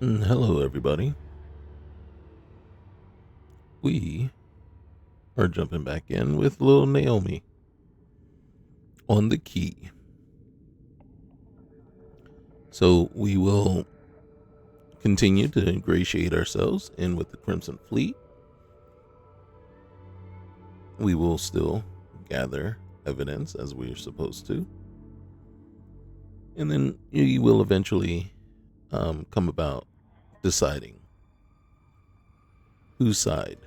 Hello, everybody. We are jumping back in with little Naomi on the key. So we will continue to ingratiate ourselves in with the Crimson Fleet. We will still gather evidence as we are supposed to. And then we will eventually come about deciding whose side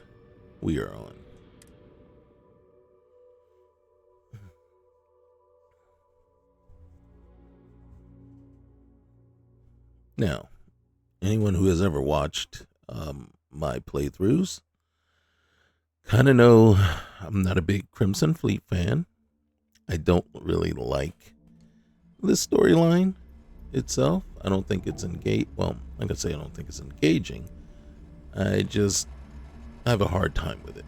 we are on. Now, anyone who has ever watched my playthroughs kind of know I'm not a big Crimson Fleet fan. I don't really like the storyline itself. I don't think it's engaged. Well, like I say, I don't think it's engaging. I just have a hard time with it.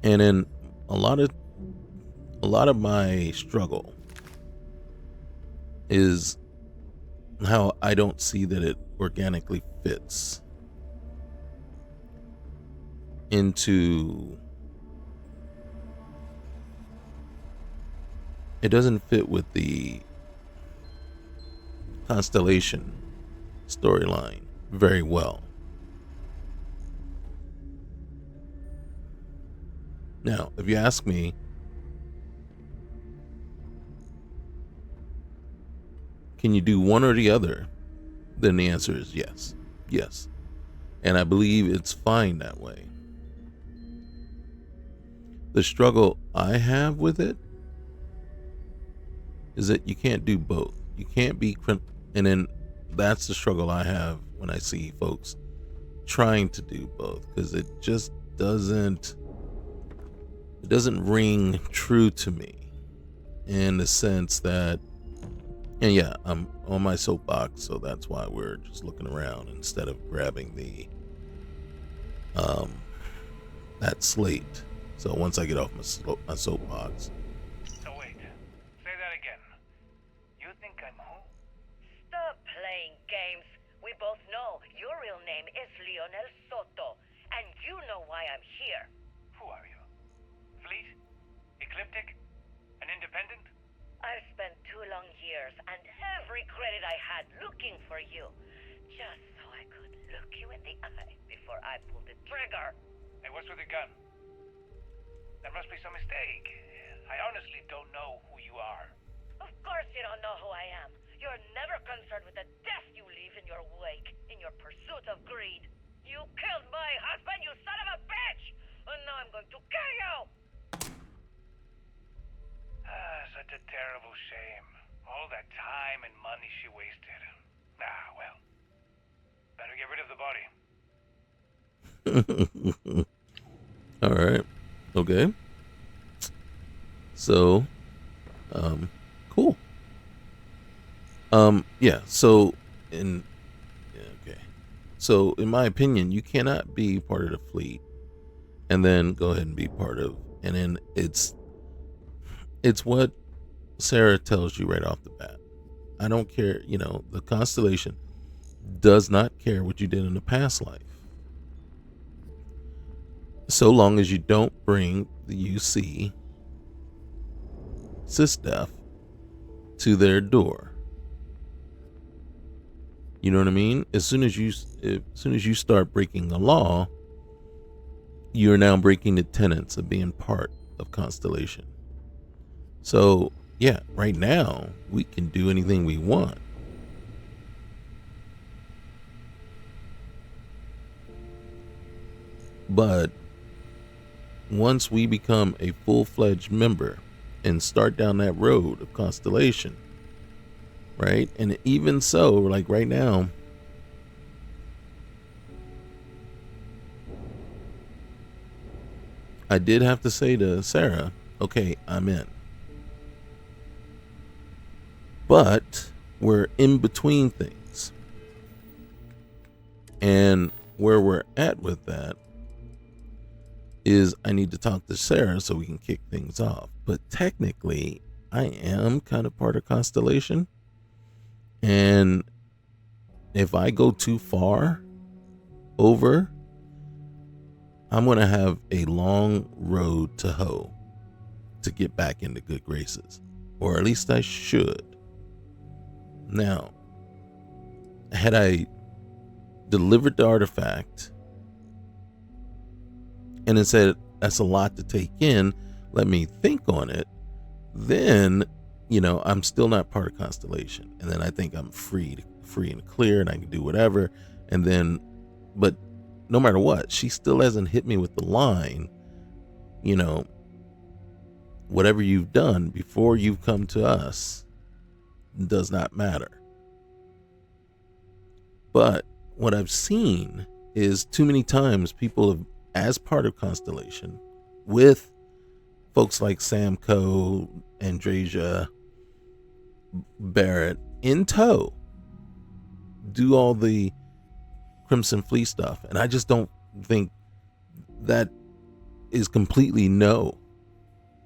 And in a lot of my struggle is how I don't see that it organically fits into, it doesn't fit with the Constellation storyline very well. Now, if you ask me, can you do one or the other? Then the answer is yes. Yes. And I believe it's fine that way. The struggle I have with it is that you can't do both. You can't be, and then that's the struggle I have when I see folks trying to do both, because it just doesn't ring true to me in the sense that, and yeah, I'm on my soapbox, so that's why we're just looking around instead of grabbing the that slate. So once I get off my soapbox. So wait, say that again. You think I'm who? Stop playing games. We both know your real name is Lionel Soto, and you know why I'm here. Who are you? Fleet? Ecliptic? An independent? I've spent 2 long years and every credit I had looking for you, just so I could look you in the eye before I pulled the trigger. Hey, what's with the gun? There must be some mistake. I honestly don't know who you are. Of course you don't know who I am. You're never concerned with the death you leave in your wake, in your pursuit of greed. You killed my husband, you son of a bitch! And now I'm going to kill you! Such a terrible shame. All that time and money she wasted. Well. Better get rid of the body. All right. Okay. So, cool. Yeah. So, okay. So, in my opinion, you cannot be part of the fleet and then go ahead and be part of, and then it's what Sarah tells you right off the bat. I don't care. The Constellation does not care what you did in the past life, so long as you don't bring the UC sysdef to their door. You know what I mean? As soon as you start breaking the law, you're now breaking the tenets of being part of Constellation. So yeah, right now we can do anything we want. But once we become a full-fledged member and start down that road of Constellation, right? And even so, like right now, I did have to say to Sarah, okay, I'm in. But we're in between things. And where we're at with that is I need to talk to Sarah so we can kick things off. But technically, I am kind of part of Constellation. And if I go too far over, I'm going to have a long road to hoe to get back into good graces. Or at least I should. Now, had I delivered the artifact and it said, that's a lot to take in, let me think on it, then, I'm still not part of Constellation. And then I think I'm free and clear and I can do whatever. And then, but no matter what, she still hasn't hit me with the line, whatever you've done before you've come to us does not matter. But what I've seen is too many times people have, as part of Constellation, with folks like Sam Coe, Andreja, Barrett in tow, do all the Crimson Fleet stuff. And I just don't think that is completely no.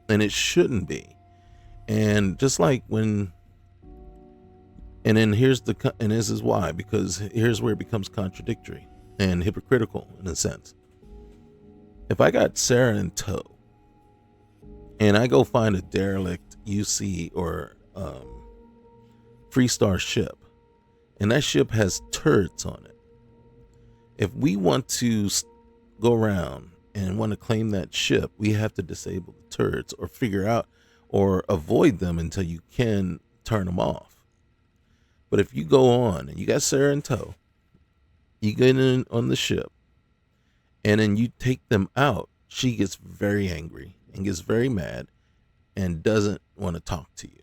And it shouldn't be. And just like when, and then and this is why, because here's where it becomes contradictory and hypocritical in a sense. If I got Sarah in tow and I go find a derelict UC or Freestar ship, and that ship has turrets on it, if we want to go around and want to claim that ship, we have to disable the turrets or figure out or avoid them until you can turn them off. But if you go on and you got Sarah in tow, you get in on the ship, and then you take them out, she gets very angry and gets very mad and doesn't want to talk to you.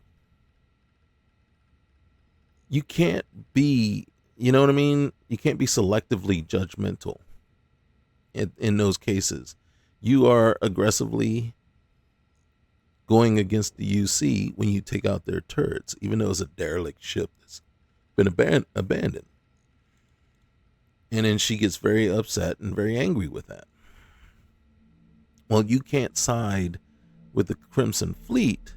You can't be, you know what I mean? You can't be selectively judgmental in those cases. You are aggressively going against the UC when you take out their turrets, even though it's a derelict ship that's been abandoned. And then she gets very upset and very angry with that. Well, you can't side with the Crimson Fleet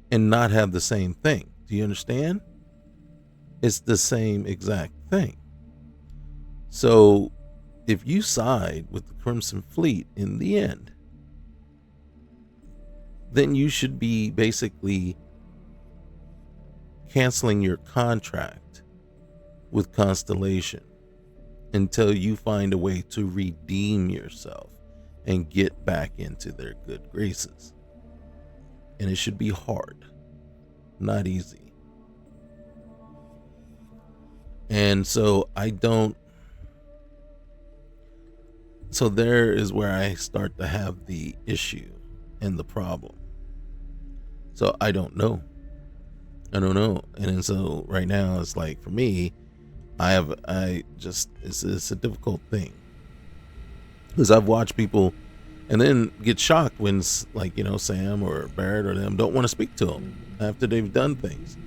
and not have the same thing. Do you understand? It's the same exact thing. So if you side with the Crimson Fleet in the end, then you should be basically canceling your contract with Constellation until you find a way to redeem yourself and get back into their good graces. And it should be hard, not easy. And so so there is where I start to have the issue and the problem. So I don't know. And then so right now it's like, for me, it's a difficult thing. Because I've watched people and then get shocked when, like, Sam or Barrett or them don't want to speak to them after they've done things.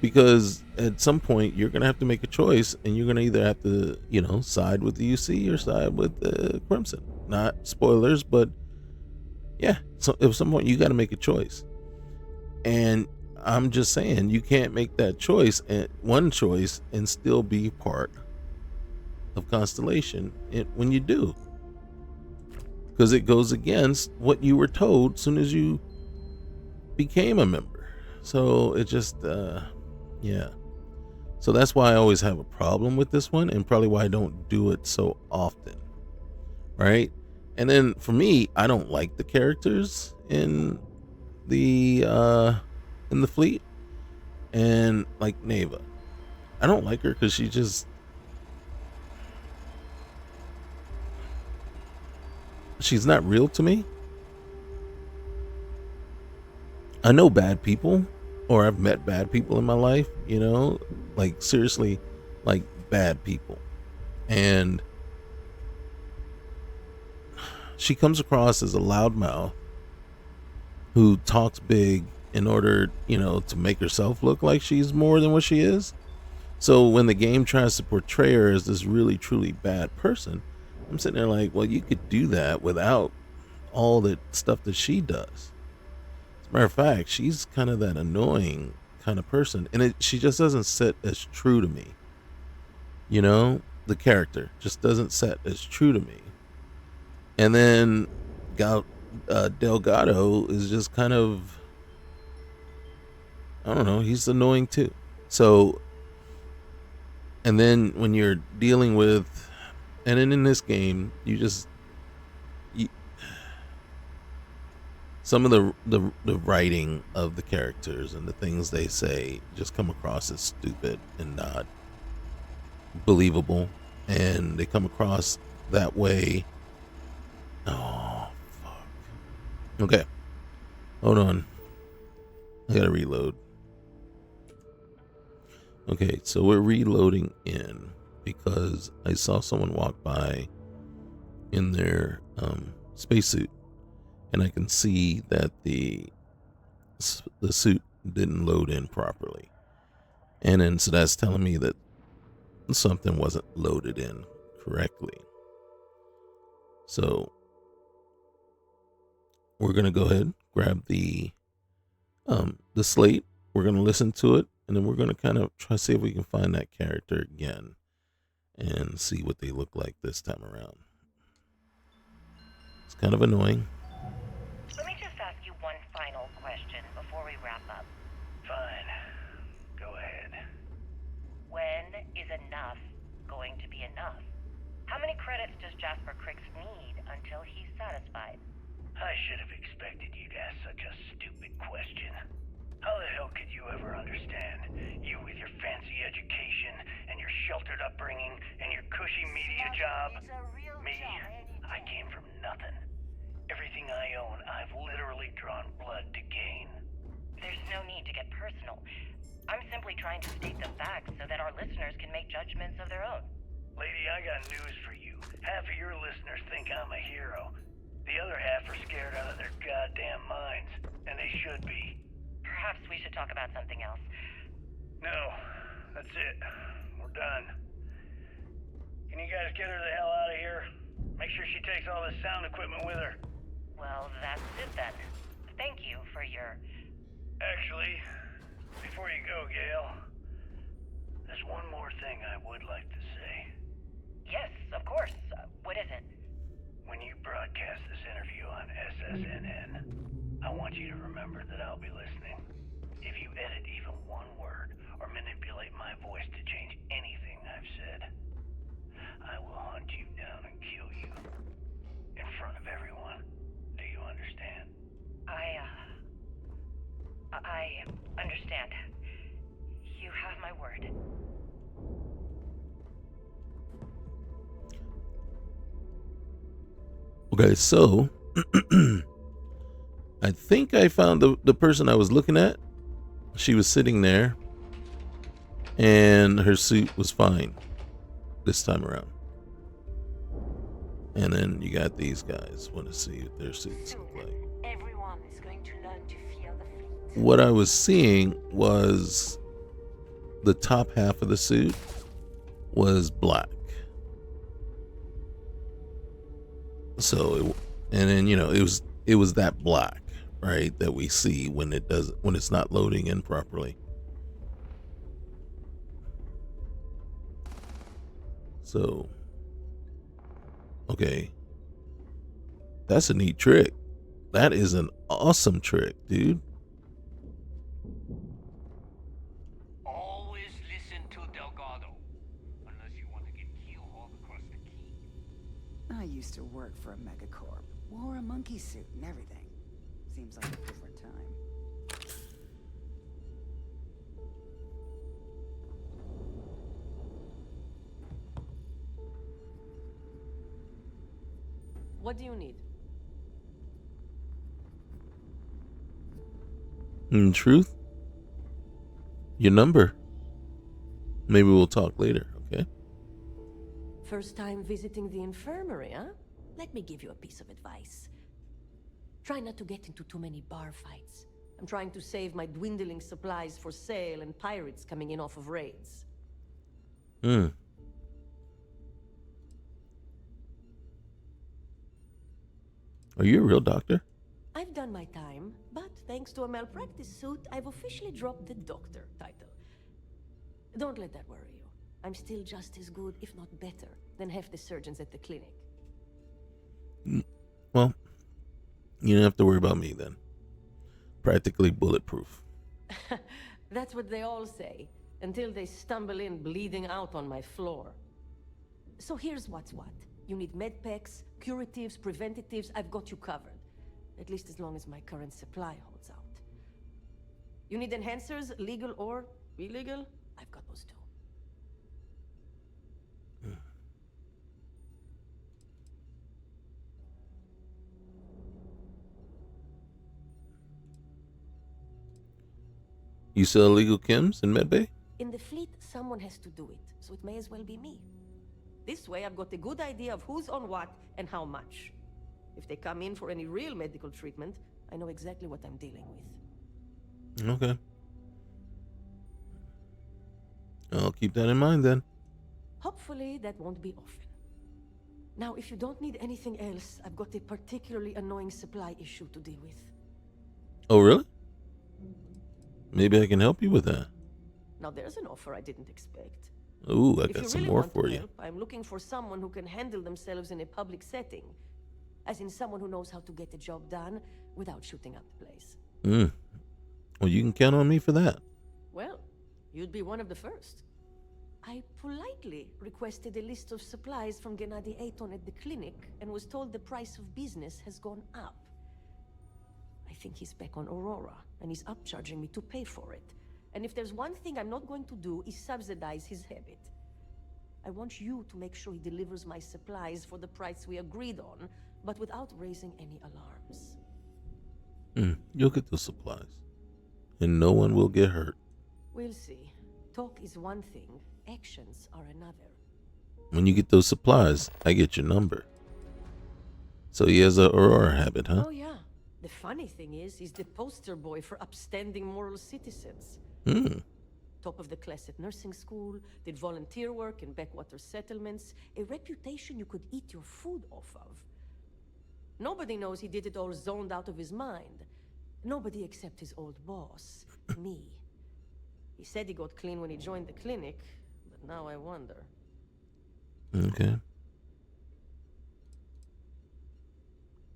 Because at some point you're going to have to make a choice, and you're going to either have to, side with the UC or side with the Crimson. Not spoilers, but yeah. So at some point you got to make a choice. And I'm just saying, you can't make that choice, one choice, and still be part of Constellation when you do. Because it goes against what you were told as soon as you became a member. So it just, yeah. So that's why I always have a problem with this one, and probably why I don't do it so often. Right? And then for me, I don't like the characters in the fleet. And like Neva, I don't like her because she's not real to me. I know bad people, or I've met bad people in my life, like seriously, like bad people. And she comes across as a loudmouth who talks big in order, to make herself look like she's more than what she is. So when the game tries to portray her as this really, truly bad person, I'm sitting there like, well, you could do that without all the stuff that she does. As a matter of fact, she's kind of that annoying kind of person, and she just doesn't sit as true to me. You know, the character just doesn't set as true to me. And then Delgado is just kind of, I don't know, he's annoying too. So, and then when you're dealing with, and then in this game, some of the writing of the characters and the things they say just come across as stupid and not believable, and they come across that way. Oh, fuck. Okay. Hold on. I gotta reload. Okay, so we're reloading in because I saw someone walk by in their spacesuit, and I can see that the suit didn't load in properly. And then so that's telling me that something wasn't loaded in correctly. So we're gonna go ahead, grab the slate. We're gonna listen to it, and then we're gonna kind of try to see if we can find that character again and see what they look like this time around. It's kind of annoying. Let me just ask you one final question before we wrap up. Fine. Go ahead. When is enough going to be enough? How many credits does Jasper Cricks need until he's satisfied? I should have expected you to ask such a stupid question. How the hell could you ever understand? You with your fancy education and your sheltered upbringing and your cushy media job. Me, I came from nothing. Everything I own, I've literally drawn blood to gain. There's no need to get personal. I'm simply trying to state the facts so that our listeners can make judgments of their own. Lady, I got news for you. Half of your listeners think I'm a hero. The other half are scared out of their goddamn minds, and they should be. Perhaps we should talk about something else. No, that's it. We're done. Can you guys get her the hell out of here? Make sure she takes all this sound equipment with her. Well, that's it then. Thank you for your... Actually, before you go, Gail, there's one more thing I would like to say. Yes, of course. What is it? When you broadcast this interview on SSNN, I want you to remember that I'll be listening. If you edit even one word or manipulate my voice to change anything I've said, I will hunt you down and kill you. In front of everyone. Do you understand? I understand. You have my word. Okay, so I think I found the person I was looking at. She was sitting there, and her suit was fine this time around. And then you got these guys. Want to see what their suits look like. Everyone is going to learn to fear the fleet. What I was seeing was the top half of the suit was black. So, and then it was that black, right, that we see when it's not loading in properly. So, okay, that's a neat trick. That is an awesome trick, dude. Always listen to Delgado, unless you want to get keel hauled across the key. I used to work for a megacorp. Wore a monkey suit and everything. Seems like a different time. What do you need? In truth, your number. Maybe we'll talk later, okay? First time visiting the infirmary, huh? Let me give you a piece of advice. Try not to get into too many bar fights. I'm trying to save my dwindling supplies for sale and pirates coming in off of raids. Are you a real doctor? I've done my time, but thanks to a malpractice suit, I've officially dropped the doctor title. Don't let that worry you. I'm still just as good, if not better, than half the surgeons at the clinic. Well, you don't have to worry about me then. Practically bulletproof. That's what they all say, until they stumble in bleeding out on my floor. So here's what's what. You need medpacks, curatives, preventatives, I've got you covered. At least as long as my current supply holds out. You need enhancers, legal or illegal? I've got those too. You sell illegal chems in medbay? In the fleet, someone has to do it, so it may as well be me. This way, I've got a good idea of who's on what and how much. If they come in for any real medical treatment, I know exactly what I'm dealing with. Okay. I'll keep that in mind then. Hopefully, that won't be often. Now, if you don't need anything else, I've got a particularly annoying supply issue to deal with. Oh, really? Maybe I can help you with that. Now, there's an offer I didn't expect. Ooh, I If got you some really more want for to you. help, I'm looking for someone who can handle themselves in a public setting. As in someone who knows how to get the job done without shooting up the place. Well, you can count on me for that. Well, you'd be one of the first. I politely requested a list of supplies from Gennady Aton at the clinic and was told the price of business has gone up. I think he's back on Aurora, and he's upcharging me to pay for it. And if there's one thing I'm not going to do is subsidize his habit. I want you to make sure he delivers my supplies for the price we agreed on, but without raising any alarms. You'll get the supplies. And no one will get hurt. We'll see. Talk is one thing, actions are another. When you get those supplies, I get your number. So he has a Aurora habit, huh? Oh yeah. The funny thing is, he's the poster boy for upstanding moral citizens. Top of the class at nursing school, did volunteer work in backwater settlements, a reputation you could eat your food off of. Nobody knows he did it all zoned out of his mind. Nobody except his old boss, me. He said he got clean when he joined the clinic, but now I wonder. Okay.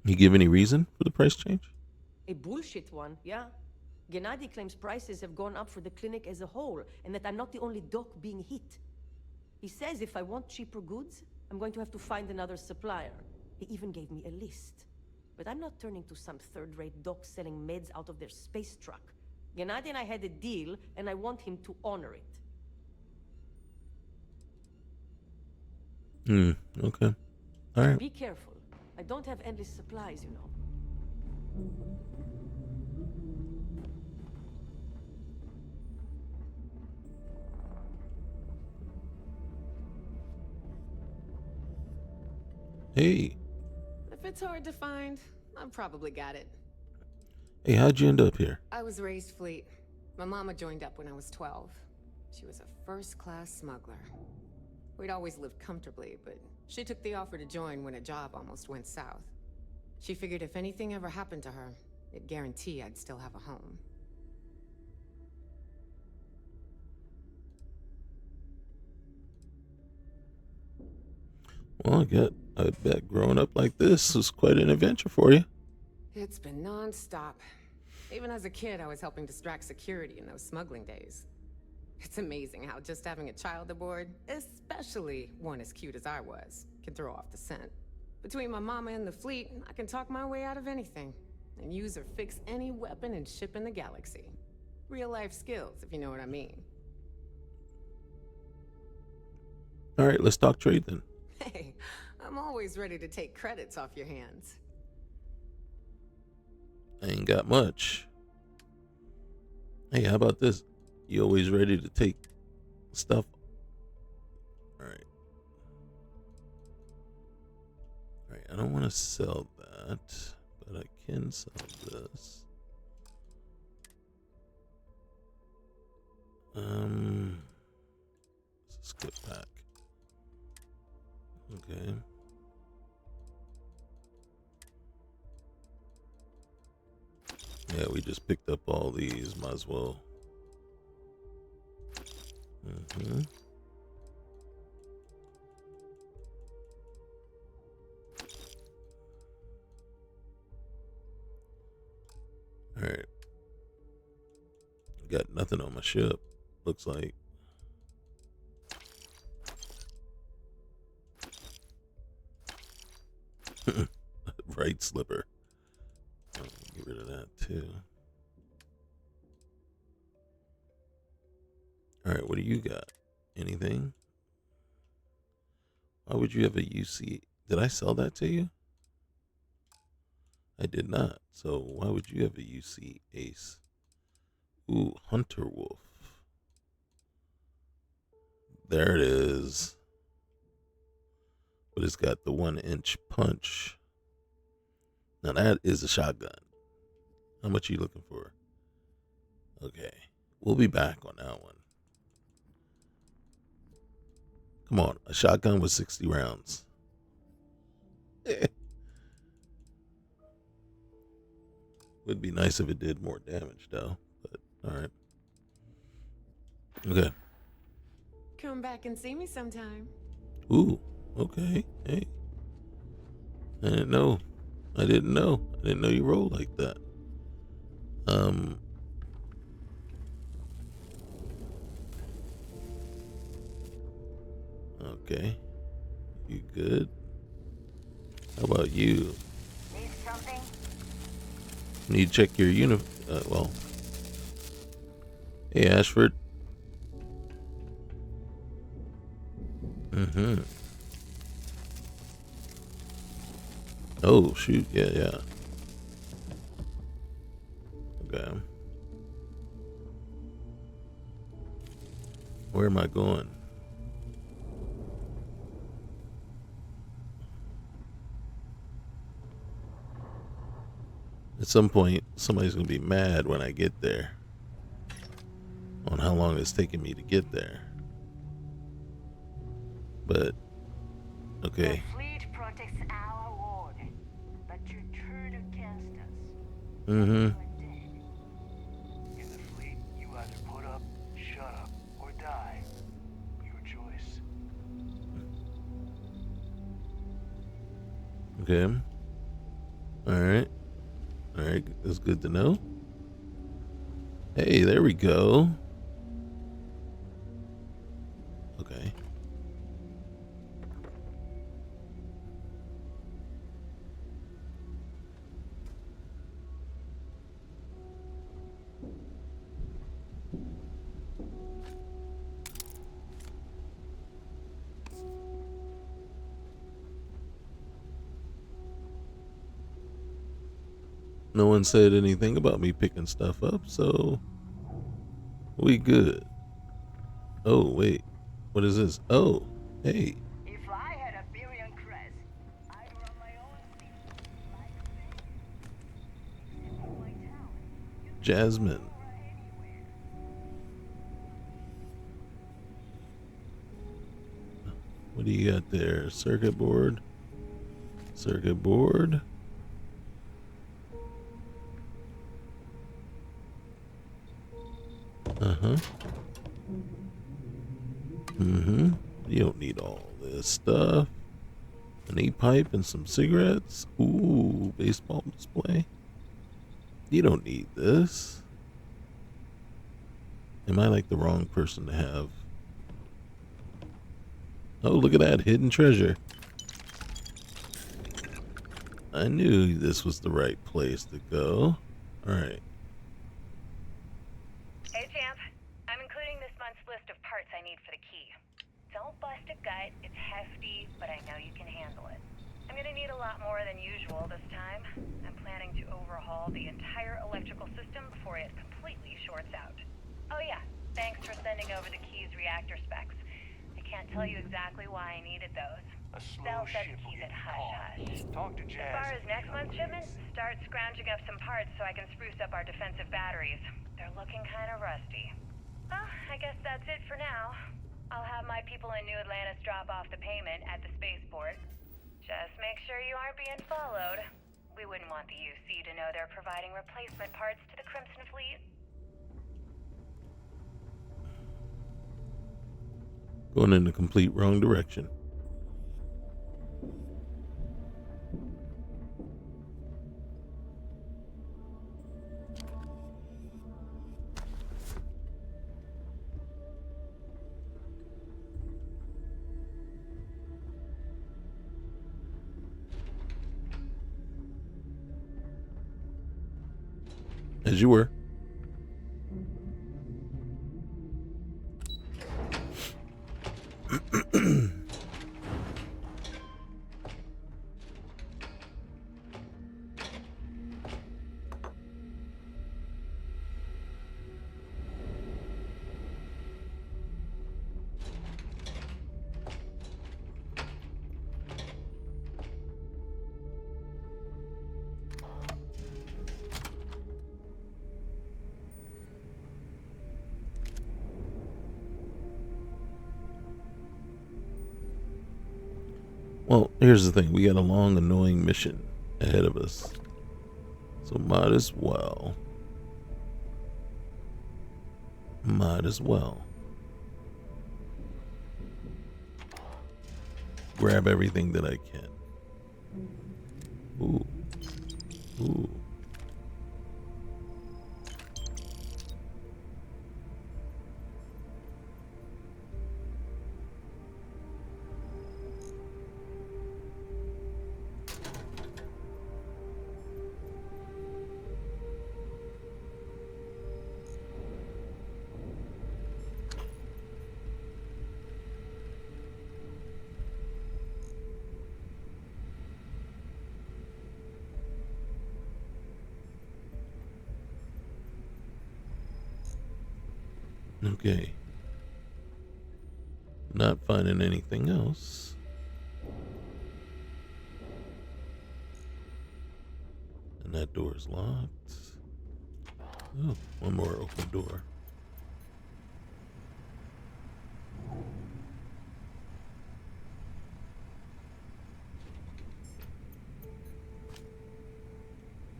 He give any reason for the price change? A bullshit one, yeah. Gennady claims prices have gone up for the clinic as a whole, and that I'm not the only doc being hit. He says if I want cheaper goods, I'm going to have to find another supplier. He even gave me a list. But I'm not turning to some third-rate doc selling meds out of their space truck. Gennady and I had a deal, and I want him to honor it. Okay. All right. Be careful. I don't have endless supplies, you know. Hey. If it's hard to find, I've probably got it. Hey, how'd you end up here? I was raised fleet. My mama joined up when I was 12. She was a first-class smuggler. We'd always lived comfortably, but she took the offer to join when a job almost went south. She figured if anything ever happened to her, it'd guarantee I'd still have a home. Well, I bet growing up like this was quite an adventure for you. It's been non-stop. Even as a kid, I was helping distract security in those smuggling days. It's amazing how just having a child aboard, especially one as cute as I was, can throw off the scent. Between my mama and the fleet, I can talk my way out of anything, and use or fix any weapon and ship in the galaxy. Real-life skills, if you know what I mean. All right, let's talk trade then. Hey, I'm always ready to take credits off your hands. I ain't got much. Hey, how about this? You always ready to take stuff? All right. All right, I don't want to sell that, but I can sell this. Let's skip back. Okay. Yeah, we just picked up all these. Might as well. Alright. Got nothing on my ship. Looks like. Right slipper. Oh, get rid of that too. Alright, what do you got? Anything? Why would you have a UC? Did I sell that to you? I did not. So why would you have a UC Ace? Ooh, Hunter Wolf. There it is. But it's got the 1-inch punch. Now that is a shotgun. How much are you looking for? Okay. We'll be back on that one. Come on. A shotgun with 60 rounds. Would be nice if it did more damage though. But alright. Okay. Come back and see me sometime. Ooh. Okay. Hey. I didn't know. I didn't know you rolled like that. Okay. You good? How about you? Need something? Need to check your well. Hey, Ashford. Oh, shoot. Yeah. Okay. Where am I going? At some point, somebody's going to be mad when I get there on how long it's taking me to get there. But, okay. The fleet protects our ward, but you turn against us. In the fleet, you either put up, shut up, or die. Your choice. Okay. Alright. Alright, that's good to know. Hey, there we go. Okay. No one said anything about me picking stuff up, so we good. Oh, wait. What is this? Oh, hey. If I had a billion crest, I'd run my own fleet. Like except for my talent. Jasmine. What do you got there? Circuit board. Circuit board. You don't need all this stuff. An e-pipe and some cigarettes. Ooh, baseball display. You don't need this. Am I like the wrong person to have? Oh, look at that hidden treasure. I knew this was the right place to go. Alright. Hey, champ. I'm including this month's list of parts I need for the key. Don't bust a gut. It's hefty, but I know you can handle it. I'm gonna need a lot more than usual this time. I'm planning to overhaul the entire electrical system before it completely shorts out. Oh yeah, thanks for sending over the key's reactor specs. I can't tell you exactly why I needed those. A slow They'll set ship the will keys get at you hush-hush. caught. Talk to As Jazz. far as next month's shipment, start scrounging up some parts so I can spruce up our defensive batteries. They're looking kind of rusty. Well, I guess that's it for now. I'll have my people in New Atlantis drop off the payment at the spaceport. Just make sure you aren't being followed. We wouldn't want the UC to know they're providing replacement parts to the Crimson Fleet. Going in the complete wrong direction. As you were. Well, here's the thing. We got a long, annoying mission ahead of us. So might as well. Grab everything that I can. Ooh. Ooh. Okay. Not finding anything else. And that door is locked. Oh, one more open door.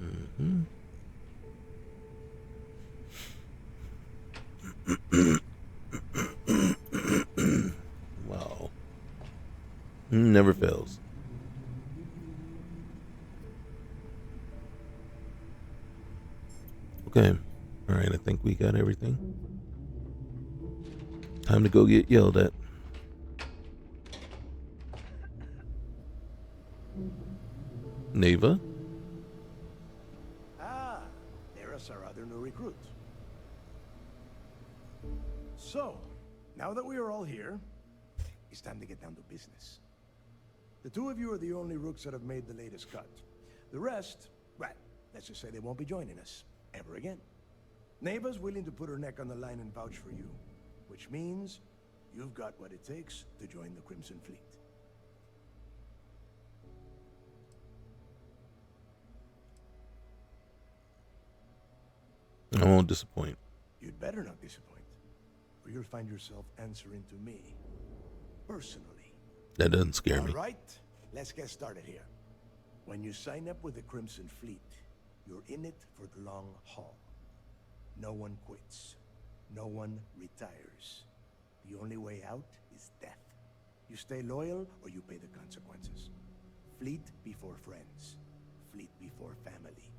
Mm-hmm. Wow. Never fails. Okay. All right, I think we got everything. Time to go get yelled at. Neva? Ah, there's our other new recruit. So, now that we are all here, it's time to get down to business. The two of you are the only rooks that have made the latest cut. The rest, well, let's just say they won't be joining us ever again. Neva's willing to put her neck on the line and vouch for you, which means you've got what it takes to join the Crimson Fleet. I won't disappoint. You'd better not disappoint, or you'll find yourself answering to me, personally. That doesn't scare me. All right, let's get started here. When you sign up with the Crimson Fleet, you're in it for the long haul. No one quits. No one retires. The only way out is death. You stay loyal or you pay the consequences. Fleet before friends. Fleet before family.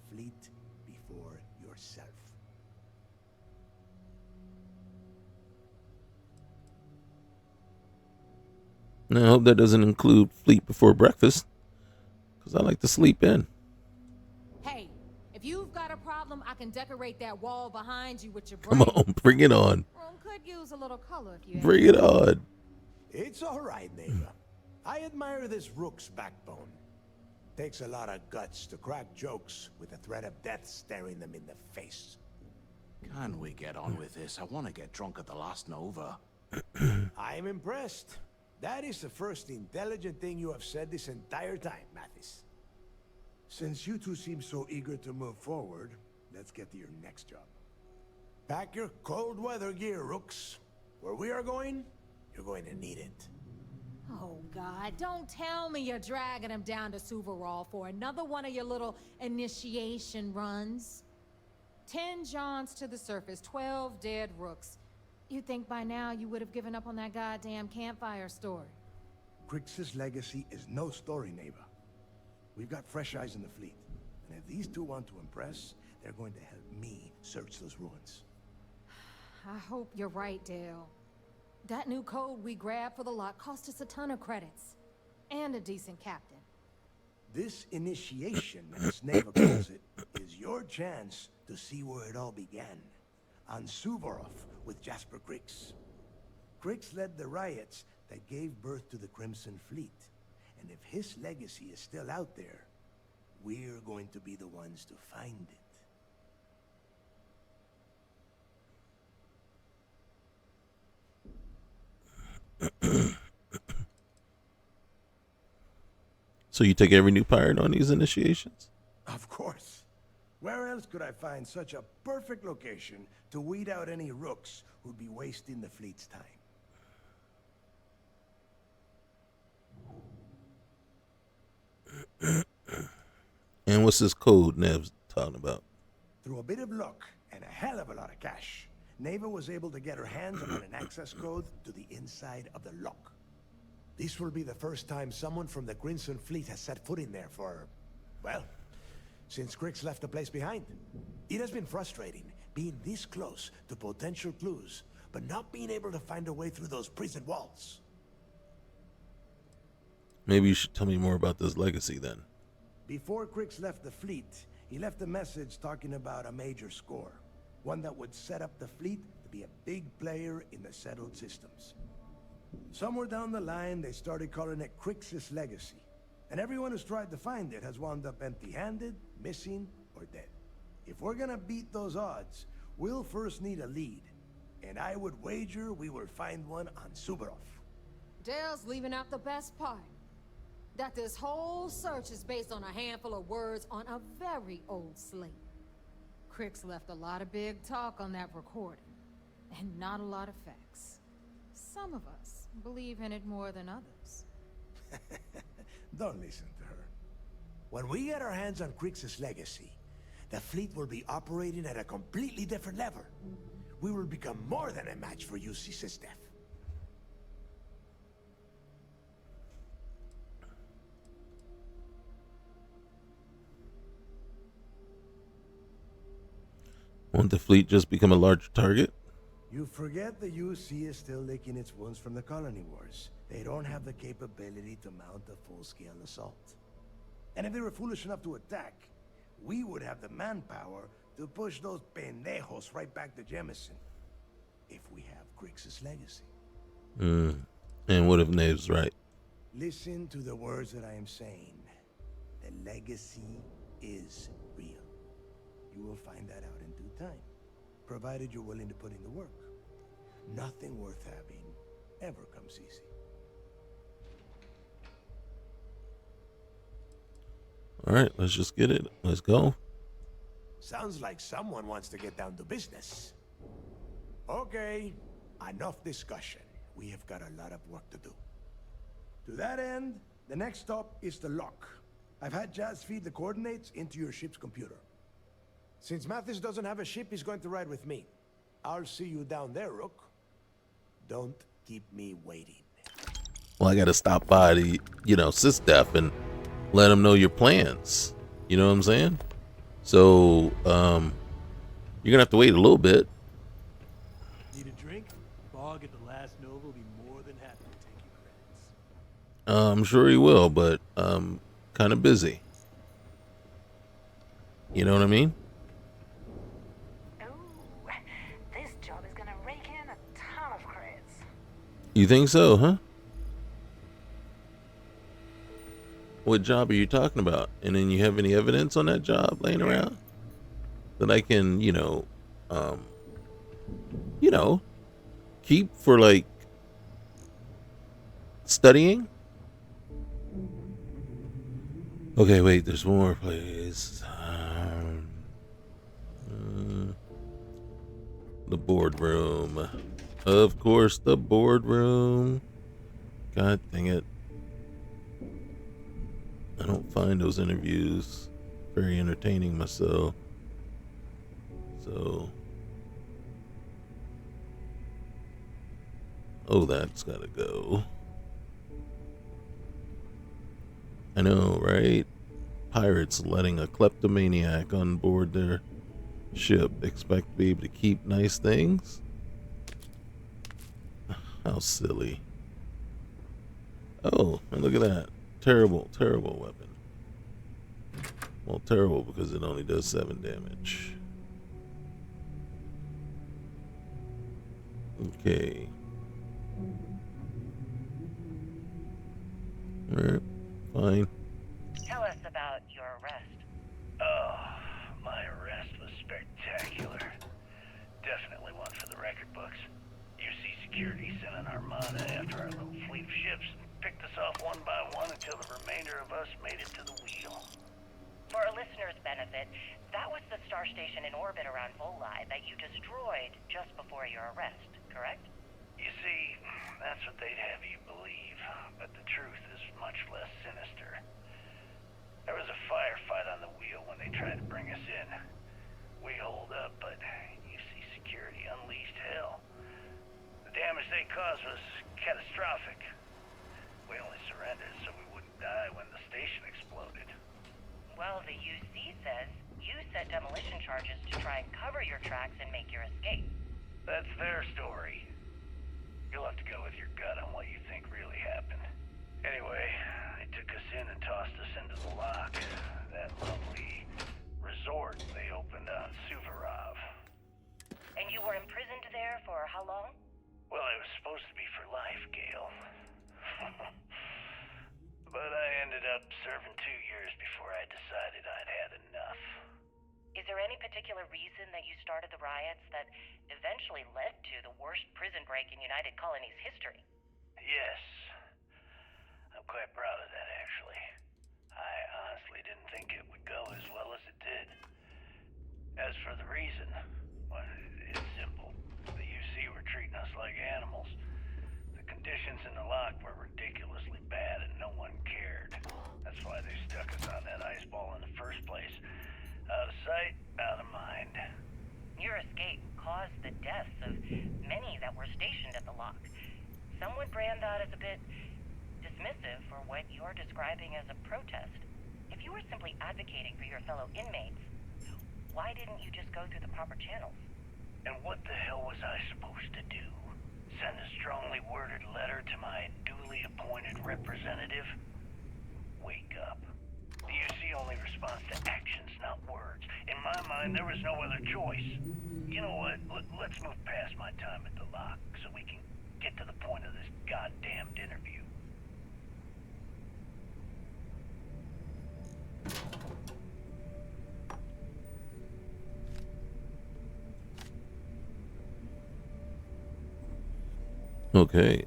Fleet before yourself. Now, I hope that doesn't include Fleet before breakfast, because I like to sleep in. Hey, if you've got a problem, I can decorate that wall behind you with your Come brain. on, bring it on. Room could use a little color if you Bring it on. It's all right, Neva. I admire this rook's backbone. Takes a lot of guts to crack jokes with the threat of death staring them in the face. Can we get on with this? I want to get drunk at the last Nova. I'm impressed. That is the first intelligent thing you have said this entire time, Mathis. Since you two seem so eager to move forward, let's get to your next job. Pack your cold weather gear, rooks. Where we are going, you're going to need it. Oh, God, don't tell me you're dragging him down to Overhaul for another one of your little initiation runs. 10 Johns to the surface, 12 dead rooks. You'd think by now you would have given up on that goddamn campfire story. Crix's legacy is no story, neighbor. We've got fresh eyes in the fleet. And if these two want to impress, they're going to help me search those ruins. I hope you're right, Dale. That new code we grabbed for the lot cost us a ton of credits. And a decent captain. This initiation, as Neva calls it, is your chance to see where it all began. On Suvorov with Jasper Crix. Crix led the riots that gave birth to the Crimson Fleet. And if his legacy is still out there, we're going to be the ones to find it. So you take every new pirate on these initiations? Of course. Where else could I find such a perfect location to weed out any rooks who'd be wasting the fleet's time? And what's this code Nev's talking about? Through a bit of luck and a hell of a lot of cash, Neva was able to get her hands on an access code to the inside of the lock. This will be the first time someone from the Crimson Fleet has set foot in there for, well, since Crix left the place behind. It has been frustrating being this close to potential clues, but not being able to find a way through those prison walls. Maybe you should tell me more about this legacy then. Before Crix left the fleet, he left a message talking about a major score. One that would set up the fleet to be a big player in the settled systems. Somewhere down the line, they started calling it Crix's legacy. And everyone who's tried to find it has wound up empty-handed, missing, or dead. If we're gonna beat those odds, we'll first need a lead. And I would wager we will find one on Suvorov. Dale's leaving out the best part. That this whole search is based on a handful of words on a very old slate. Crix left a lot of big talk on that recording, and not a lot of facts. Some of us believe in it more than others. Don't listen to her. When we get our hands on Crix's legacy, the fleet will be operating at a completely different level. We will become more than a match for UC System. Won't the fleet just become a larger target? You forget the UC is still licking its wounds from the colony wars. They don't have the capability to mount a full-scale assault. And if they were foolish enough to attack, we would have the manpower to push those pendejos right back to Jemison. If we have Crix's legacy. And what if Nave's right? Listen to the words that I am saying. The legacy is real. You will find that out in due time, provided you're willing to put in the work. Nothing worth having ever comes easy. All right, let's just get it. Let's go. Sounds like someone wants to get down to business. Okay, enough discussion. We have got a lot of work to do. To that end, the next stop is the lock. I've had Jazz feed the coordinates into your ship's computer. Since Mathis doesn't have a ship, he's going to ride with me. I'll see you down there, Rook. Don't keep me waiting. Well, I got to stop by the, SysDef and let them know your plans. You know what I'm saying? So, you're going to have to wait a little bit. Need a drink? Bog at the last Nova will be more than happy to take your credits. I'm sure he will, but kind of busy. You know what I mean? This job is gonna rake in a ton of credits. You think so, huh? What job are you talking about? And then you have any evidence on that job laying around that I can, keep for like studying? Okay, wait, there's one more place. The boardroom. Of course, the boardroom. God dang it. I don't find those interviews very entertaining myself. So. Oh, that's gotta go. I know, right? Pirates letting a kleptomaniac on board their ship expect to be able to keep nice things? How silly. Oh, and look at that. Terrible, terrible weapon. Well, terrible because it only does 7 damage. Okay. Alright, fine. Tell us about your arrest. Oh, my arrest was spectacular. Definitely one for the record books. UC Security sent an armada after our little fleet of ships and picked us off one by one until the remainder of us made it to the wheel. For our listeners' benefit, that was the star station in orbit around Voli that you destroyed just before your arrest, correct? You see, that's what they'd have you believe, but the truth is much less sinister. There was a firefight on the wheel when they tried to bring us in. We holed up, but UC Security unleashed hell. The damage they caused was catastrophic. We only surrendered so we wouldn't die when the station exploded. Well, the UC says you set demolition charges to try and cover your tracks and make your escape. That's their story. You'll have to go with your gut on what you think really happened. Anyway, they took us in and tossed us into the lock. That lovely resort they opened on Suvorov. And you were imprisoned there for how long? Well, it was supposed to be for life, Gale. But I ended up serving 2 years before I decided I'd had enough. Is there any particular reason that you started the riots that eventually led to the worst prison break in United Colonies history? Yes. I'm quite proud of that, actually. I honestly didn't think it would go as well as it did. As for the reason, well, it's simple. The UC were treating us like animals. The conditions in the lock were ridiculously bad and no one cared. That's why they stuck us on that ice ball in the first place. Out of sight, out of mind. Your escape caused the deaths of many that were stationed at the lock. Some would brand that as a bit dismissive for what you're describing as a protest. If you were simply advocating for your fellow inmates, why didn't you just go through the proper channels? And what the hell was I supposed to do? Send a strongly worded letter to my duly appointed representative? Wake up. The UC only responds to actions, not words. In my mind, there was no other choice. You know what? Let's move past my time at the lock so we can get to the point of this goddamned interview. Okay.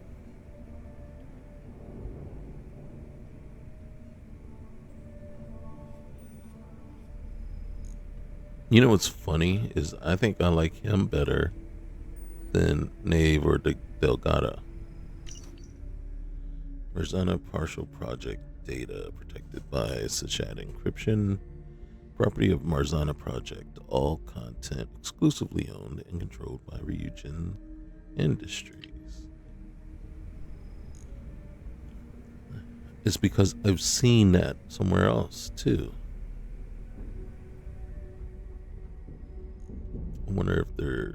You know what's funny is I think I like him better than Nave or Delgado. Marzana partial project data protected by Sachat encryption. Property of Marzana project. All content exclusively owned and controlled by Ryujin Industries. It's because I've seen that somewhere else too. I wonder if they're...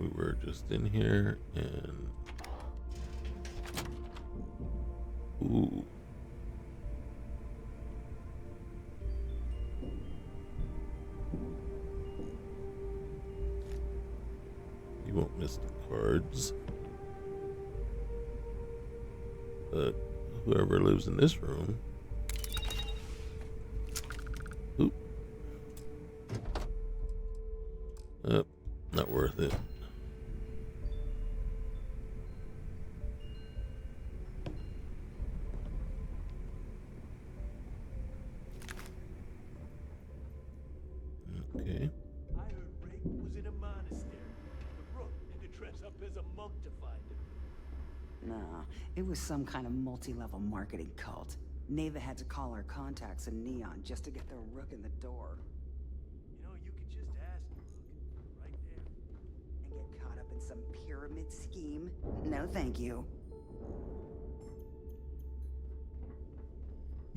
We were just in here and... Ooh. cards. But whoever lives in this room. Oop. Oh, not worth it. Okay. I heard Ray was in a monastery. The Rook had to dress up as a monk to find him. Nah, it was some kind of multi-level marketing cult. Neva had to call our contacts in Neon just to get the Rook in the door. You know, you could just ask the Rook right there. And get caught up in some pyramid scheme? No, thank you.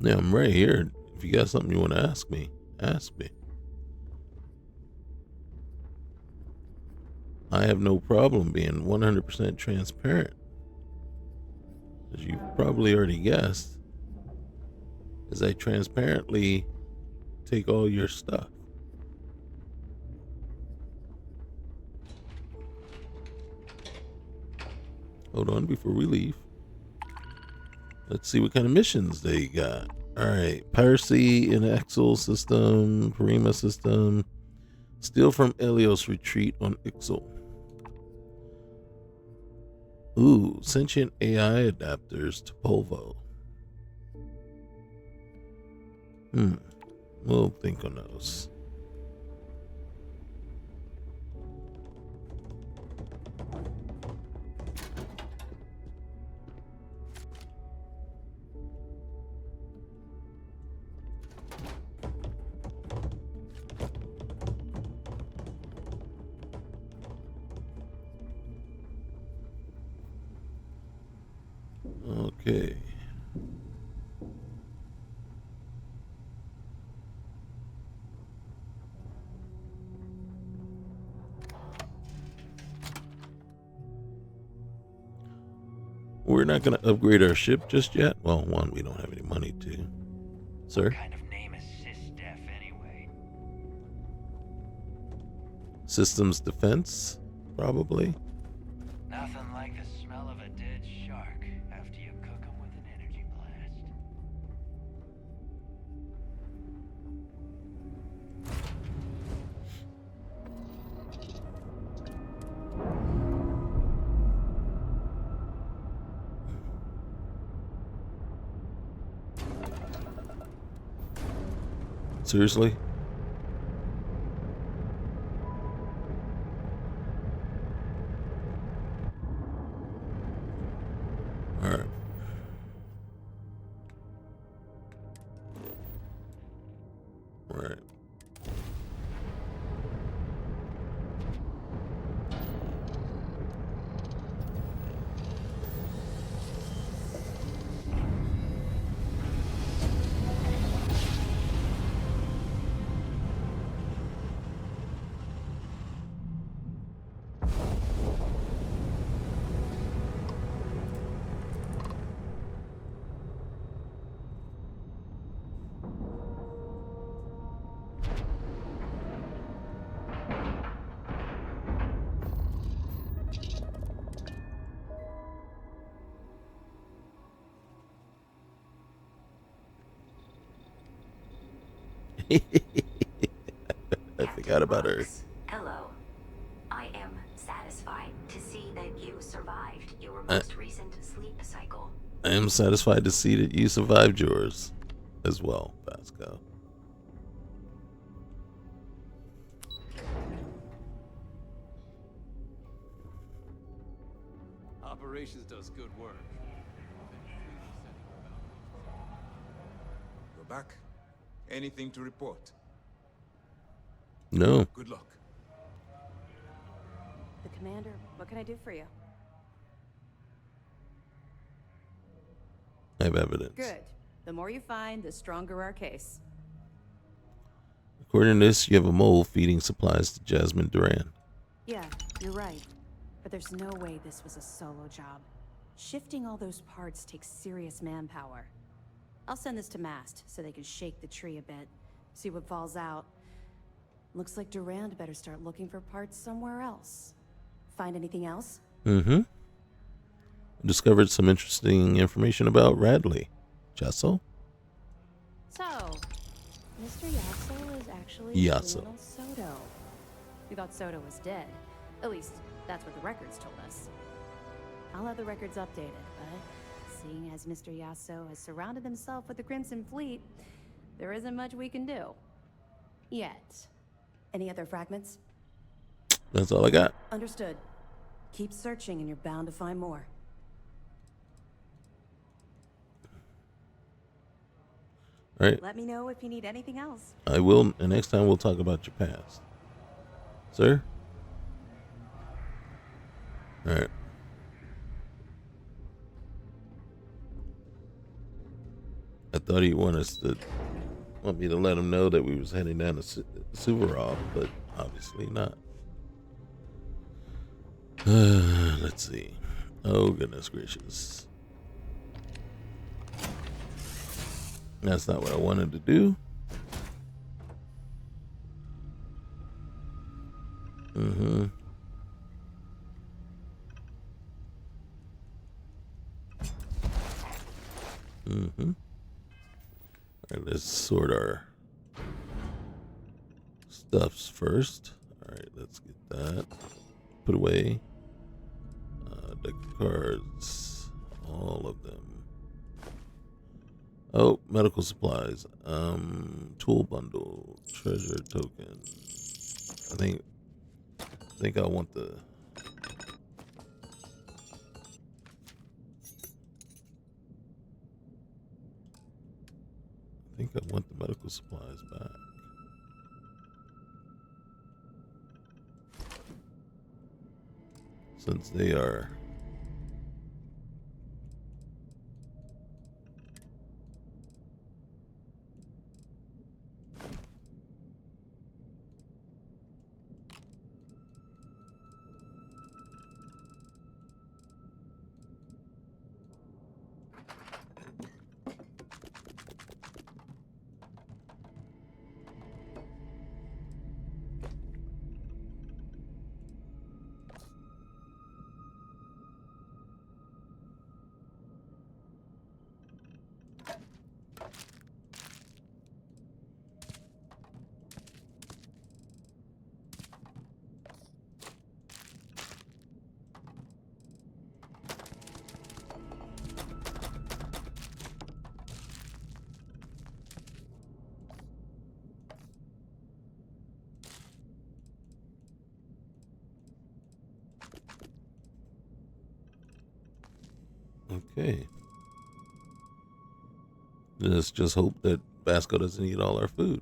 Yeah, I'm right here. If you got something you want to ask me, ask me. I have no problem being 100% transparent. As you've probably already guessed, as I transparently take all your stuff. Hold on before we leave. Let's see what kind of missions they got. Alright, piracy in Exel system, Parima system. Steal from Elios retreat on Ixel. Ooh, sentient AI adapters to Polvo. We'll think on those. Okay. We're not going to upgrade our ship just yet. Well, one, we don't have any money to. Sir? What kind of name is SysDef anyway? Systems defense, probably. Nothing like the smell of a dead shark after you cook them with an energy blast. Seriously? All right. All right. I forgot about her. Hello. I am satisfied to see that you survived your most recent sleep cycle. I am satisfied to see that you survived yours as well, Vasco. Operations does good work. Go back. Anything to report? No. Good luck. The commander, what can I do for you? I have evidence. Good. The more you find, the stronger our case. According to this, you have a mole feeding supplies to Jasmine Duran. Yeah, you're right. But there's no way this was a solo job. Shifting all those parts takes serious manpower. I'll send this to Mast so they can shake the tree a bit, see what falls out. Looks like Durand better start looking for parts somewhere else. Find anything else? Mm-hmm. Discovered some interesting information about Radley. Jasso? So, Mr. Yasso is actually Yasso. little Soto. We thought Soto was dead. At least, that's what the records told us. I'll have the records updated, but seeing as Mr. Yasso has surrounded himself with the Crimson Fleet, there isn't much we can do. Yet. Any other fragments? That's all I got. Understood. Keep searching and you're bound to find more. All right. Let me know if you need anything else. I will, and next time we'll talk about your past. Sir? All right. I thought he want me to let him know that we was heading down to Overhaul, but obviously not. Let's see. Oh, goodness gracious. That's not what I wanted to do. Mm-hmm. Mm-hmm. All right, let's sort our stuffs first. All right, let's get that put away. Deck of cards, all of them. Oh, medical supplies. Tool bundle, treasure token. I think I want the. I think I want the medical supplies back. Since they are okay. Let's just hope that Vasco doesn't eat all our food.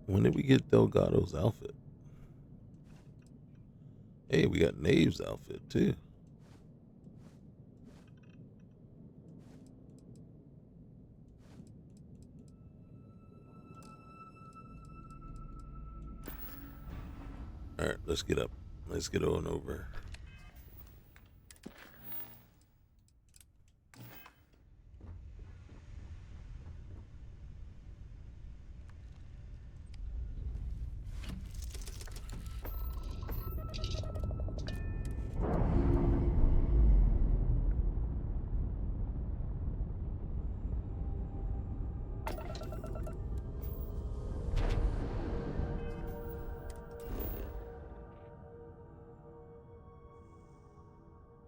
When did we get Delgado's outfit? Hey, we got Nave's outfit too. All right, let's get up. Let's get on over.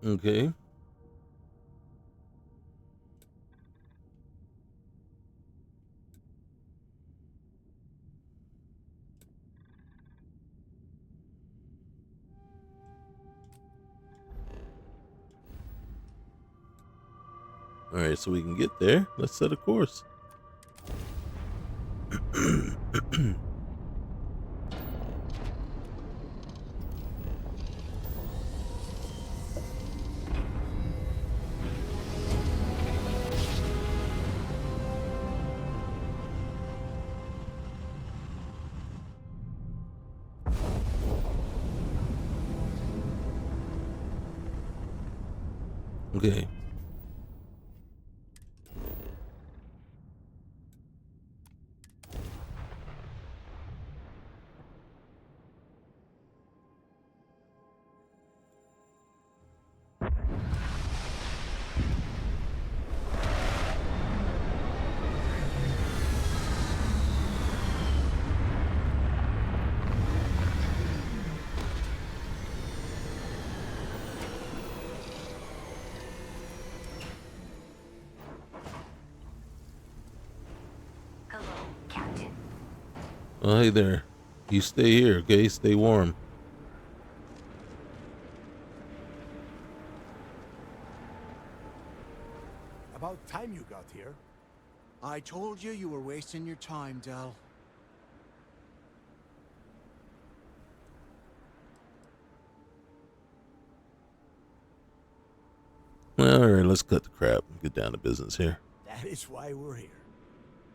Okay. All right, so we can get there. Let's set a course. Okay. Well, hey there. You stay here, okay? Stay warm. About time you got here. I told you were wasting your time, Del. Well, all right, let's cut the crap and get down to business here. That is why we're here.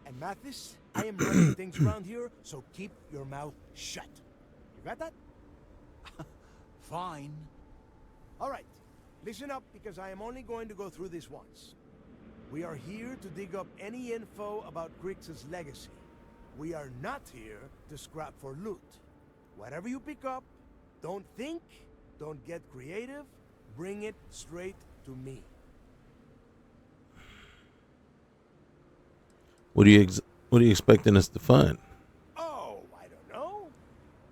And Mathis, I am running things around here, so keep your mouth shut. You got that? Fine. All right, listen up because I am only going to go through this once. We are here to dig up any info about Grix's legacy. We are not here to scrap for loot. Whatever you pick up, don't think, don't get creative, bring it straight to me. What are you expecting us to find? Oh, I don't know.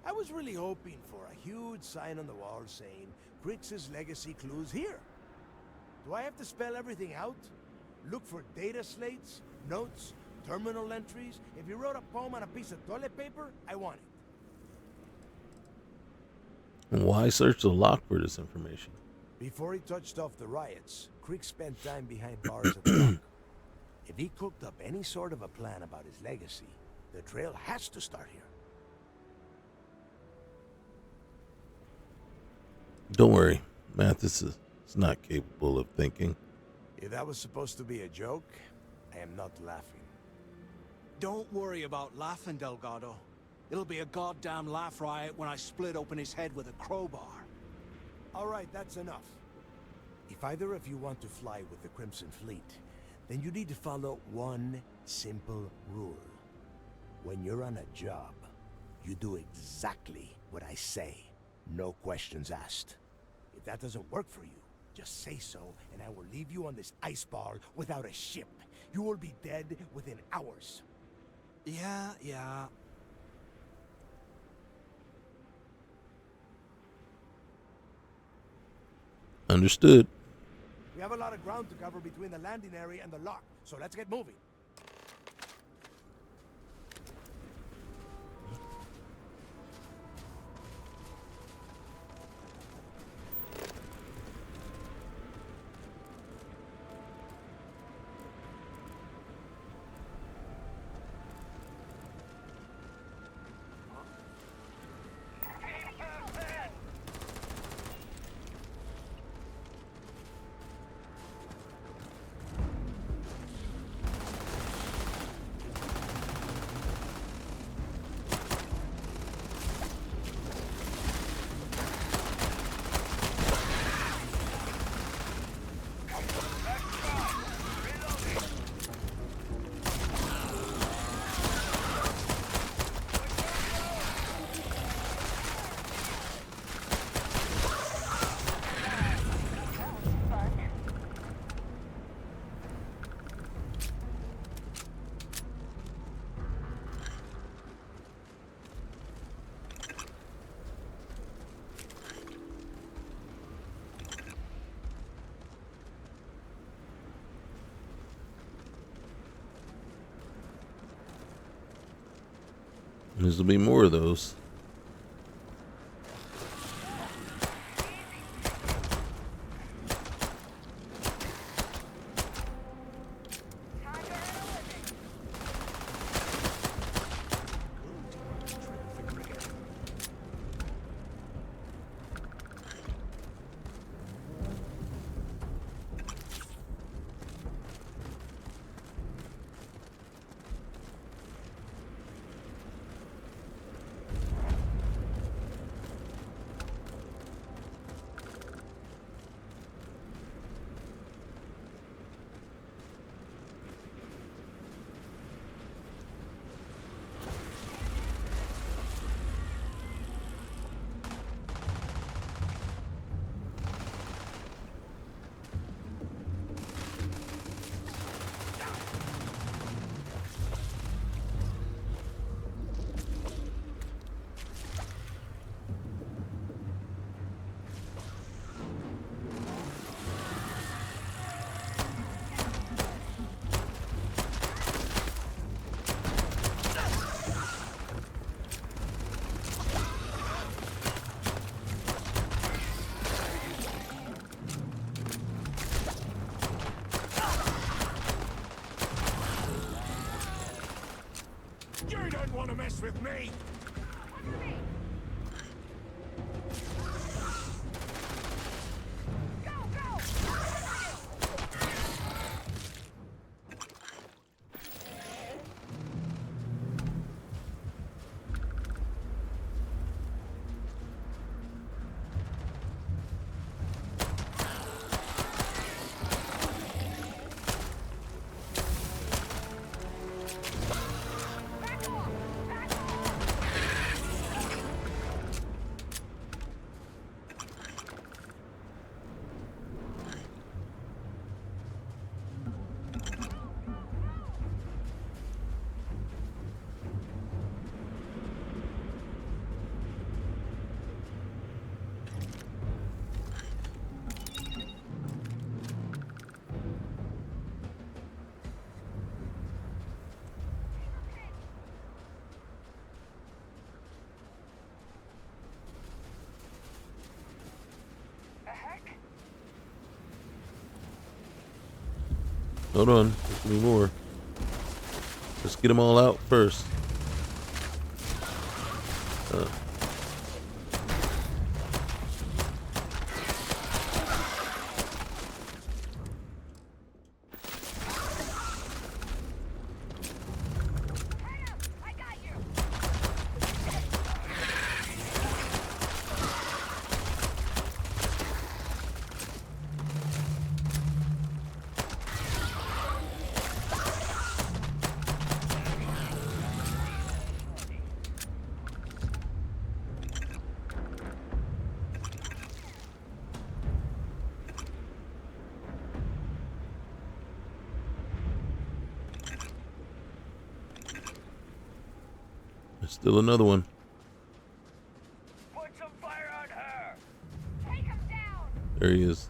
I was really hoping for a huge sign on the wall saying Grix's legacy clues here. Do I have to spell everything out? Look for data slates, notes, terminal entries. If you wrote a poem on a piece of toilet paper, I want it. And why search the lock for this information? Before he touched off the riots, Crick spent time behind bars at the dock. If he cooked up any sort of a plan about his legacy, the trail has to start here. Don't worry, Mathis is not capable of thinking. If that was supposed to be a joke, I am not laughing. Don't worry about laughing, Delgado. It'll be a goddamn laugh riot when I split open his head with a crowbar. All right, that's enough. If either of you want to fly with the Crimson Fleet, then you need to follow one simple rule. When you're on a job, you do exactly what I say. No questions asked. If that doesn't work for you, just say so, and I will leave you on this ice ball without a ship. You will be dead within hours. Yeah. Understood. We have a lot of ground to cover between the landing area and the lock, so let's get moving. There'll be more of those. mess with me! Hold on, there's gonna be more. Let's get them all out first. There's still another one. Put some fire on her! Take him down! There he is.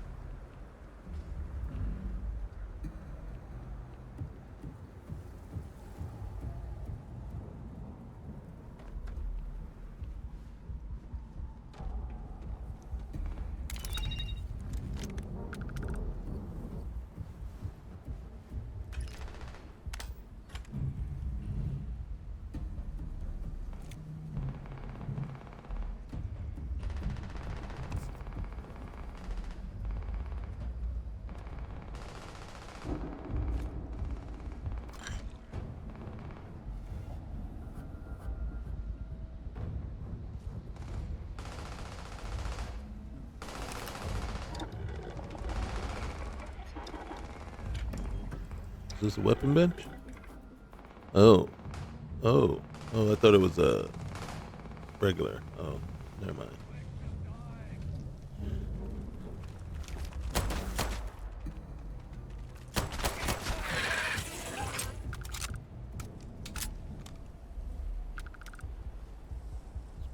Is this a weapon bench? Oh. Oh. Oh, I thought it was a regular. Oh, never mind.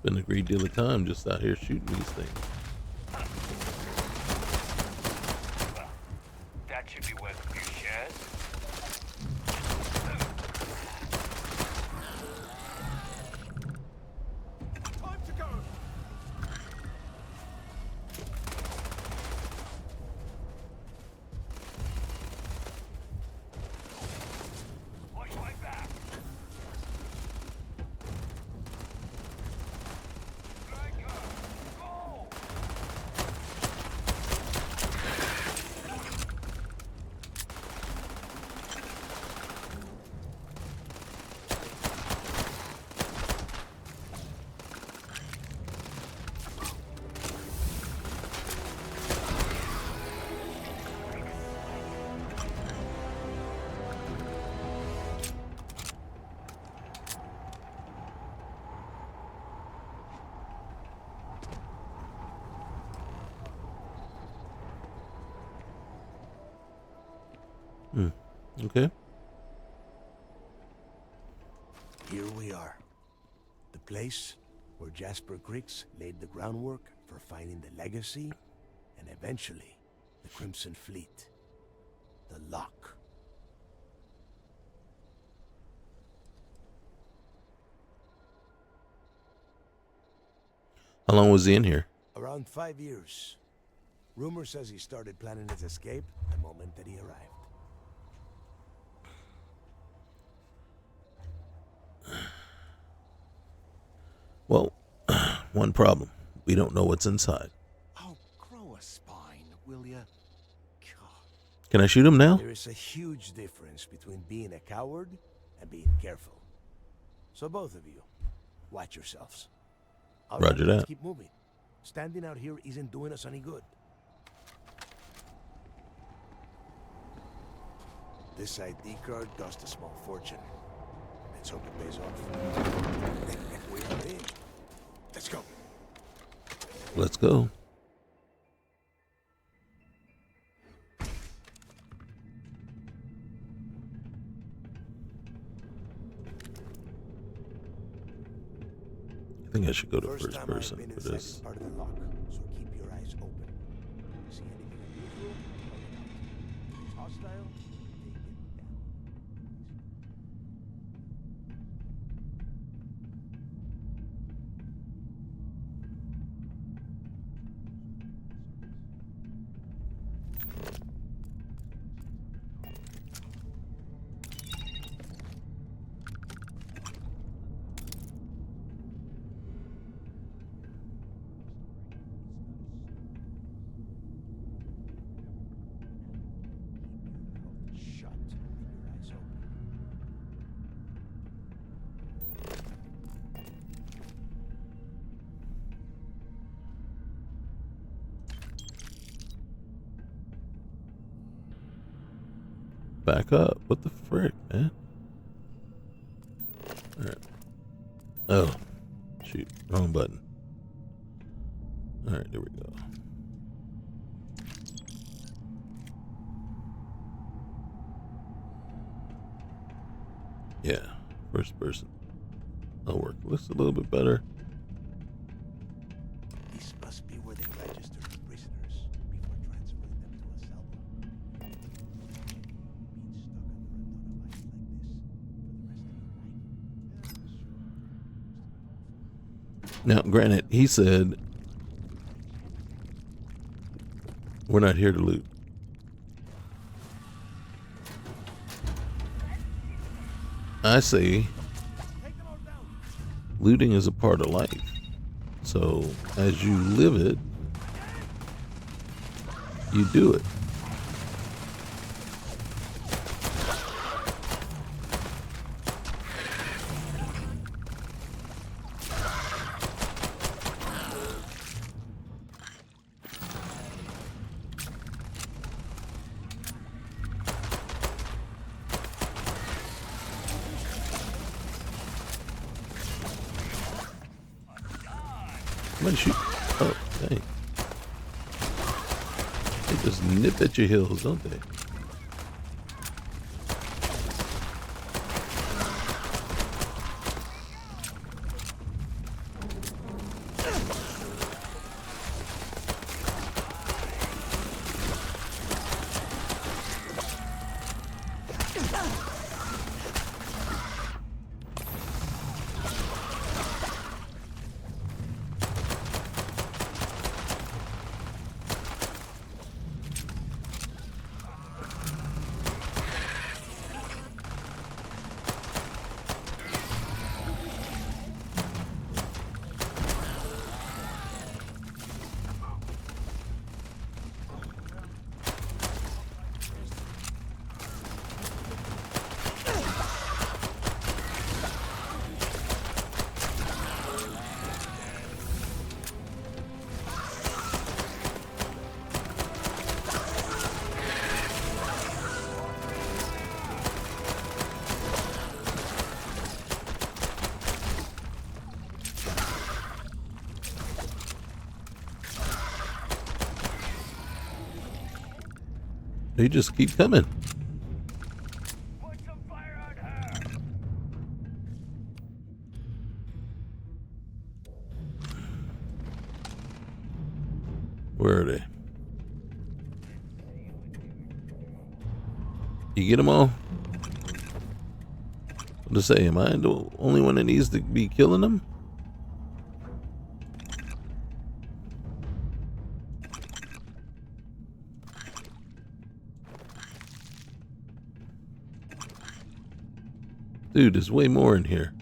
Spend a great deal of time just out here shooting these things. That should be worth a few shares. Time to go! Watch my back! Go! Okay. Here we are. The place where Jasper Griggs laid the groundwork for finding the legacy and eventually the Crimson Fleet. The lock. How long was he in here? Around 5 years. Rumor says he started planning his escape the moment that he arrived. one problem. We don't know what's inside. Oh, grow a spine, will ya? Can I shoot him now? There is a huge difference between being a coward and being careful. So both of you, watch yourselves. All right, Roger let's that. keep moving. Standing out here isn't doing us any good. This ID card cost a small fortune. Let's hope it pays off. We are in. Let's go. Let's go. I think I should go to first person for this. Part of the lock, so keep your eyes open. See anything unusual? If it's hostile, take it down. Shut with your eyes open. Back up. What the frick, man? Alright. Oh. Shoot. Wrong button. Alright, there we go. Yeah. First person. That'll work. Looks a little bit better. This must be where they register the prisoners before transferring them to a cell block. Being stuck under a ton of ice like this for the rest of your life. Now, granted, he said we're not here to loot. I say looting is a part of life. So as you live it, you do it. Somebody shoot. Oh, dang. They just nip at your heels, don't they? They just keep coming. Where are they? You get them all? What to say? Am I the only one that needs to be killing them? Dude, there's way more in here.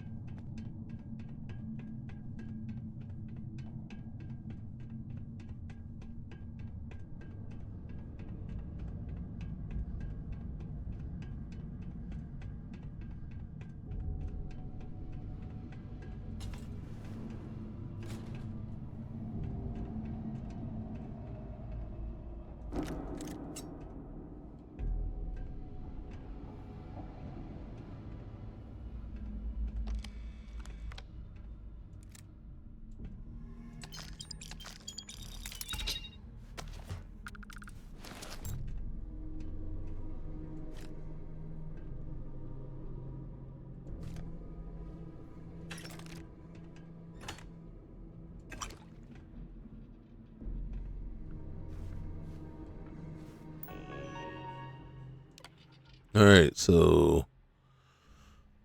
All right, so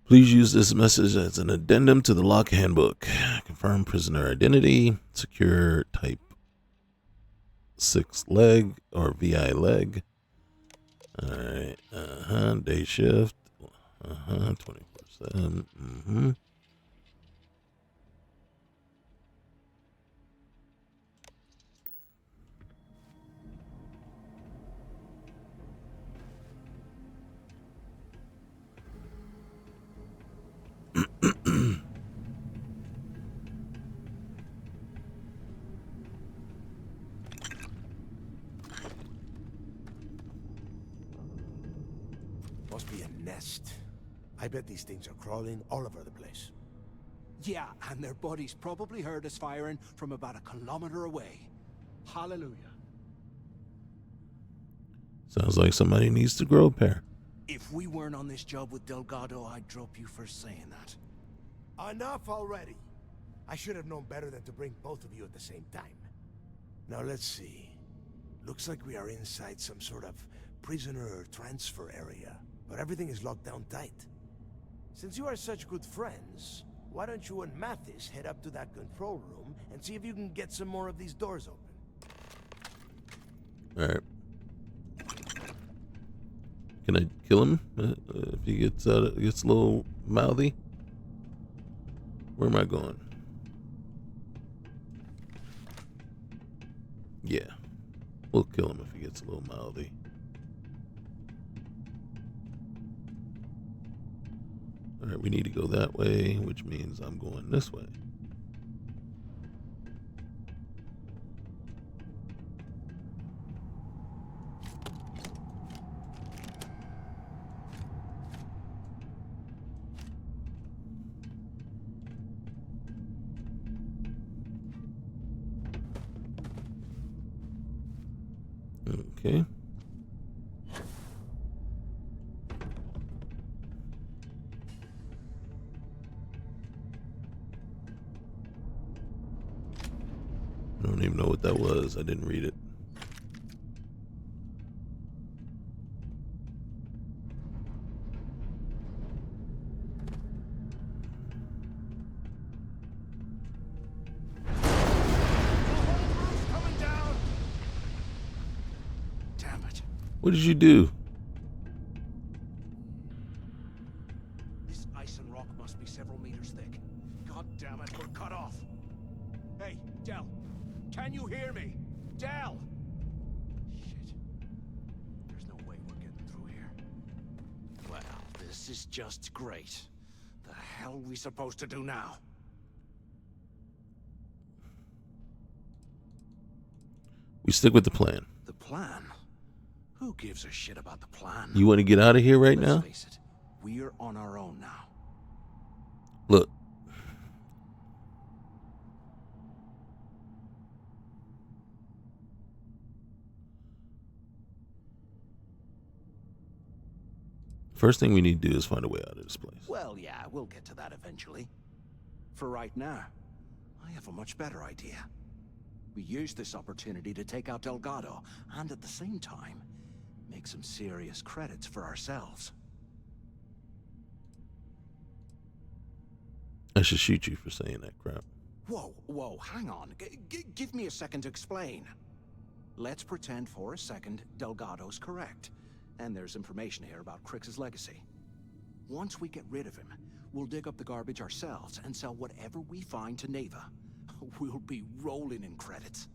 please use this message as an addendum to the lock handbook. Confirm prisoner identity, secure type 6 leg or VI leg. All right, day shift, 24/7. Must be a nest. I bet these things are crawling all over the place. Yeah, and their buddies probably heard us firing from about a kilometer away. Hallelujah. Sounds like somebody needs to grow a pair. If we weren't on this job with Delgado, I'd drop you for saying that. Enough already. I should have known better than to bring both of you at the same time. Now let's see. Looks like we are inside some sort of prisoner transfer area, but everything is locked down tight. Since you are such good friends, why don't you and Mathis head up to that control room and see if you can get some more of these doors open? All right. Can I kill him if he gets a little mouthy? Where am I going? Yeah, we'll kill him if he gets a little mouthy. All right, we need to go that way, which means I'm going this way. Okay. I don't even know what that was. I didn't read it. Coming down! Damn it. What did you do? This ice and rock must be several meters thick. God damn it, we're cut off. Hey, Del. Can you hear me? Del! Shit. There's no way we're getting through here. Well, this is just great. The hell are we supposed to do now? We stick with the plan. The plan? Who gives a shit about the plan? You want to get out of here right now? Let's face it, we're on our own now. Look. First thing we need to do is find a way out of this place. Well, yeah, we'll get to that eventually. For right now, I have a much better idea. We use this opportunity to take out Delgado, and at the same time, make some serious credits for ourselves. I should shoot you for saying that crap. Whoa, hang on. Give me a second to explain. Let's pretend for a second Delgado's correct, and there's information here about Crix's legacy. Once we get rid of him, we'll dig up the garbage ourselves and sell whatever we find to Neva. We'll be rolling in credits.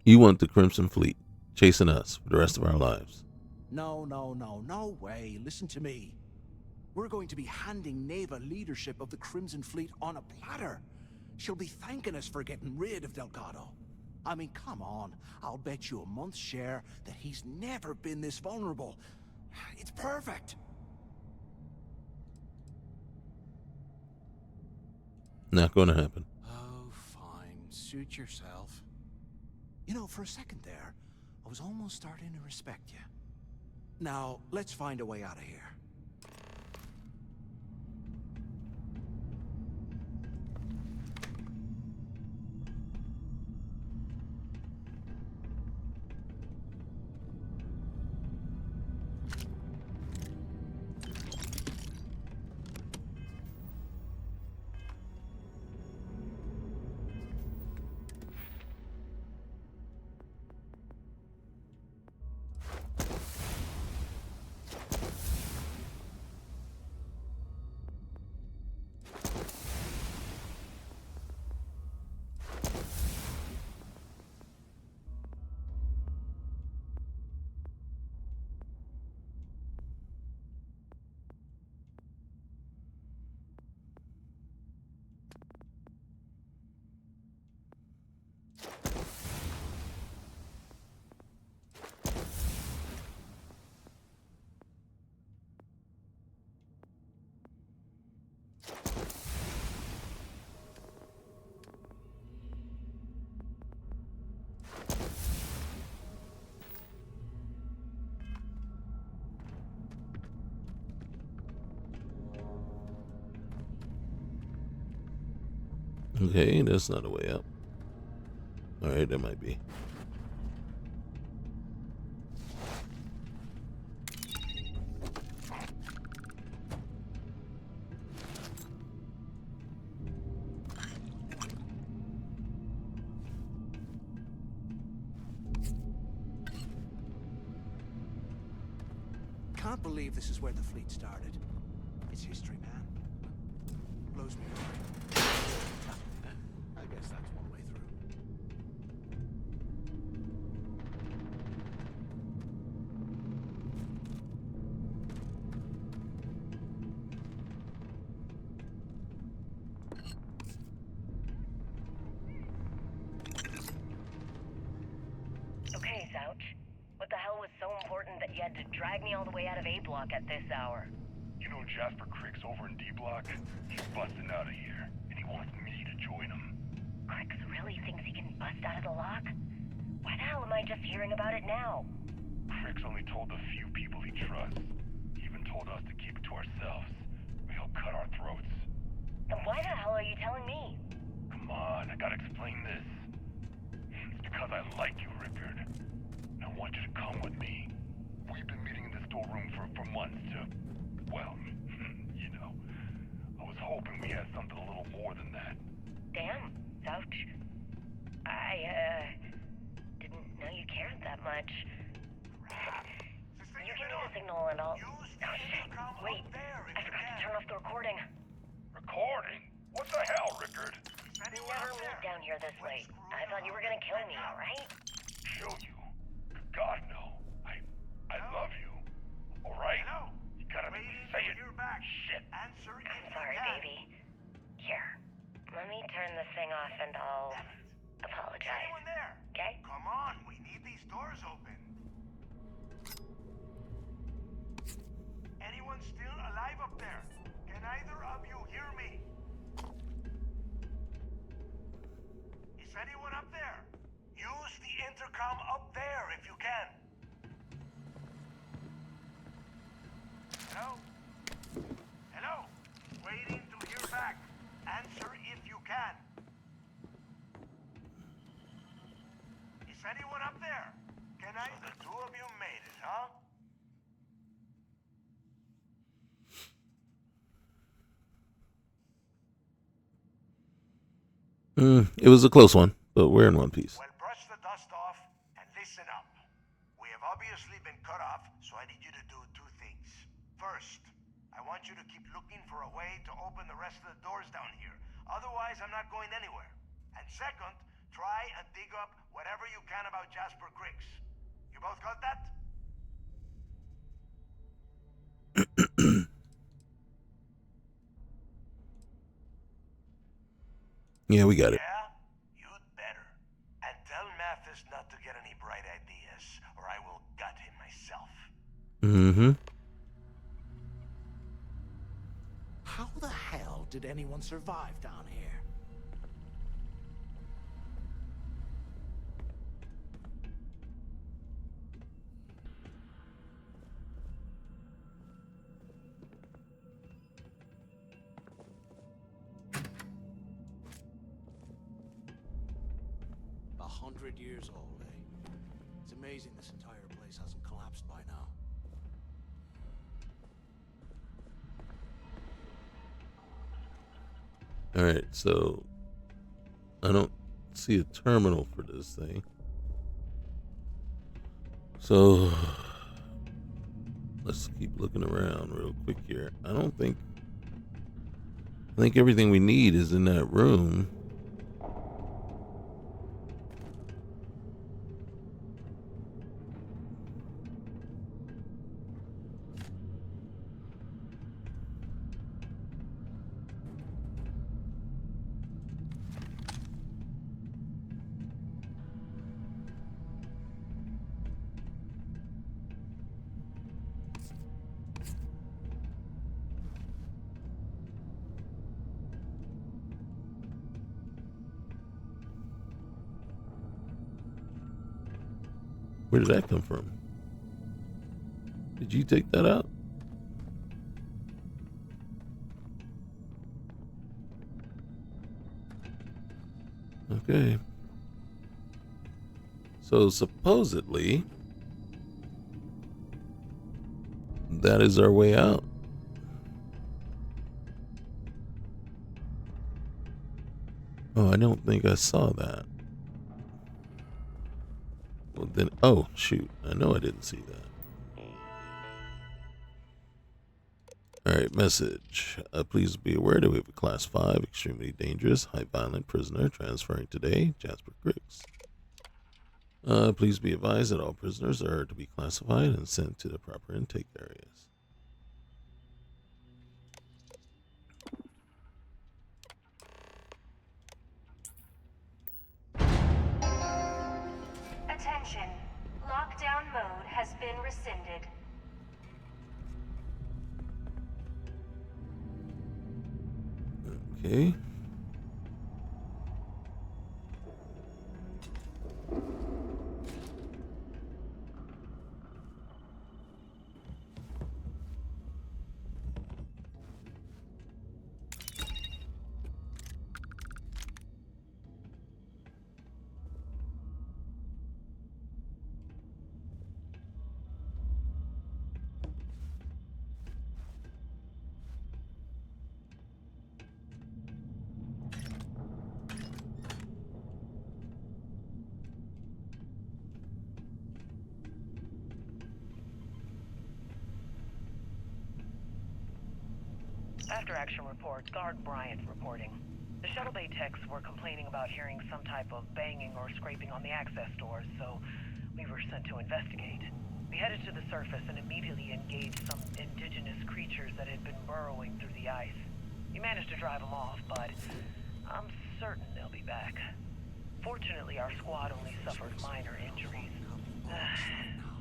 You want the Crimson Fleet chasing us for the rest of our lives. No way. Listen to me. We're going to be handing Neva leadership of the Crimson Fleet on a platter. She'll be thanking us for getting rid of Delgado. I mean, come on. I'll bet you a month's share that he's never been this vulnerable. It's perfect. Not going to happen. Oh, fine. Suit yourself. You know, for a second there, I was almost starting to respect you. Now, let's find a way out of here. Okay, that's not a way out. Alright, there might be. Can't believe this is where the fleet started. It's history, man. Blows me away. I guess that's one way through. Okay, Zouch. What the hell was so important that you had to drag me all the way out of A Block at this hour? You know Jasper Crick's over in D Block? He's busting out of here, and he wants me to join him. Crix really thinks he can bust out of the lock? Why the hell am I just hearing about it now? Crick's only told the few people he trusts. He even told us to keep it to ourselves, or he'll cut our throats. Then why the hell are you telling me? Come on, I gotta explain this. It's because I like you, Rickard. And I want you to come with me. We've been meeting in the storeroom for months to, well, you know. I was hoping we had something a little more than that. Damn, Zouch. I, didn't know you cared that much. You give me the signal and I'll... Oh, shit. Wait, I forgot to turn off the recording. Recording? What the hell, Rickard? We never meet down here this late. I thought you were gonna kill me, alright? Kill you? God, no. I love you. Alright? You gotta say it. Shit. I'm sorry, baby. Here, let me turn this thing off and I'll apologize. Okay? Come on, we need these doors open. Anyone still alive up there? Can either of you hear me? Is anyone up there? Use the intercom up there if you can. Hello? Hello? Waiting to hear back. Answer if you can. Is anyone up there? Can I? So the two of you made it, huh? It was a close one, but we're in one piece. Well, brush the dust off and listen up. We have obviously been cut off, so I need you to do two things. First, I want you to keep looking for a way to open the rest of the doors down here. Otherwise, I'm not going anywhere. And second, try and dig up whatever you can about Jasper Cricks. You both got that? Yeah, we got it. Yeah? You'd better. And tell Mathis not to get any bright ideas, or I will gut him myself. Mm-hmm. How the hell did anyone survive down here? A 100 years old, eh? It's amazing this entire place hasn't collapsed by now. Alright, so I don't see a terminal for this thing. So let's keep looking around real quick here. I think everything we need is in that room. Where did that come from? Did you take that out? Okay. So supposedly, that is our way out. Oh, I don't think I saw that. Well then, oh shoot, I know I didn't see that. Alright, message. Please be aware that we have a class 5, extremely dangerous, high violent prisoner transferring today, Jasper Griggs. Please be advised that all prisoners are to be classified and sent to the proper intake areas. Attention. Lockdown mode has been rescinded. Okay. After action report, Guard Bryant reporting. The shuttle bay techs were complaining about hearing some type of banging or scraping on the access doors, so we were sent to investigate. We headed to the surface and immediately engaged some indigenous creatures that had been burrowing through the ice. We managed to drive them off, but I'm certain they'll be back. Fortunately, our squad only suffered minor injuries.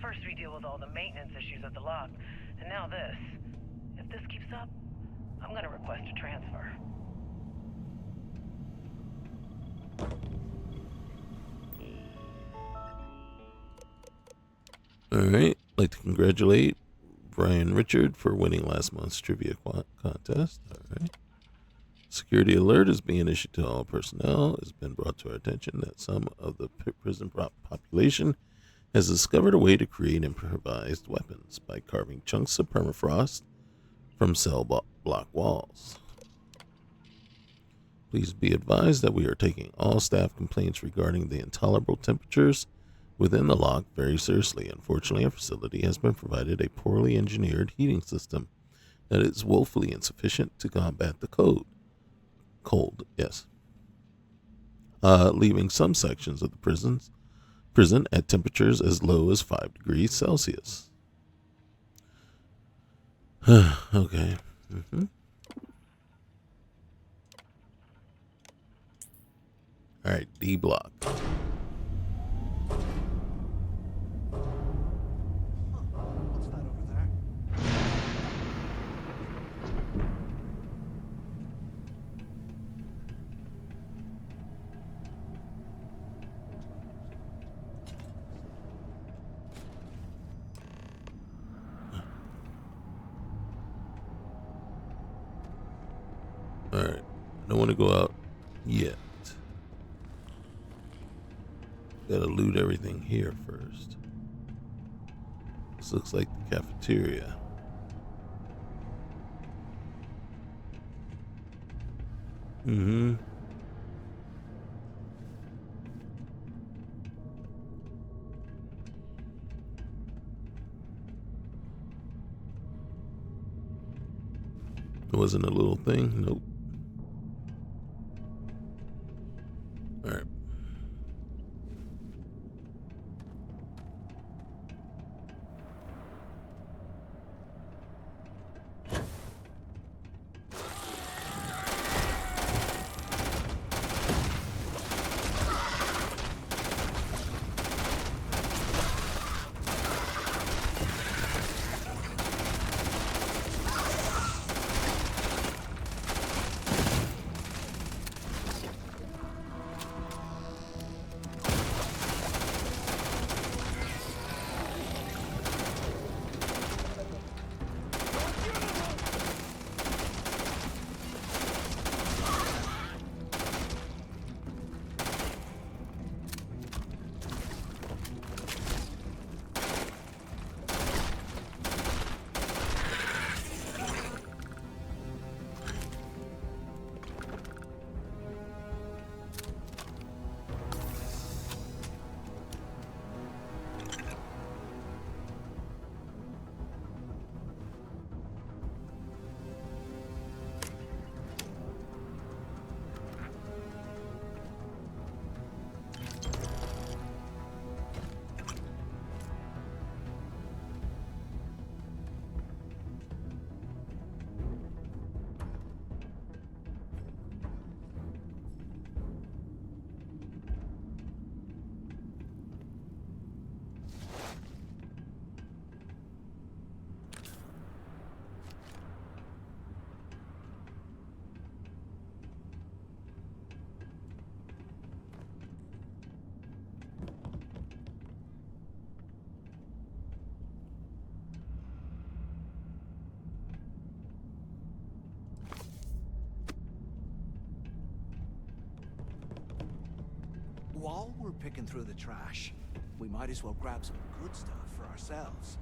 First we deal with all the maintenance issues at the lock, and now this. If this keeps up, I'm gonna request a transfer. Alright, I'd like to congratulate Brian Richard for winning last month's trivia contest. Alright. Security alert is being issued to all personnel. It has been brought to our attention that some of the prison population has discovered a way to create improvised weapons by carving chunks of permafrost from cell block walls. Please be advised that we are taking all staff complaints regarding the intolerable temperatures within the lock very seriously. Unfortunately, our facility has been provided a poorly engineered heating system that is woefully insufficient to combat the cold, yes. Leaving some sections of the prison at temperatures as low as 5 degrees Celsius. Okay. All right, D block. What's that over there? All right, I don't want to go out yet. Gotta loot everything here first. This looks like the cafeteria. Mm-hmm. It wasn't a little thing. Nope. All right. While we're picking through the trash, we might as well grab some good stuff for ourselves.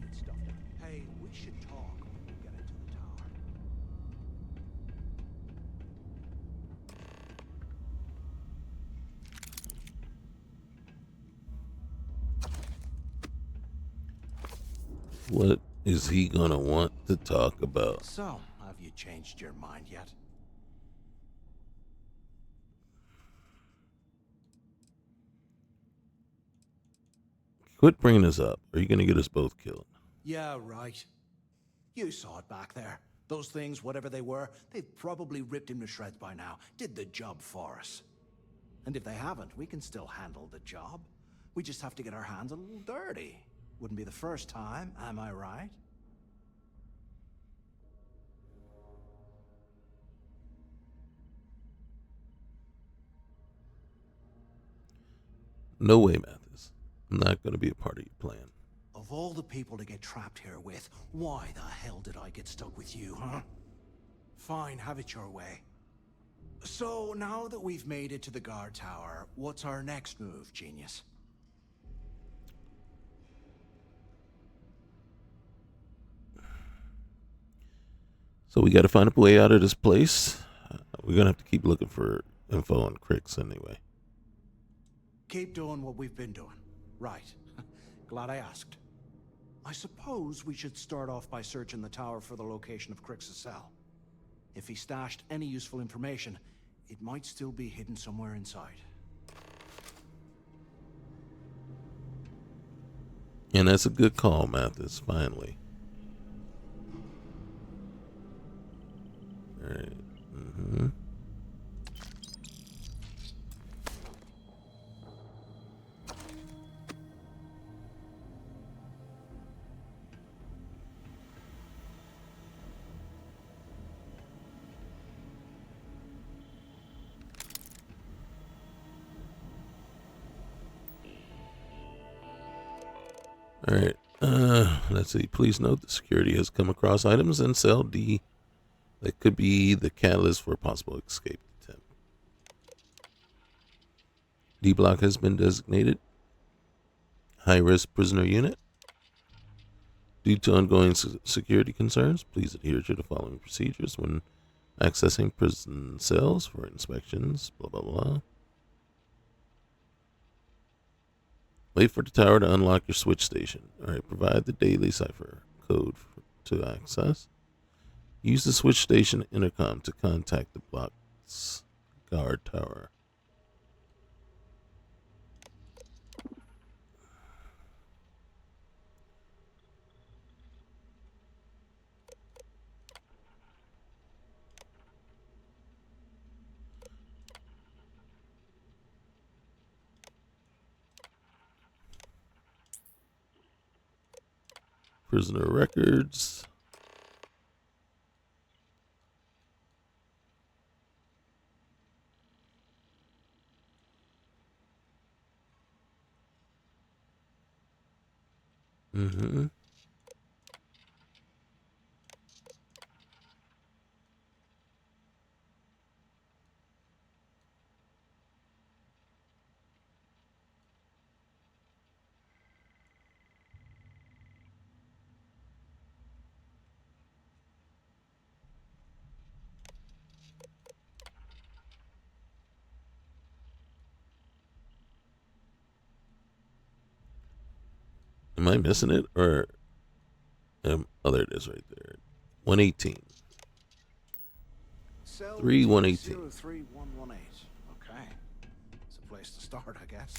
good stuff. Hey, we should talk when we get into the tower. What is he gonna want to talk about? So, have you changed your mind yet? Quit bringing this up. Are you gonna get us both killed? Yeah, right. You saw it back there. Those things, whatever they were, they've probably ripped him to shreds by now. Did the job for us. And if they haven't, we can still handle the job. We just have to get our hands a little dirty. Wouldn't be the first time, am I right? No way, Mathis. I'm not gonna be a part of your plan. Of all the people to get trapped here with, why the hell did I get stuck with you, huh? Fine, have it your way. So, now that we've made it to the guard tower, what's our next move, genius? So we gotta find a way out of this place. We're gonna have to keep looking for info on Cricks anyway. Keep doing what we've been doing. Right. Glad I asked. I suppose we should start off by searching the tower for the location of Crix's cell. If he stashed any useful information, it might still be hidden somewhere inside. And that's a good call, Mathis, finally. Alright. Alright, let's see. Please note that security has come across items in cell D that could be the catalyst for a possible escape attempt. D block has been designated high-risk prisoner unit. Due to ongoing security concerns, please adhere to the following procedures when accessing prison cells for inspections, blah, blah, blah. Wait for the tower to unlock your switch station. Alright, provide the daily cipher code to access. Use the switch station intercom to contact the block's guard tower. Prisoner records. Am I missing it? Or oh, there it is right there. 118. 3118. 03118. Okay. It's a place to start, I guess.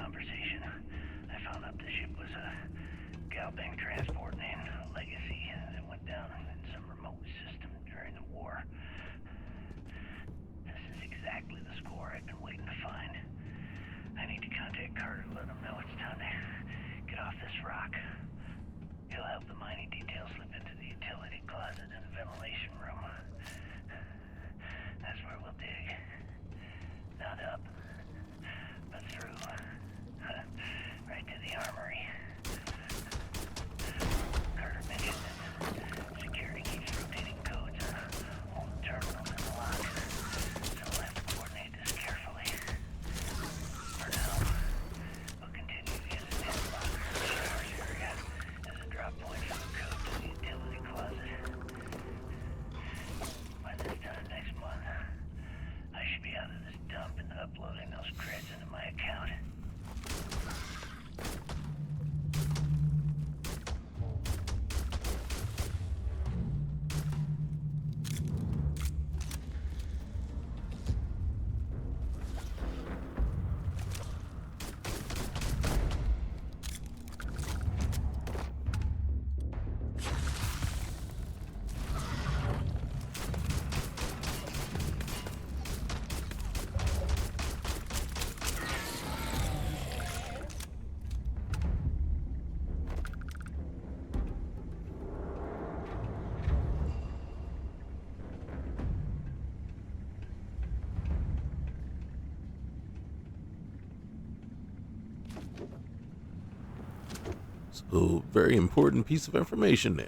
conversation, I found out the ship was a Galbank transport named Legacy that went down in some remote system during the war. This is exactly the score I've been waiting to find. I need to contact Carter to let him know it's time to get off this rock. He'll help the mining details slip into the utility closet in the ventilation room. That's where we'll dig. Not up, but through. Right to the armory. Carter mentioned that security keeps rotating codes on all the terminals and the locks, so we'll have to coordinate this carefully. For now, we'll continue to use the main locker in the showers area as a drop point for the code to the utility closet. By this time next month, I should be out of this dump and uploading those creds into my account. So, very important piece of information there.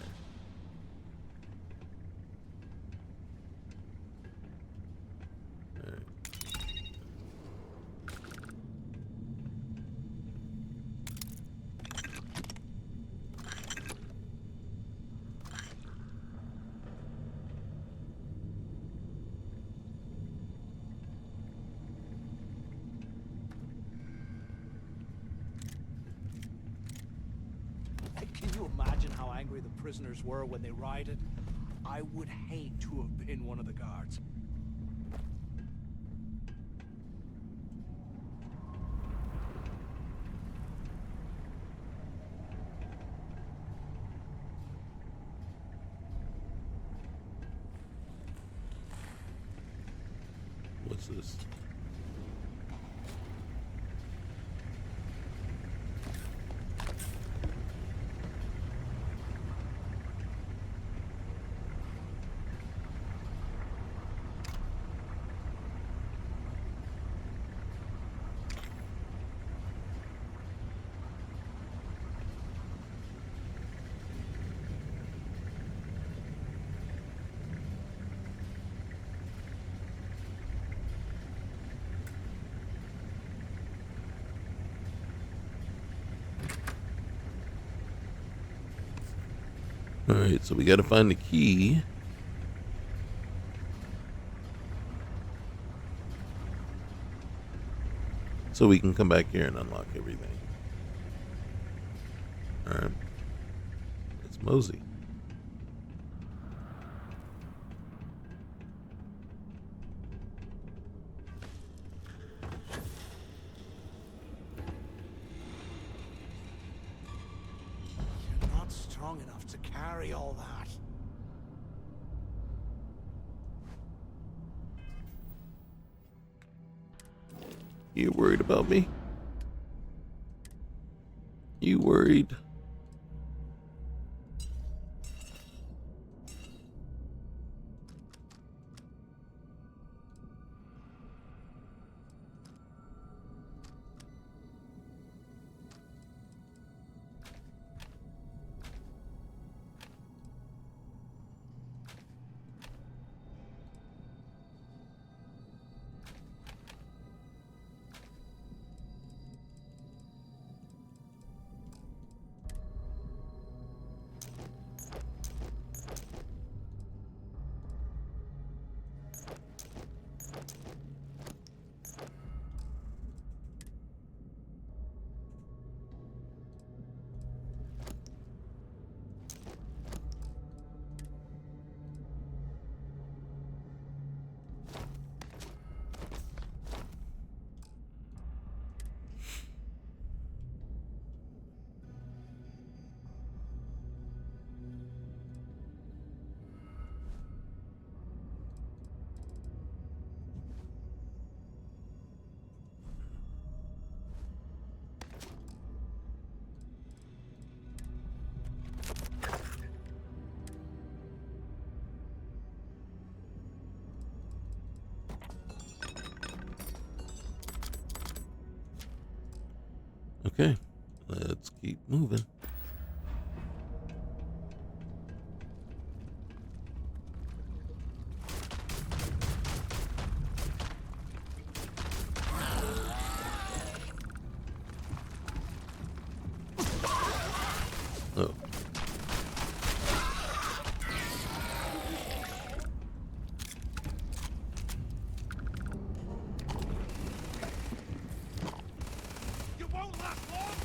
Can you imagine how angry the prisoners were when they rioted? I would hate to have been one of the guards. What's this? Alright, so we gotta find the key. So we can come back here and unlock everything. Alright. It's Mosey. You're not strong enough to carry all that. You worried about me? You worried? Okay, let's keep moving. Oh. You won't last long!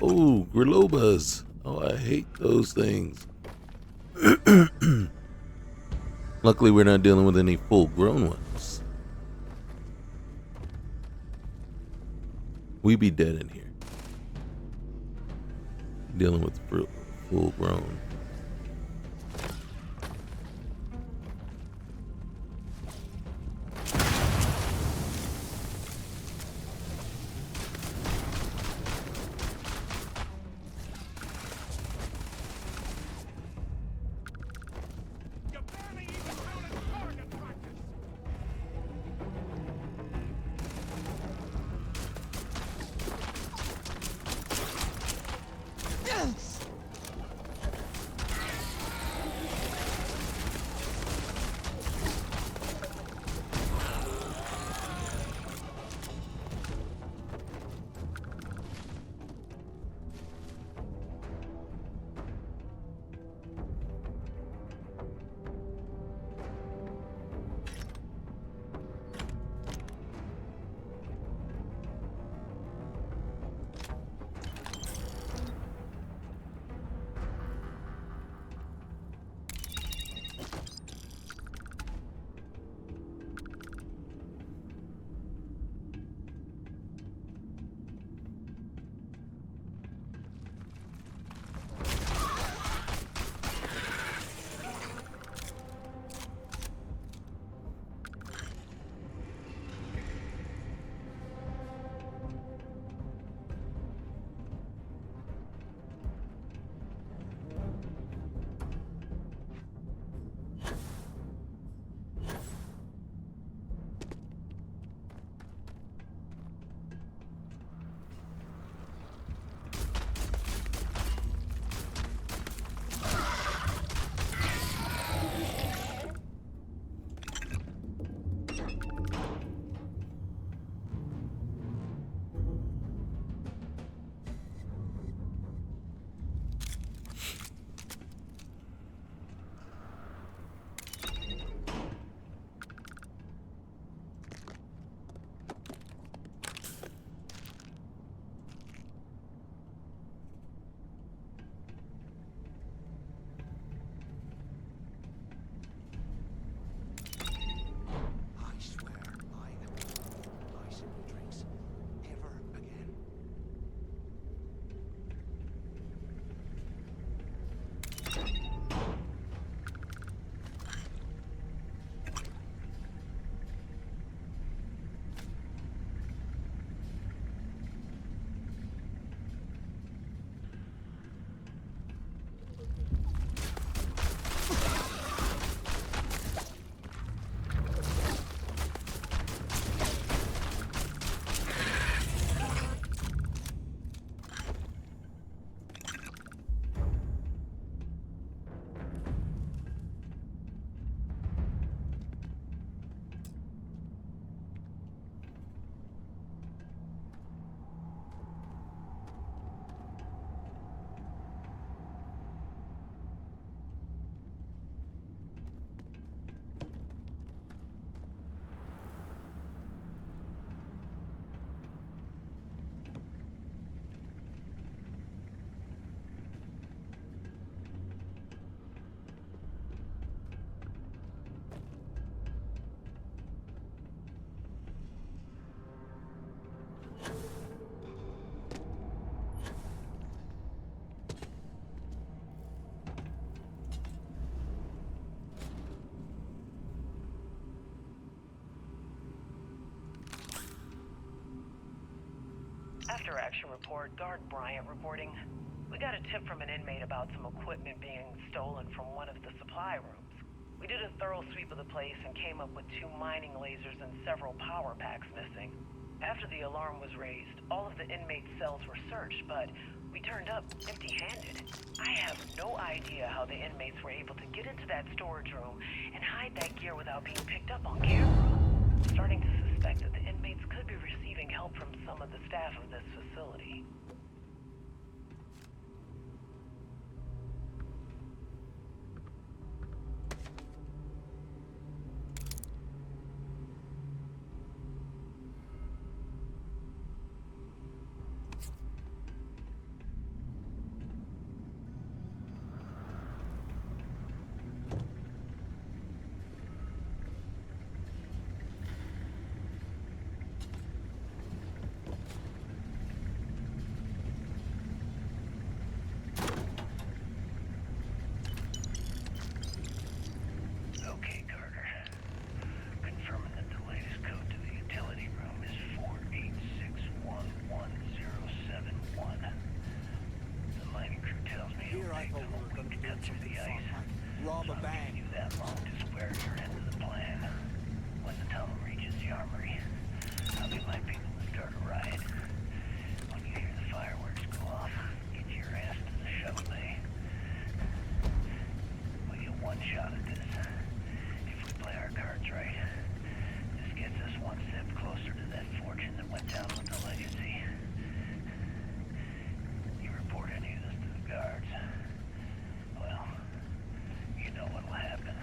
Oh, Grilobas. Oh, I hate those things. Luckily, we're not dealing with any full-grown ones. We be dead in here. Dealing with full-grown. Sector Action Report, Guard Bryant reporting. We got a tip from an inmate about some equipment being stolen from one of the supply rooms. We did a thorough sweep of the place and came up with 2 mining lasers and several power packs missing. After the alarm was raised, all of the inmates' cells were searched, but we turned up empty-handed. I have no idea how the inmates were able to get into that storage room and hide that gear without being picked up on camera. I'm starting to suspect that the inmates could be receiving help from some of the staff of this facility. Okay, Carter. Confirming that the latest code to the utility room is 48611071. The mining crew tells me Here I thought we were going to be doing something fun, like rob a bank. you that long to square your end of the plan. When the tunnel reaches the armory, I'll get my people to start a riot. When you hear the fireworks go off, get your ass to the shuttle bay. We get one shot at this. If we play our cards right, this gets us one step closer to that fortune that went down with the legacy. You report any of this to the guards, well, you know what'll happen.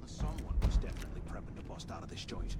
Someone was definitely prepping to bust out of this joint.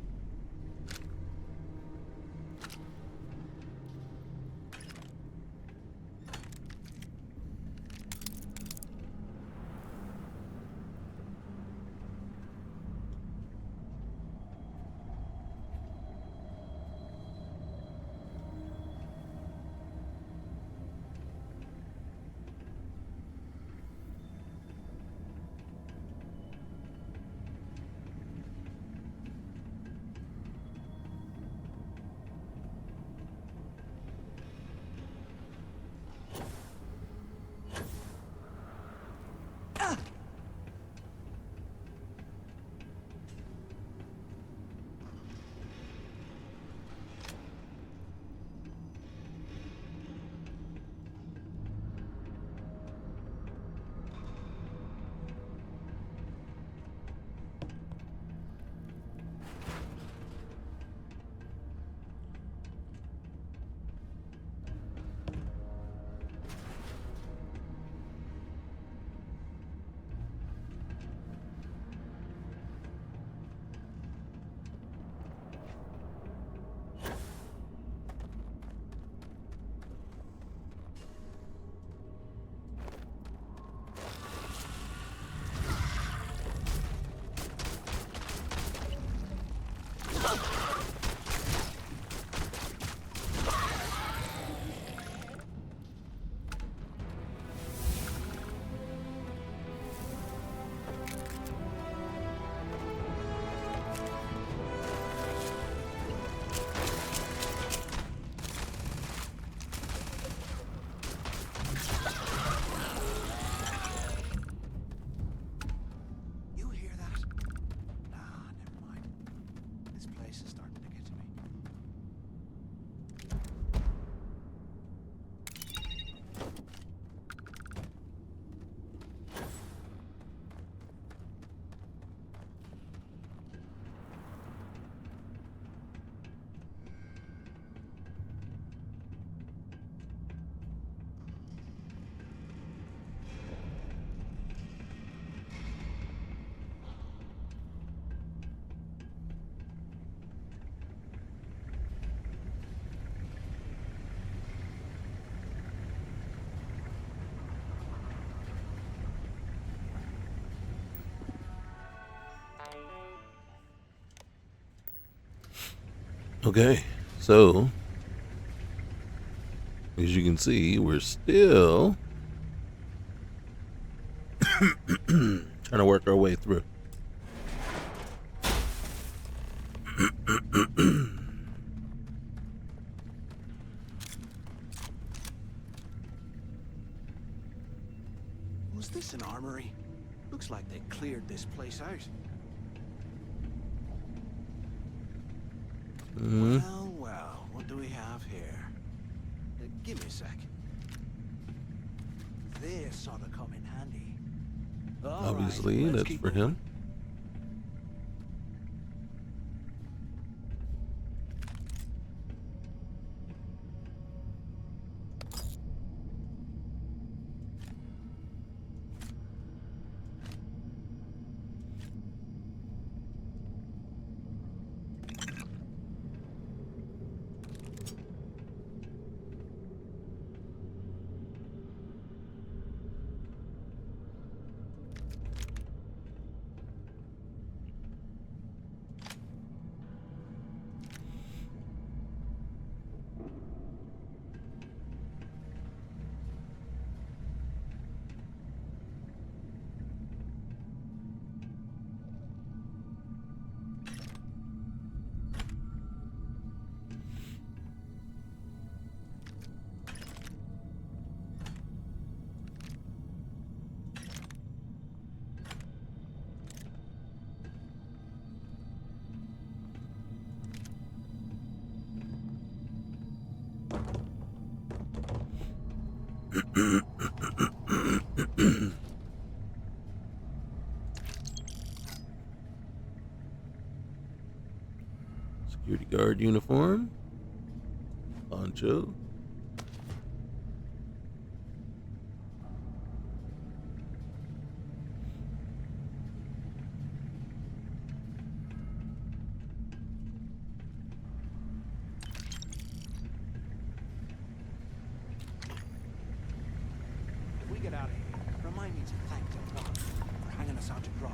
Okay, so as you can see, we're still trying to work our way through. Was this an armory? Looks like they cleared this place out. Well, well, what do we have here? Give me a sec. This ought to come in handy. All Obviously, right, let's that's keep for him. Security guard uniform, poncho. If we get out of here, remind me to thank John for hanging us out to dry.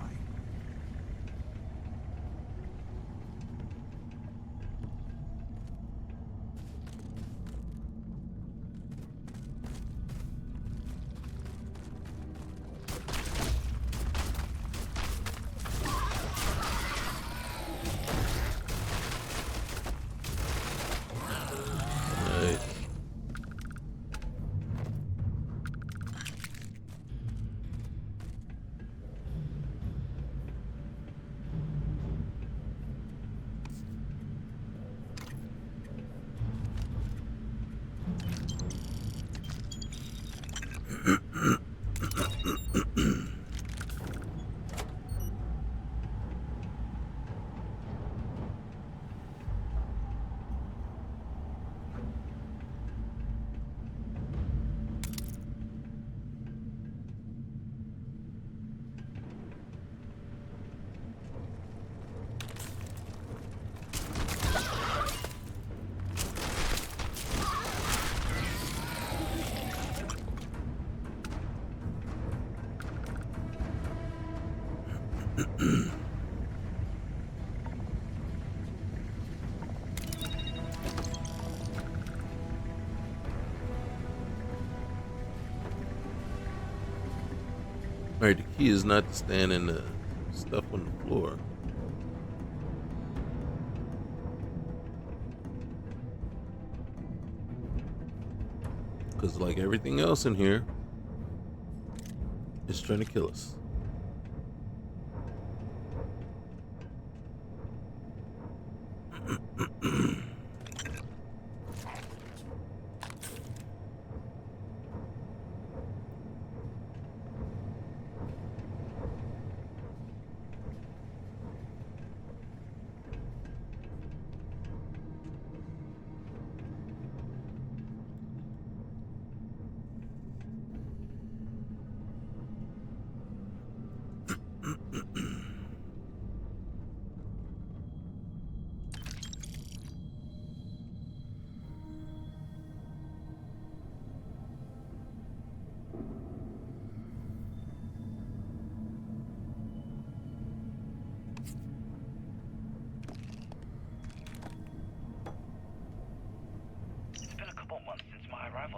Alright, the key is not to stand in the stuff on the floor. Because like everything else in here, it's trying to kill us.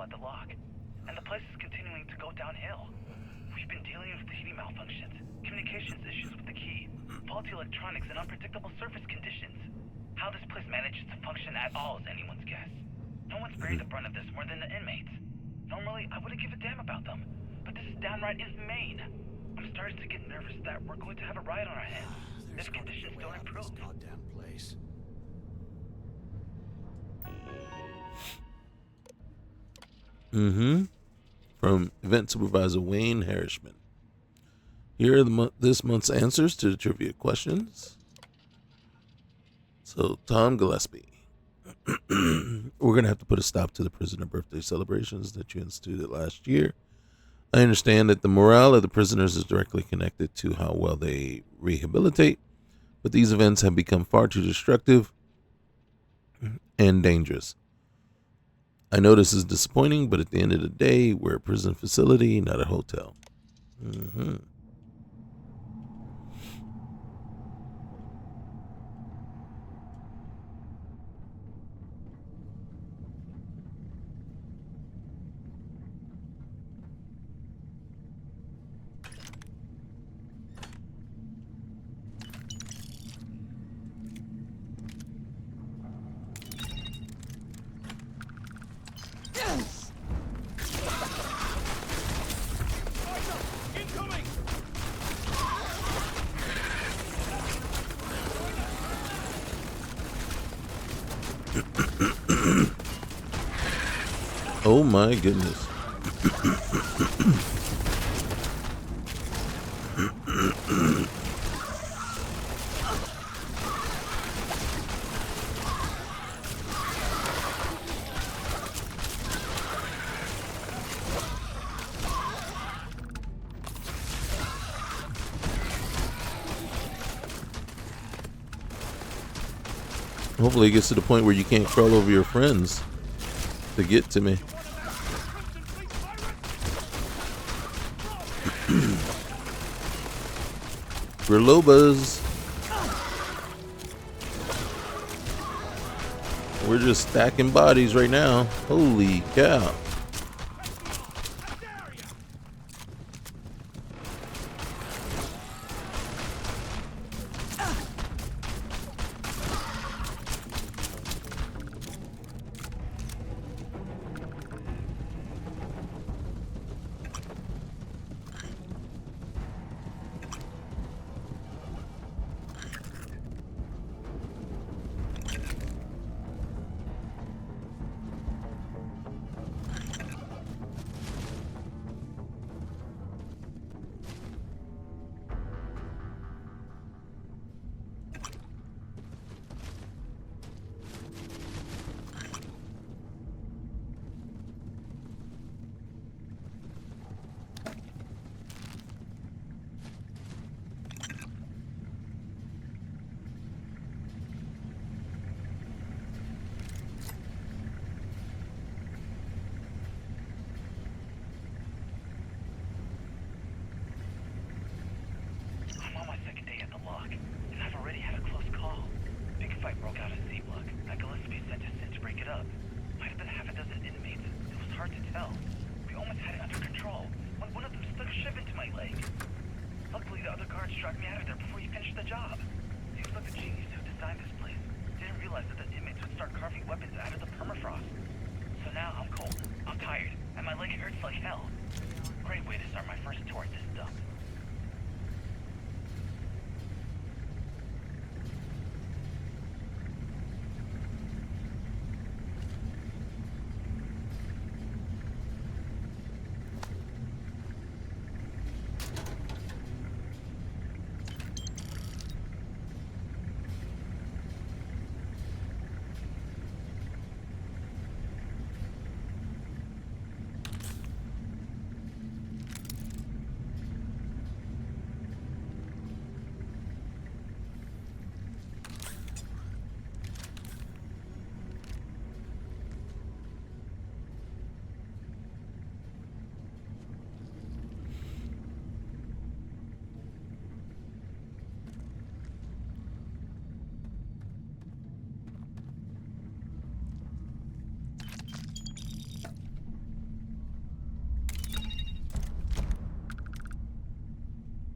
at the lock, and the place is continuing to go downhill. We've been dealing with heating malfunctions, communications issues with the key, faulty electronics, and unpredictable surface conditions. How this place manages to function at all is anyone's guess. No one's bearing the brunt of this more than the inmates. Normally, I wouldn't give a damn about them, but this is downright inhumane. I'm starting to get nervous that we're going to have a riot on our hands if conditions don't improve. Goddamn place. From Event Supervisor Wayne Harrishman. Here are this month's answers to the trivia questions. So, Tom Gillespie. We're going to have to put a stop to the prisoner birthday celebrations that you instituted last year. I understand that the morale of the prisoners is directly connected to how well they rehabilitate, but these events have become far too destructive and dangerous. I know this is disappointing, but at the end of the day, we're a prison facility, not a hotel. Oh my goodness. Hopefully it gets to the point where you can't crawl over your friends to get to me. We're Lobas. We're just stacking bodies right now. Holy cow.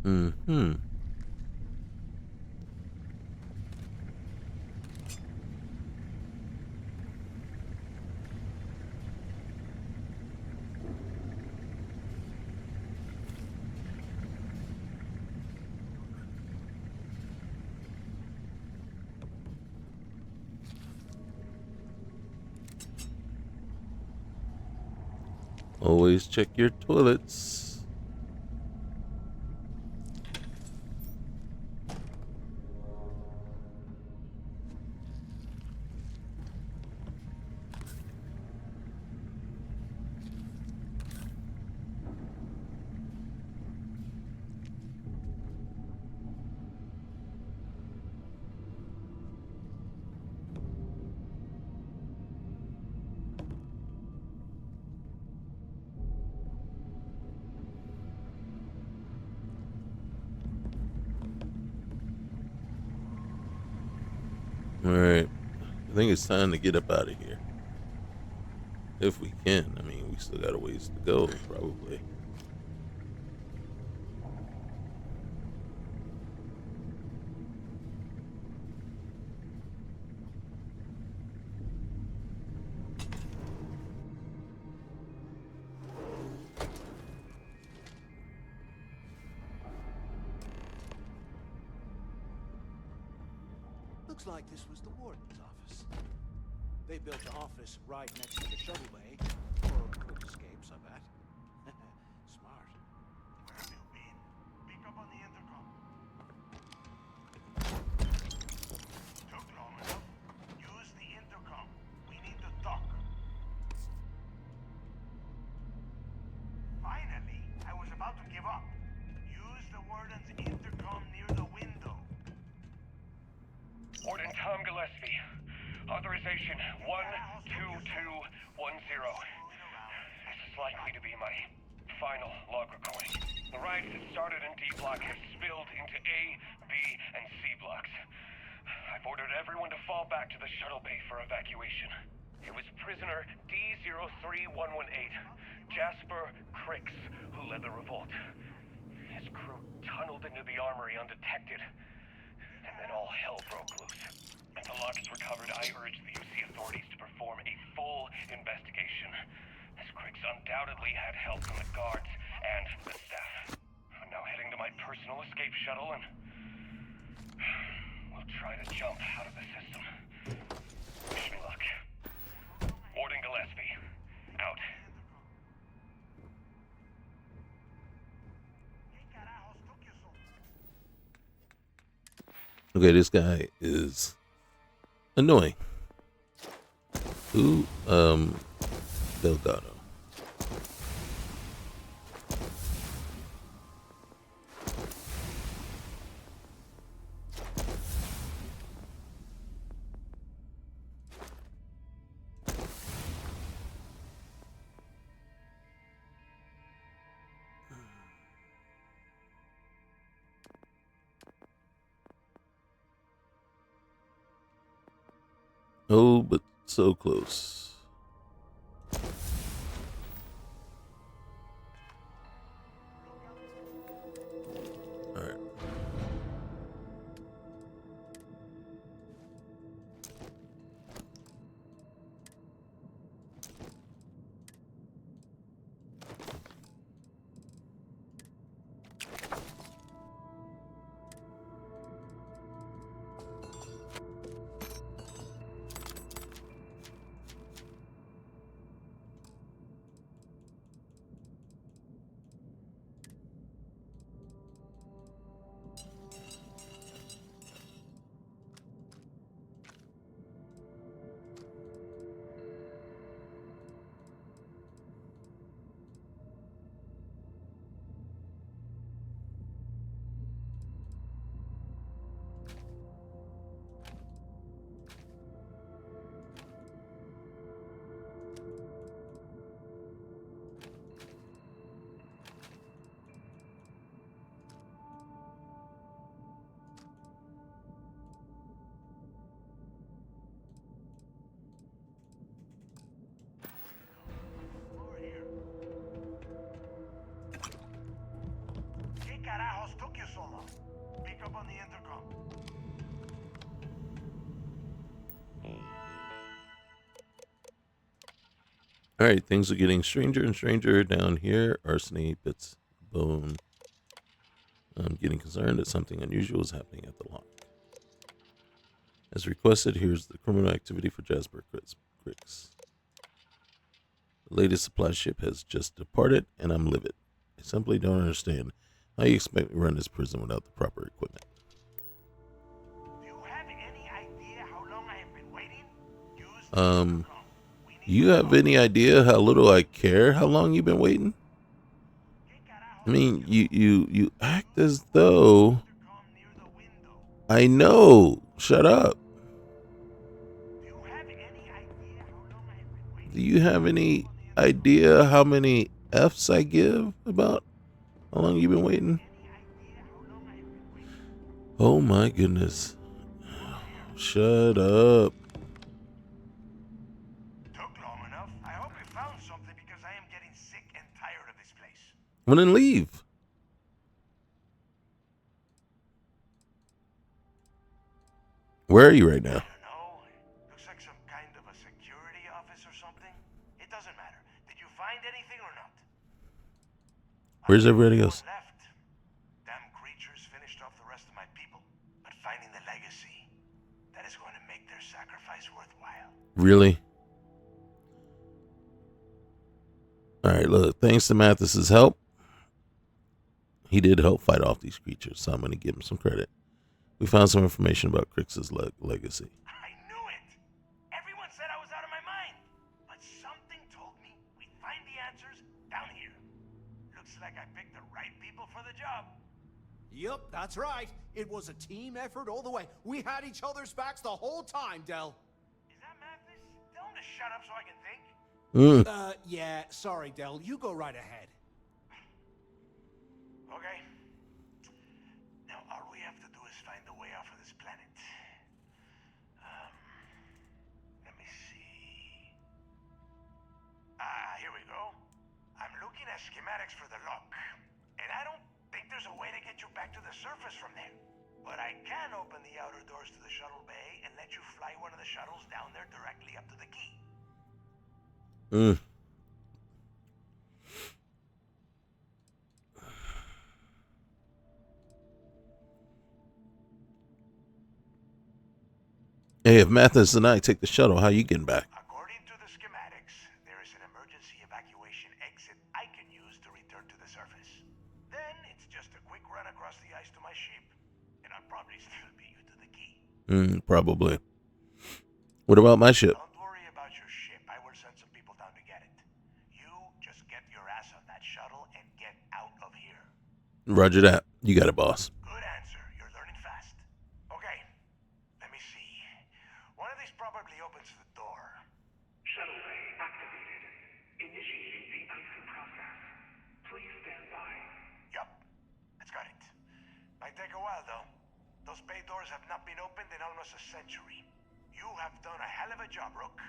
Mm-hmm. Always check your toilets. Alright. I think it's time to get up out of here. If we can. I mean, we still got a ways to go, probably. Looks like this was the warden's office. They built the office right next to the shuttle bay for quick escapes, I bet. Smart. Where have you been? Pick up on the intercom. Took long enough. Use the intercom. We need to talk. Finally, I was about to give up. Use the warden's intercom near the window. Warden Tom Gillespie. Authorization 12210. This is likely to be my final log recording. The riots that started in D block have spilled into A, B, and C blocks. I've ordered everyone to fall back to the shuttle bay for evacuation. It was prisoner D03118, Jasper Cricks, who led the revolt. His crew tunneled into the armory undetected, and then all hell broke loose. Until Locke is recovered, I urge the UC authorities to perform a full investigation, as Cricks undoubtedly had help from the guards and the staff. I'm now heading to my personal escape shuttle, and we'll try to jump out of the system. Wish me luck. Warden Gillespie, out. Okay, this guy is annoying. Who? Delgado. Oh, but so close. All right. so long. Pick up on the intercom. All right, things are getting stranger and stranger down here. Arseny, bits, bone. I'm getting concerned that something unusual is happening at the lock. As requested, here's the criminal activity for Jasper Cricks. The latest supply ship has just departed, and I'm livid. I simply don't understand how you expect me to run this prison without the proper equipment. Do you have any idea how long I have been waiting? You have any idea how little I care how long you've been waiting? I mean, you act as though I know. Shut up. Do you have any idea how many F's I give about how long you've been waiting? Oh my goodness. Shut up. Took long enough. I hope you found something because I am getting sick and tired of this place. Well, then leave. Where are you right now? I don't know. Looks like some kind of a security office or something. It doesn't matter. Did you find anything or not? Where's everybody else? Left. Damn creatures finished off the rest of my people. But finding the legacy, that is going to make their sacrifice worthwhile. Really? Alright, look, thanks to Mathis's help, he did help fight off these creatures, so I'm going to give him some credit. We found some information about Crix's legacy. I knew it! Everyone said I was out of my mind! But something told me we'd find the answers down here. Looks like I picked the right people for the job. Yup, that's right. It was a team effort all the way. We had each other's backs the whole time, Del. Is that Mathis? Tell him to shut up so I can think. Yeah, sorry, Del. You go right ahead. Okay. Now all we have to do is find a way off of this planet. Let me see. Here we go. I'm looking at schematics for the lock. And I don't think there's a way to get you back to the surface from there. But I can open the outer doors to the shuttle bay and let you fly one of the shuttles down there directly up to the key. Hey, if Mathis and I take the shuttle, how you getting back? According to the schematics, there is an emergency evacuation exit I can use to return to the surface. Then it's just a quick run across the ice to my ship, and I'll probably still beat you to the key. Probably. What about my ship? Don't worry about your ship. I will send some people down to get it. You just get your ass on that shuttle and get out of here. Roger that. You got it, boss. Good answer. You're learning fast. Okay. Let me see. One of these probably opens the door. Shuttle bay activated. Initiating the icing process. Please stand by. Yup. That's got it. Might take a while, though. Those bay doors have not been opened in almost a century. You have done a hell of a job, Rook.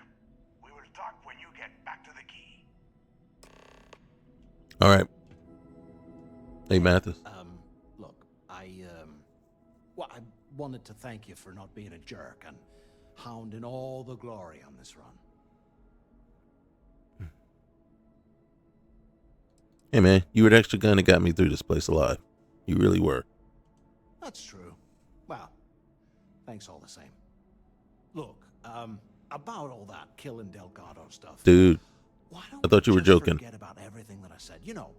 We will talk when you get back to the key. All right. Hey, Mathis. Look, I wanted to thank you for not being a jerk and hounding all the glory on this run. Hey, man, you were the extra gun that got me through this place alive. You really were. That's true. Well, thanks all the same. Look, about all that killing Delgado stuff. Dude, why don't I thought you were just joking. Forget about everything that I said. You know,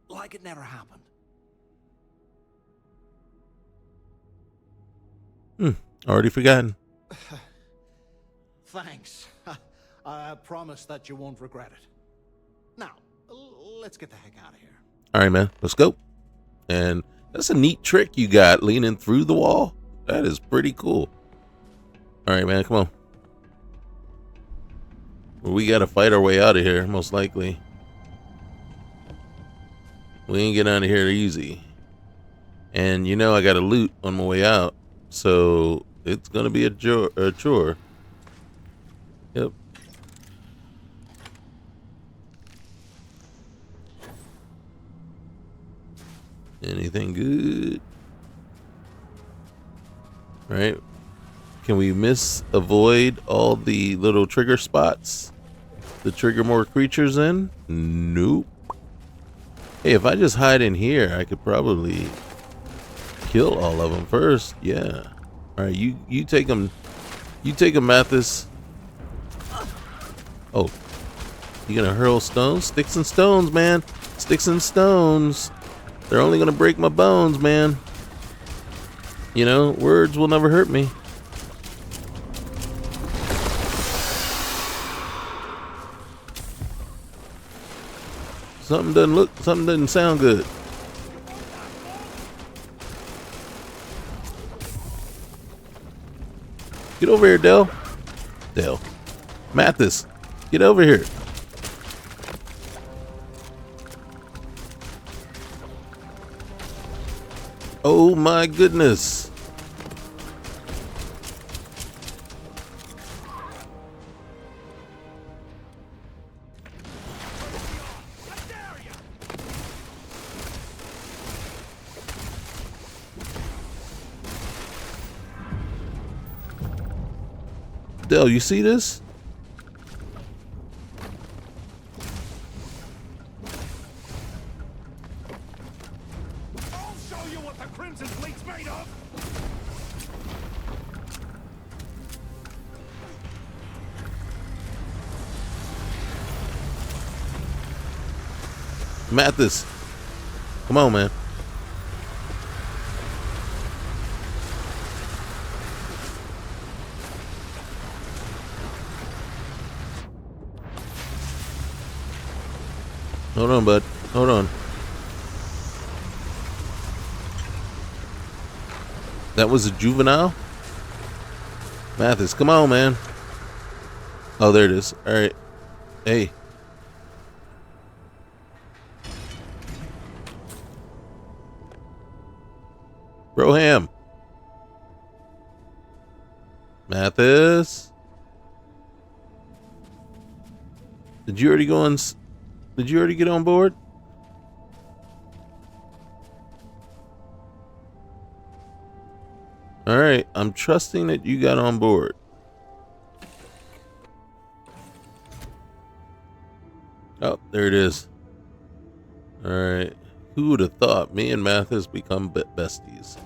like it never happened. Already forgotten. Thanks. I promise that you won't regret it. Now, let's get the heck out of here. All right, man, let's go. And that's a neat trick you got leaning through the wall. That is pretty cool. All right, man, come on. Well, we got to fight our way out of here, most likely. We ain't get out of here easy. And you know I got to loot on my way out. So it's going to be a chore. Yep. Anything good? Right? Can we avoid all the little trigger spots to trigger more creatures in? Nope. Hey, if I just hide in here, I could probably kill all of them first. Yeah. All right, you take them. You take them, Mathis. Oh, you gonna hurl stones? Sticks and stones, man. Sticks and stones. They're only gonna break my bones, man. You know, words will never hurt me. Something doesn't sound good. Get over here, Dell. Dell. Mathis, get over here. Oh my goodness. Dell, you see this? I'll show you what the Crimson Fleet's made of! Mathis. Come on, man. Hold on, bud. Hold on. That was a juvenile? Mathis, come on, man. Oh, there it is. All right. Hey. Broham. Mathis. Did you already go on? Did you already get on board? All right, I'm trusting that you got on board. Oh, there it is. All right, who would have thought me and Mathis become besties?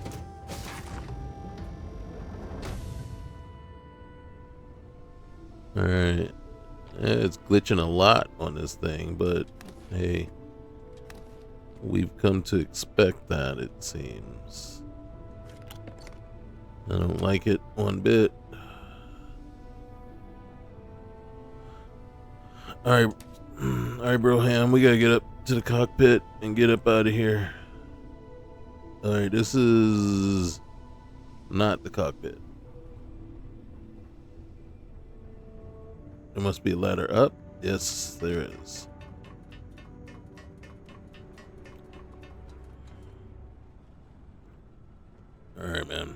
All right. It's glitching a lot on this thing, but hey, we've come to expect that, it seems. I don't like it one bit. Alright, Broham, we gotta get up to the cockpit and get up out of here. Alright, this is not the cockpit. There must be a ladder up. Yes, there is. All right, man.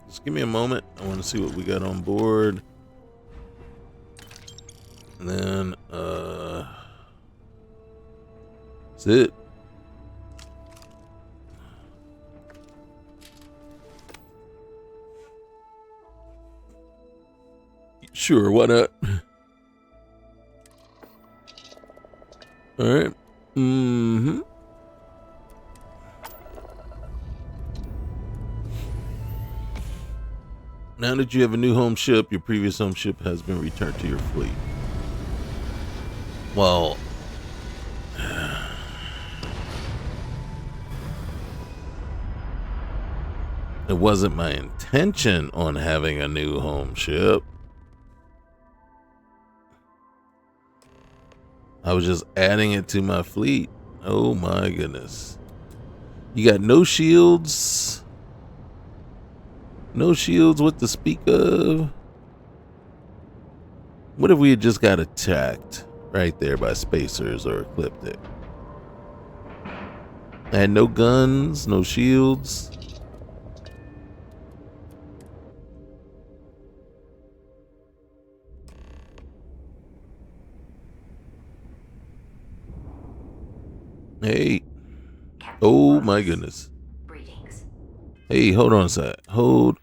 Just give me a moment. I want to see what we got on board. And then, that's it. Sure, why not? All right. Mm-hmm. Now that you have a new home ship, your previous home ship has been returned to your fleet. Well, it wasn't my intention on having a new home ship. I was just adding it to my fleet. Oh my goodness. You got no shields. No shields what to speak of. What if we had just got attacked right there by spacers or ecliptic? I had no guns, no shields. Hey. Oh my goodness. Greetings. Hey, hold on a sec. Hold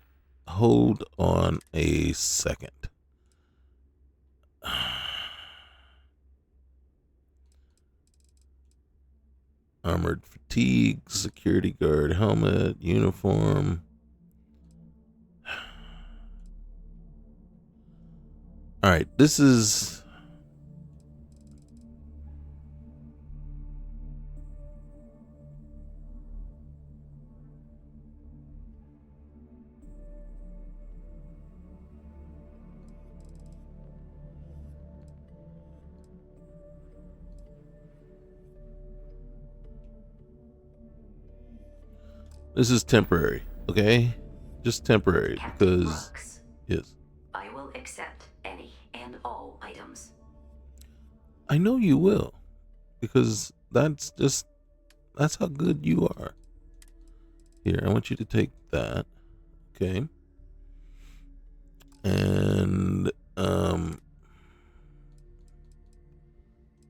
hold on a second. Armored fatigue, security guard helmet, uniform. All right, this is temporary, okay? Just temporary. Captain Because Brooks, yes, I will accept any and all items. I know you will, because that's how good you are. Here, I want you to take that, okay? And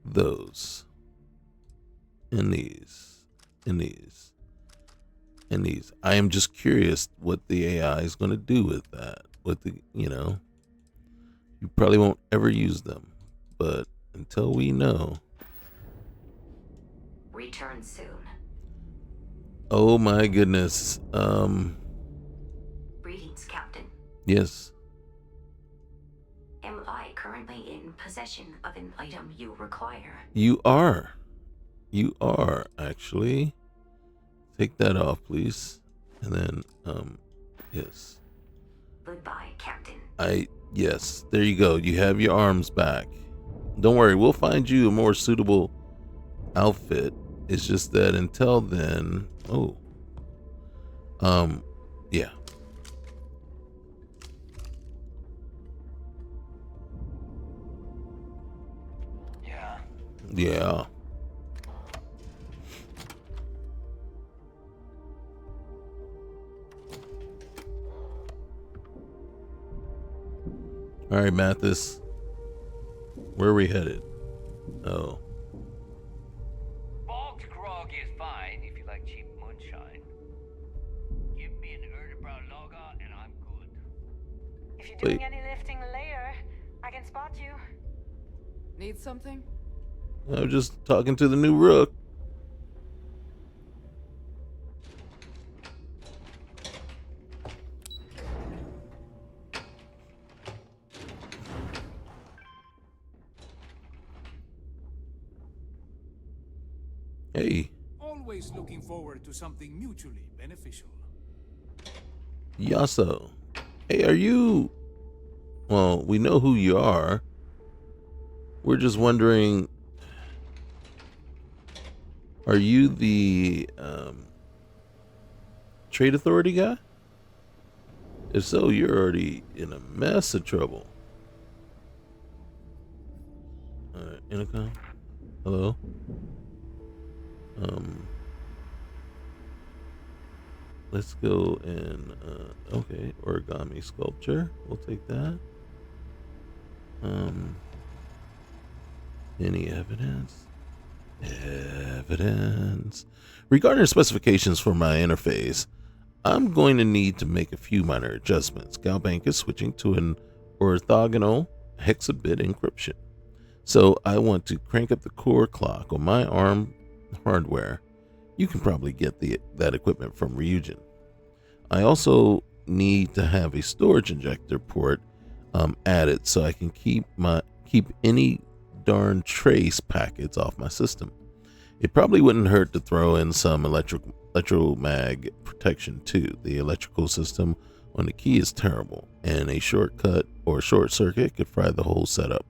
those, and these, and these, and these. I am just curious what the AI is going to do with that. With the, you probably won't ever use them, but until we know. Return soon. Oh my goodness. Greetings, Captain. Yes. Am I currently in possession of an item you require? You are. You are, actually. Take that off, please. And then, yes. Goodbye, Captain. Yes, there you go. You have your arms back. Don't worry, we'll find you a more suitable outfit. It's just that until then, yeah. Yeah. All right, Mathis. Where are we headed? Oh. Bogged grog is fine if you like cheap moonshine. Give me an Erdebrow lager and I'm good. If you're doing any lifting later, I can spot you. Need something? I was just talking to the new rook. Hey. Always looking forward to something mutually beneficial. Yasso. Hey, are you... Well, we know who you are. We're just wondering... Are you the trade authority guy? If so, you're already in a mess of trouble. Alright, intercom. Hello? Let's go and okay, origami sculpture. We'll take that. Any evidence? Evidence. Regarding the specifications for my interface, I'm going to need to make a few minor adjustments. Galbank is switching to an orthogonal hexabit encryption. So I want to crank up the core clock on my ARM hardware. You can probably get that equipment from Ryujin. I also need to have a storage injector port added so I can keep any darn trace packets off my system. It probably wouldn't hurt to throw in some electromag protection too. The electrical system on the key is terrible, and a shortcut or short circuit could fry the whole setup.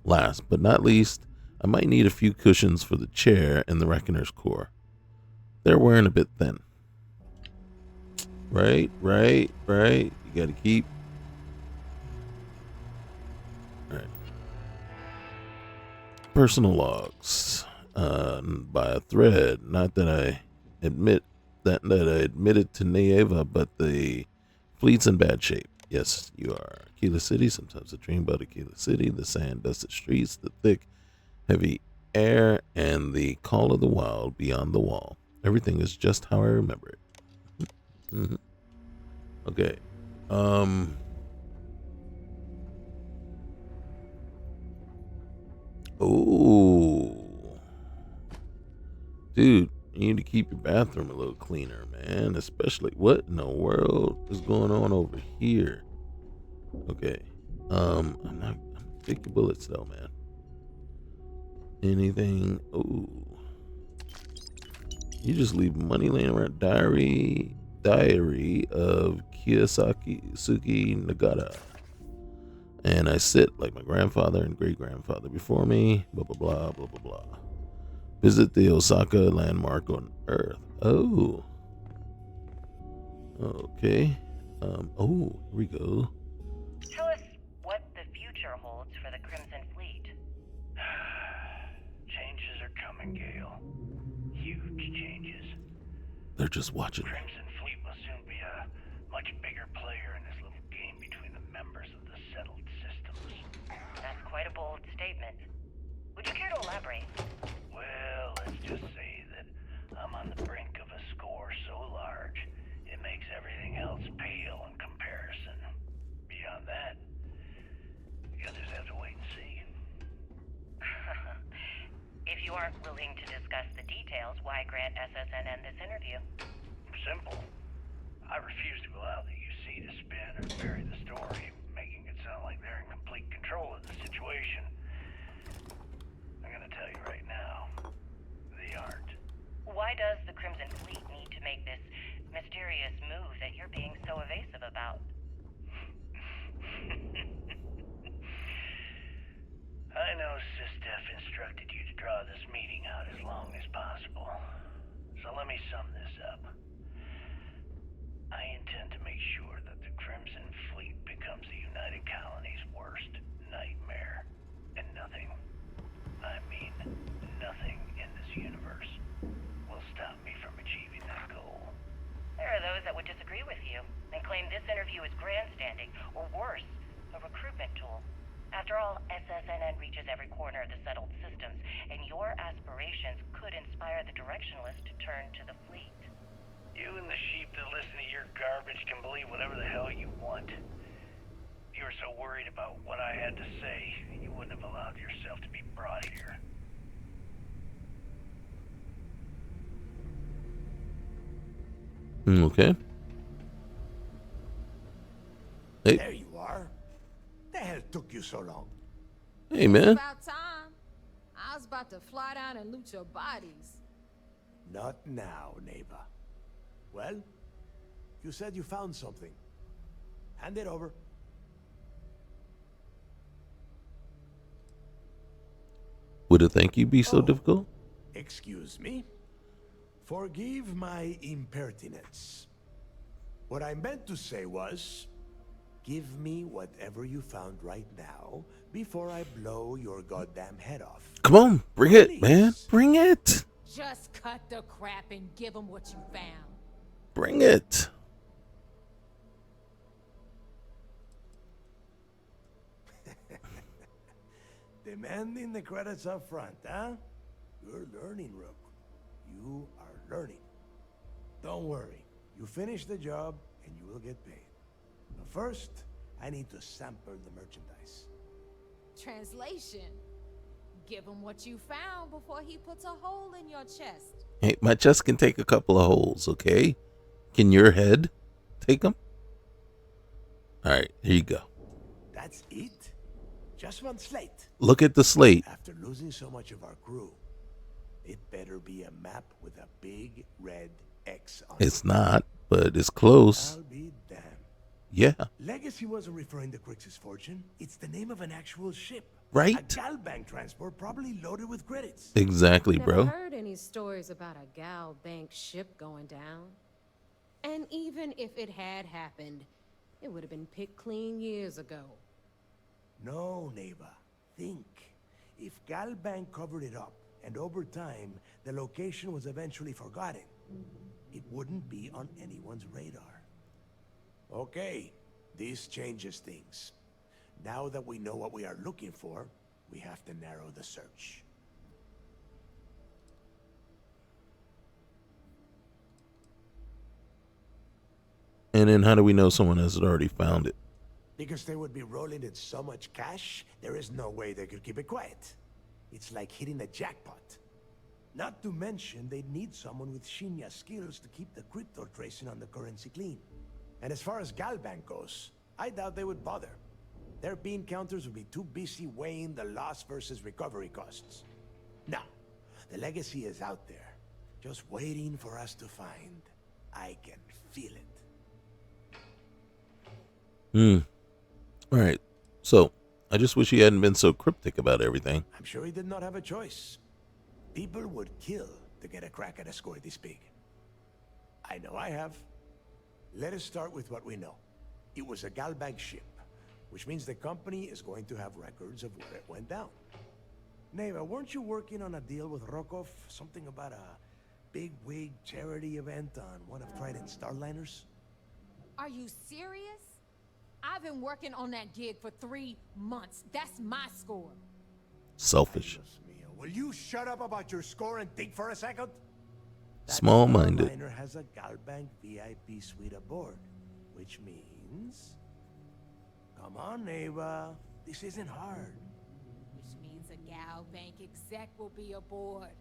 Last but not least, I might need a few cushions for the chair and the Reckoner's core. They're wearing a bit thin. Right. You gotta keep. Alright. Personal logs. By a thread. Not that I admit that I admitted to Nieva, but the fleet's in bad shape. Yes, you are. Keela City, sometimes a dream about Keela City, the sand-dusted streets, the thick, heavy air, and the call of the wild beyond the wall. Everything is just how I remember it. Okay. Oh, dude, you need to keep your bathroom a little cleaner, man. Especially, what in the world is going on over here? Okay, I'm take your bullets though, man. Anything? Oh, you just leave money laying around. Diary of Kiyosaki Suki Nagata. And I sit like my grandfather and great grandfather before me. Blah blah blah blah blah blah. Visit the Osaka landmark on Earth. Oh. Okay. Oh, here we go. Tell us what the future holds for the Crimson Fleet. Changes are coming, Gale. Huge changes. They're just watching. Crimson Fleet will soon be a much bigger player in this little game between the members of the settled systems. That's quite a bold statement. Would you care to elaborate? Well, let's just say that I'm on the brink of a score so large, it makes everything else pale in comparison. Beyond that, you'll just have to wait and see. If you aren't willing to discuss the details, why grant SSNN this interview? Simple. I refuse to allow the UC to spin or bury the story, making it sound like they're in complete control of the situation. I'm gonna tell you right now, they aren't. Why does the Crimson Fleet need to make this mysterious move that you're being so evasive about? I know SysDef instructed you to draw this meeting out as long as possible. So let me sum this up. I intend to make sure that the Crimson Fleet becomes the United Colony's worst nightmare. And nothing, I mean nothing in this universe, will stop me from achieving that goal. There are those that would disagree with you and claim this interview is grandstanding, or worse, a recruitment tool. After all, SSNN reaches every corner of the settled systems, and your aspirations could inspire the Directionalists to turn to the fleet. You and the sheep that listen to your garbage can believe whatever the hell you want. If you were so worried about what I had to say, you wouldn't have allowed yourself to be brought here. Okay. Hey. There you are. The hell took you so long? Hey, man. About time. I was about to fly down and loot your bodies. Not now, neighbor. Well, you said you found something. Hand it over. Would a thank you be so difficult? Excuse me. Forgive my impertinence. What I meant to say was, give me whatever you found right now before I blow your goddamn head off. Come on, bring it, man. Bring it. Just cut the crap and give them what you found. Bring it. Demanding the credits up front, huh? You're learning, Rook. You are learning. Don't worry. You finish the job and you will get paid. But first, I need to sample the merchandise. Translation. Give him what you found before he puts a hole in your chest. Hey, my chest can take a couple of holes, okay? Can your head take them? All right, here you go. That's it? Just one slate. Look at the slate. After losing so much of our crew, it better be a map with a big red X on it. It's not, but it's close. I'll be damned. Yeah. Legacy wasn't referring to Crix's fortune. It's the name of an actual ship. Right? A gal bank transport probably loaded with credits. Exactly, Never bro. heard any stories about a gal bank ship going down. And even if it had happened, it would have been picked clean years ago. No, neighbor. Think. If Gal Bank covered it up, and over time, the location was eventually forgotten, it wouldn't be on anyone's radar. Okay, this changes things. Now that we know what we are looking for, we have to narrow the search. And then how do we know someone has already found it? Because they would be rolling in so much cash, there is no way they could keep it quiet. It's like hitting a jackpot. Not to mention, they'd need someone with Shinya skills to keep the crypto tracing on the currency clean. And as far as Galbank goes, I doubt they would bother. Their bean counters would be too busy weighing the loss versus recovery costs. Now, the legacy is out there, just waiting for us to find. I can feel it. All right. So, I just wish he hadn't been so cryptic about everything. I'm sure he did not have a choice. People would kill to get a crack at a score this big. I know I have. Let us start with what we know. It was a Galbank ship, which means the company is going to have records of where it went down. Neva, weren't you working on a deal with Rokov? Something about a big wig charity event on one of Trident's starliners? Are you serious? I've been working on that gig for 3 months. That's my score. Selfish. Will you shut up about your score and think for a second? Small-minded. Starliner has a Galbank VIP suite aboard, which means... Come on, Neva. This isn't hard. Which means a Galbank exec will be aboard.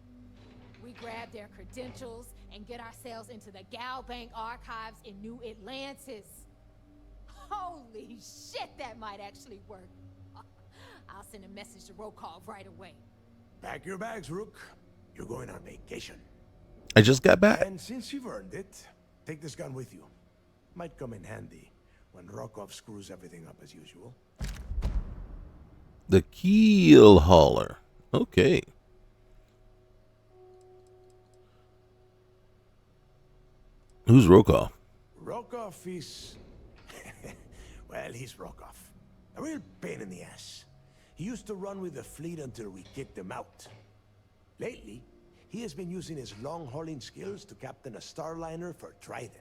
We grab their credentials and get ourselves into the Galbank archives in New Atlantis. Holy shit, that might actually work. I'll send a message to Rokov right away. Pack your bags, Rook. You're going on vacation. I just got back. And since you've earned it, take this gun with you. Might come in handy when Rokov screws everything up as usual. The keel hauler. Okay. Who's Rokov? Rokov is... well, he's Rokov. A real pain in the ass. He used to run with the fleet until we kicked him out. Lately, he has been using his long-hauling skills to captain a starliner for Trident.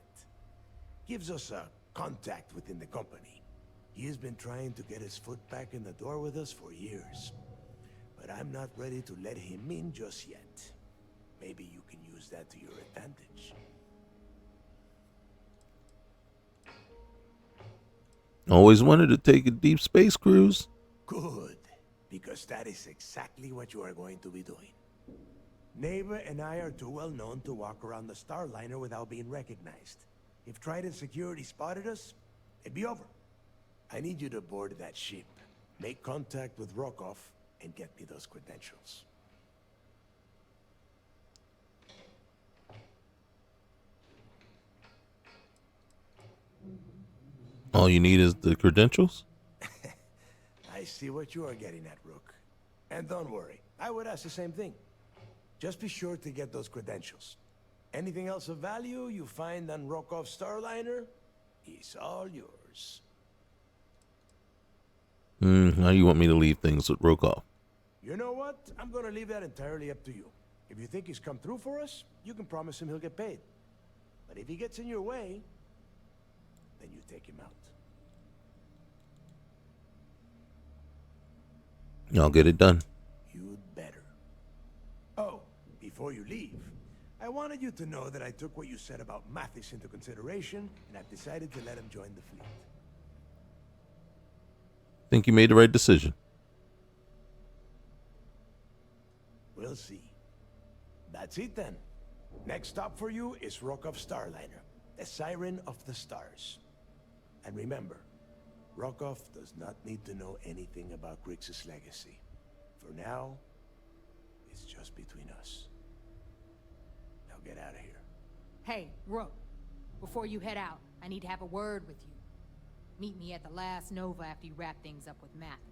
Gives us a contact within the company. He has been trying to get his foot back in the door with us for years. But I'm not ready to let him in just yet. Maybe you can use that to your advantage. Always wanted to take a deep space cruise. Good, because that is exactly what you are going to be doing. Neva and I are too well known to walk around the Starliner without being recognized. If Trident security spotted us, it'd be over. I need you to board that ship, make contact with Rokov, and get me those credentials. All you need is the credentials? I see what you are getting at, Rook. And don't worry, I would ask the same thing. Just be sure to get those credentials. Anything else of value you find on Rokov's Starliner is all yours. How do you want me to leave things with Rokov? You know what? I'm gonna leave that entirely up to you. If you think he's come through for us, you can promise him he'll get paid. But if he gets in your way, then you take him out. I'll get it done. You'd better. Oh, before you leave, I wanted you to know that I took what you said about Mathis into consideration, and I've decided to let him join the fleet. Think you made the right decision? We'll see. That's it then. Next stop for you is Rokov's Starliner, the Siren of the Stars. And remember, Rokov does not need to know anything about Grixis' legacy. For now, it's just between us. Now get out of here. Hey, Rook, before you head out, I need to have a word with you. Meet me at the last Nova after you wrap things up with Mathis.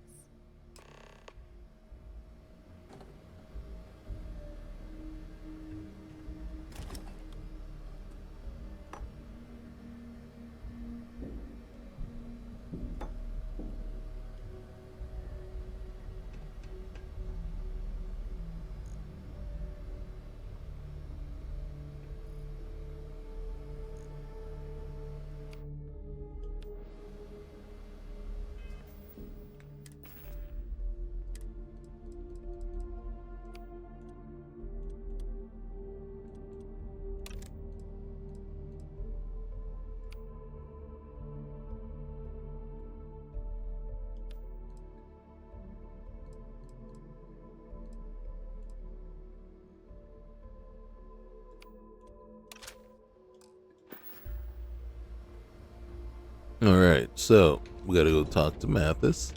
Alright, so we gotta go talk to Mathis.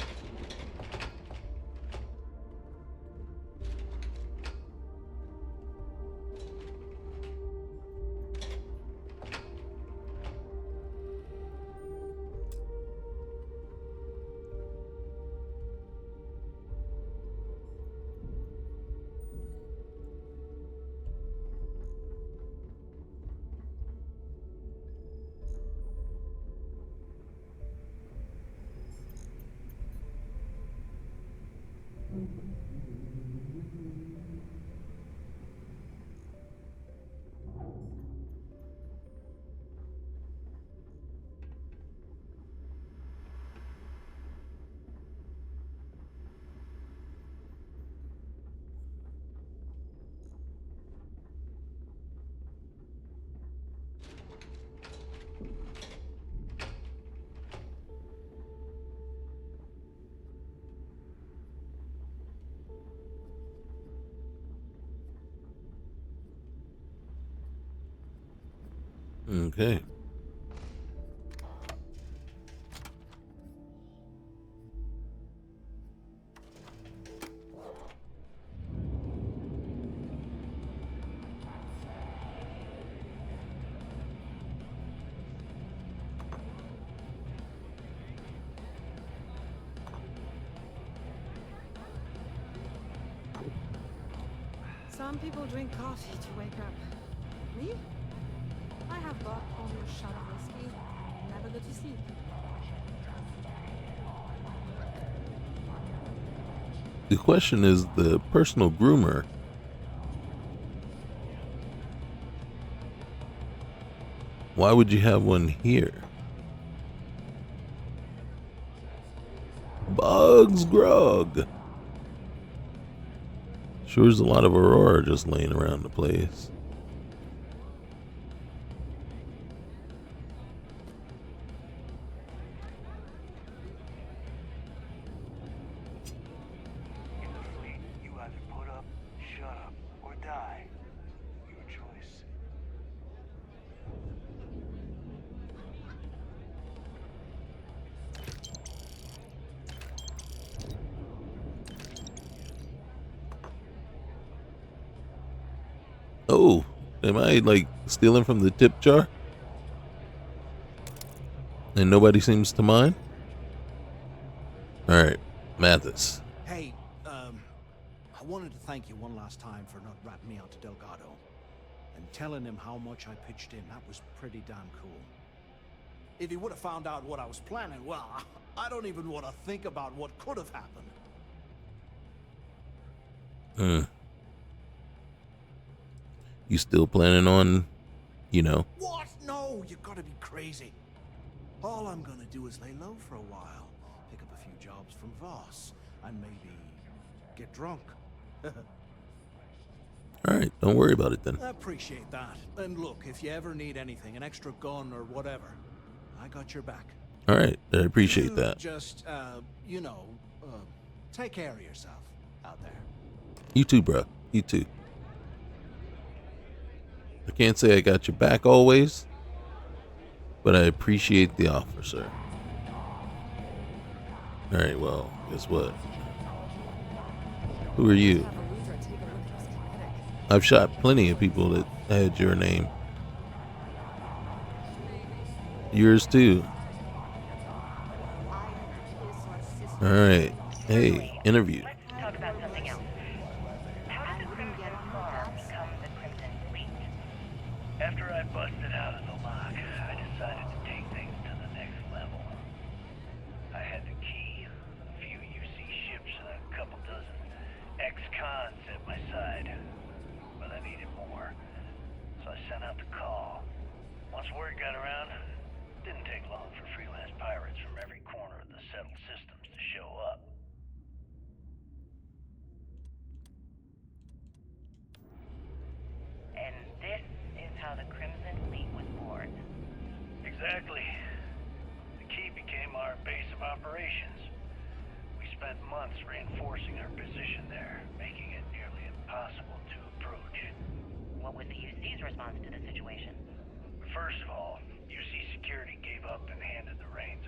Okay. Some people drink coffee to wake up. Me? I have bought only a shot of whiskey. Never go to sleep. The question is the personal groomer. Why would you have one here? Bugs Grog. Sure, there's a lot of Aurora just laying around the place. In the fleet, you either put up, shut up, or die. Your choice. Oh, am I like stealing from the tip jar? And nobody seems to mind? Alright, Mathis. Hey, I wanted to thank you one last time for not ratting me out to Delgado. And telling him how much I pitched in. That was pretty damn cool. If he would have found out what I was planning, well, I don't even want to think about what could have happened. You still planning on, you know? What? No, you gotta be crazy. All I'm gonna do is lay low for a while, pick up a few jobs from Voss, and maybe get drunk. Alright, don't worry about it then. I appreciate that. And look, if you ever need anything, an extra gun or whatever, I got your back. Alright, I appreciate that. Just, you know, take care of yourself out there. You too, bro. You too. I can't say I got your back always, but I appreciate the offer, sir. Alright, well, guess what? Who are you? I've shot plenty of people that had your name. Yours too. Alright. Hey, interview. Let's talk about something else. How did the Crimson Bar become the Crimson Fleet? After I busted out of the lock, I decided to take things to the next level. I had the key, a few UC ships, and a couple dozen ex-cons at my side. But I needed more, so I sent out the call. Once word got around, it didn't take long for freelance pirates from every corner of the settled systems to show up. And this is how the Crimson Fleet was born. Exactly. The key became our base of operations. We spent months reinforcing our position there, making it nearly impossible to approach. What was the UC's response to the situation? First of all, UC security gave up and handed the reins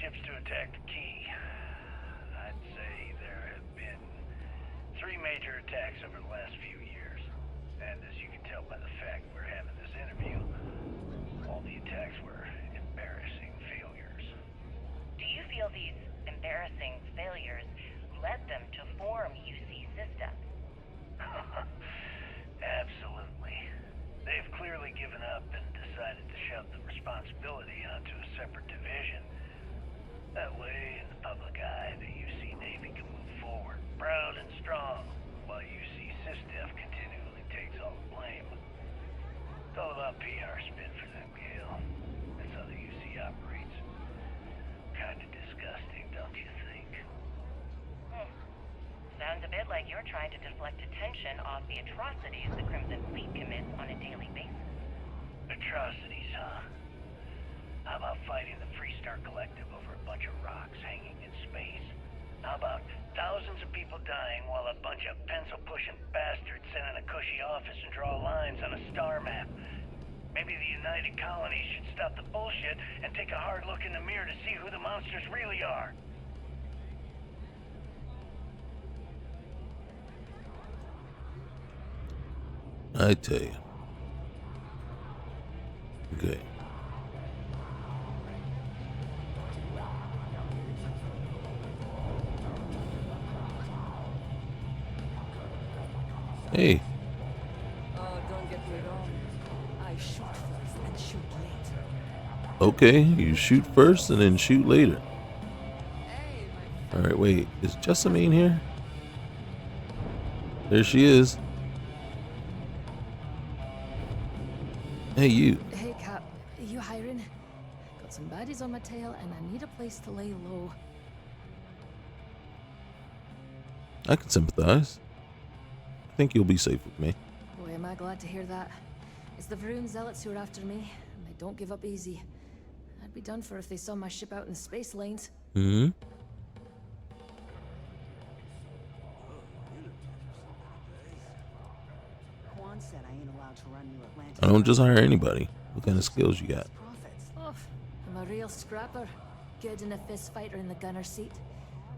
ships to attack the key. I'd say there have been 3 major attacks over the last few years. And as you can tell by the fact we're having this interview, all the attacks were embarrassing failures. Do you feel these embarrassing failures led them to form UC Systems? Absolutely. They've clearly given up and decided to shove the responsibility onto a separate division. That way, in the public eye, the UC Navy can move forward, proud and strong, while UC SysDef continually takes all the blame. It's all about PR spin for them, Gale. That's how the UC operates. Kinda disgusting, don't you think? Sounds a bit like you're trying to deflect attention off the atrocities the Crimson Fleet commits on a daily basis. Atrocities, huh? How about fighting the Freestar Collective over a bunch of rocks hanging in space? How about thousands of people dying while a bunch of pencil-pushing bastards sit in a cushy office and draw lines on a star map? Maybe the United Colonies should stop the bullshit and take a hard look in the mirror to see who the monsters really are. I tell you. Okay. Hey. Oh, don't get me wrong. I shoot first and shoot later. Okay, you shoot first and then shoot later. Alright, wait. Is Jessamine here? There she is. Hey, you. Hey, Cap. You hiring? Got some baddies on my tail, and I need a place to lay low. I can sympathize. I think you'll be safe with me. Boy, am I glad to hear that. It's the Vroom Zealots who are after me, and they don't give up easy. I'd be done for if they saw my ship out in the space lanes. Hmm. Quan said I ain't allowed to run New Atlantis. I don't just hire anybody. What kind of skills you got? Oh, I'm a real scrapper. Good in a fist fight or in the gunner seat.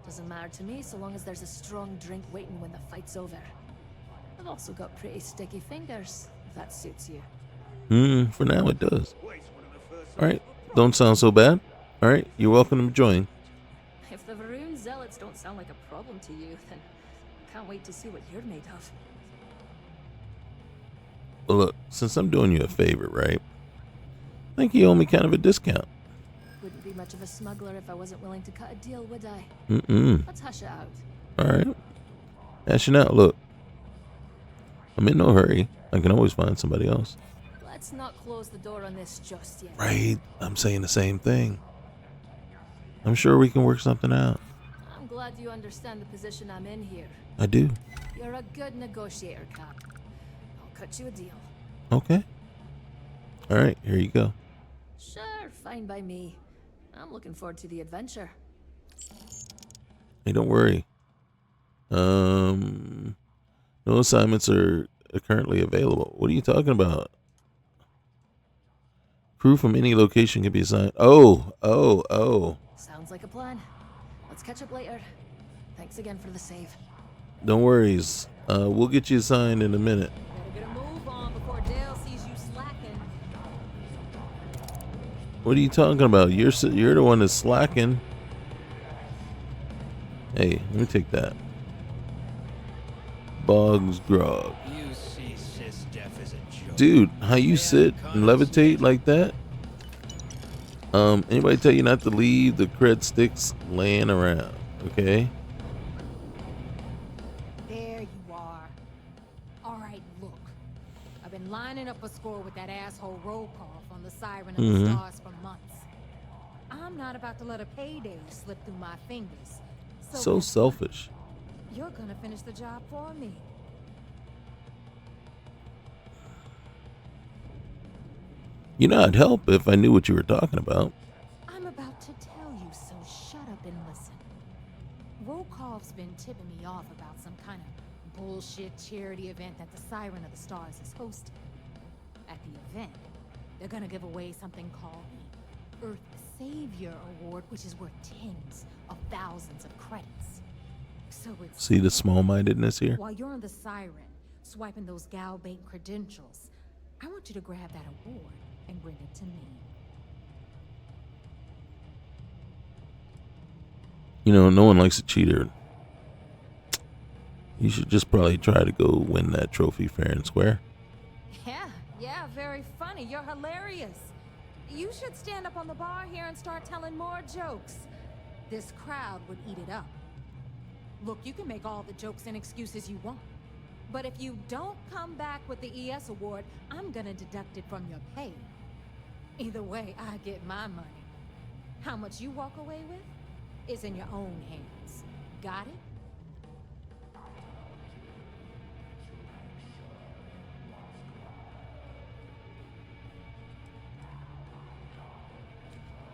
Doesn't matter to me so long as there's a strong drink waiting when the fight's over. I've also got pretty sticky fingers, if that suits you. For now it does. Alright, don't sound so bad. Alright, you're welcome to join. If the Vroom Zealots don't sound like a problem to you, then can't wait to see what you're made of. Well, look, since I'm doing you a favor, right? I think you owe me kind of a discount. Wouldn't be much of a smuggler if I wasn't willing to cut a deal, would I? Let's hash it out. Alright. Hashing out, look. I'm in no hurry. I can always find somebody else. Let's not close the door on this just yet. Right, I'm saying the same thing. I'm sure we can work something out. I'm glad you understand the position I'm in here. I do. You're a good negotiator, Cap. I'll cut you a deal. Okay. Alright, here you go. Sure, fine by me. I'm looking forward to the adventure. Hey, don't worry. No assignments are currently available. What are you talking about? Crew from any location can be assigned. Oh. Sounds like a plan. Let's catch up later. Thanks again for the save. Don't worry. We'll get you assigned in a minute. Better get a move on before Dale sees you slacking. What are you talking about? You're the one that's slacking. Hey, let me take that. Boggs grog. Dude, how you sit and levitate like that? Anybody tell you not to leave the cred sticks laying around, okay? There you are. Alright, look. I've been lining up a score with that asshole roll call on the Siren of the Stars for months. I'm not about to let a payday slip through my fingers. So selfish. You're gonna finish the job for me. You know, I'd help if I knew what you were talking about. I'm about to tell you, so shut up and listen. Volkov's been tipping me off about some kind of bullshit charity event that the Siren of the Stars is hosting. At the event, they're gonna give away something called Earth Savior Award, which is worth tens of thousands of credits. So it's See the small-mindedness here? while you're on the Siren, swiping those Galbait credentials, I want you to grab that award and bring it to me. You know, no one likes a cheater. You should just probably try to go win that trophy fair and square. Yeah, very funny. You're hilarious. You should stand up on the bar here and start telling more jokes. This crowd would eat it up. Look, you can make all the jokes and excuses you want. But if you don't come back with the ES award, I'm gonna deduct it from your pay. Either way, I get my money. How much you walk away with is in your own hands. Got it?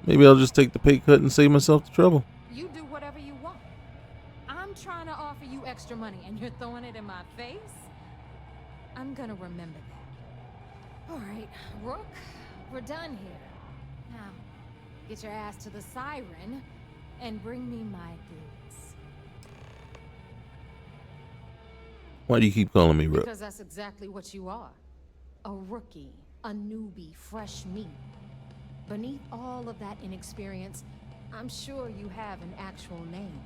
Maybe I'll just take the pay cut and save myself the trouble. You do whatever you want. I'm trying to offer you extra money and you're throwing it in my face? I'm gonna remember that. All right, Rook, we're done here. Now, get your ass to the Siren and bring me my goods. Why do you keep calling me Rook? Because that's exactly what you are. A rookie, a newbie, fresh meat. Beneath all of that inexperience, I'm sure you have an actual name.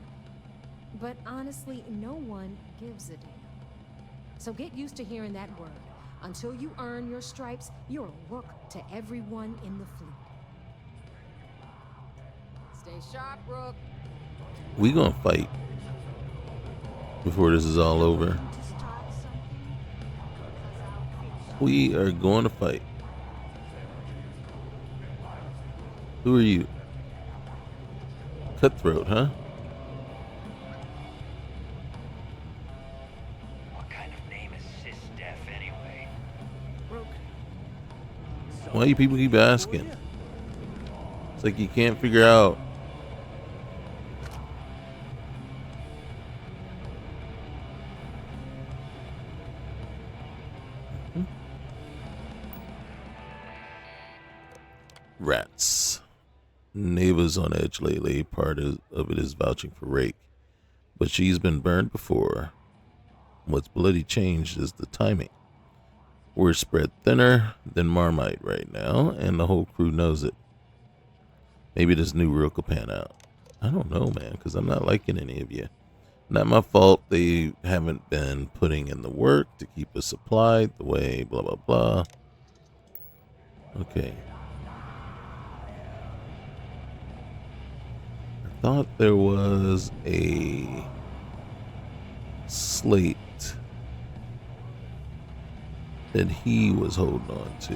But honestly, no one gives a damn. So get used to hearing that word. Until you earn your stripes, you're a rook to everyone in the fleet. Stay sharp, Rook. We gonna fight before this is all over. We are going to fight. Who are you? Cutthroat, huh? What kind of name is Sys-Def anyway? Why you people keep asking? It's like you can't figure out. Rats. Neva's on edge lately. Part of it is vouching for Rake. But she's been burned before. What's bloody changed is the timing. We're spread thinner than Marmite right now, and the whole crew knows it. Maybe this new Rook will pan out. I don't know, man, because I'm not liking any of you. Not my fault they haven't been putting in the work to keep us supplied the way blah, blah, blah. Okay. I thought there was a slate that he was holding on to.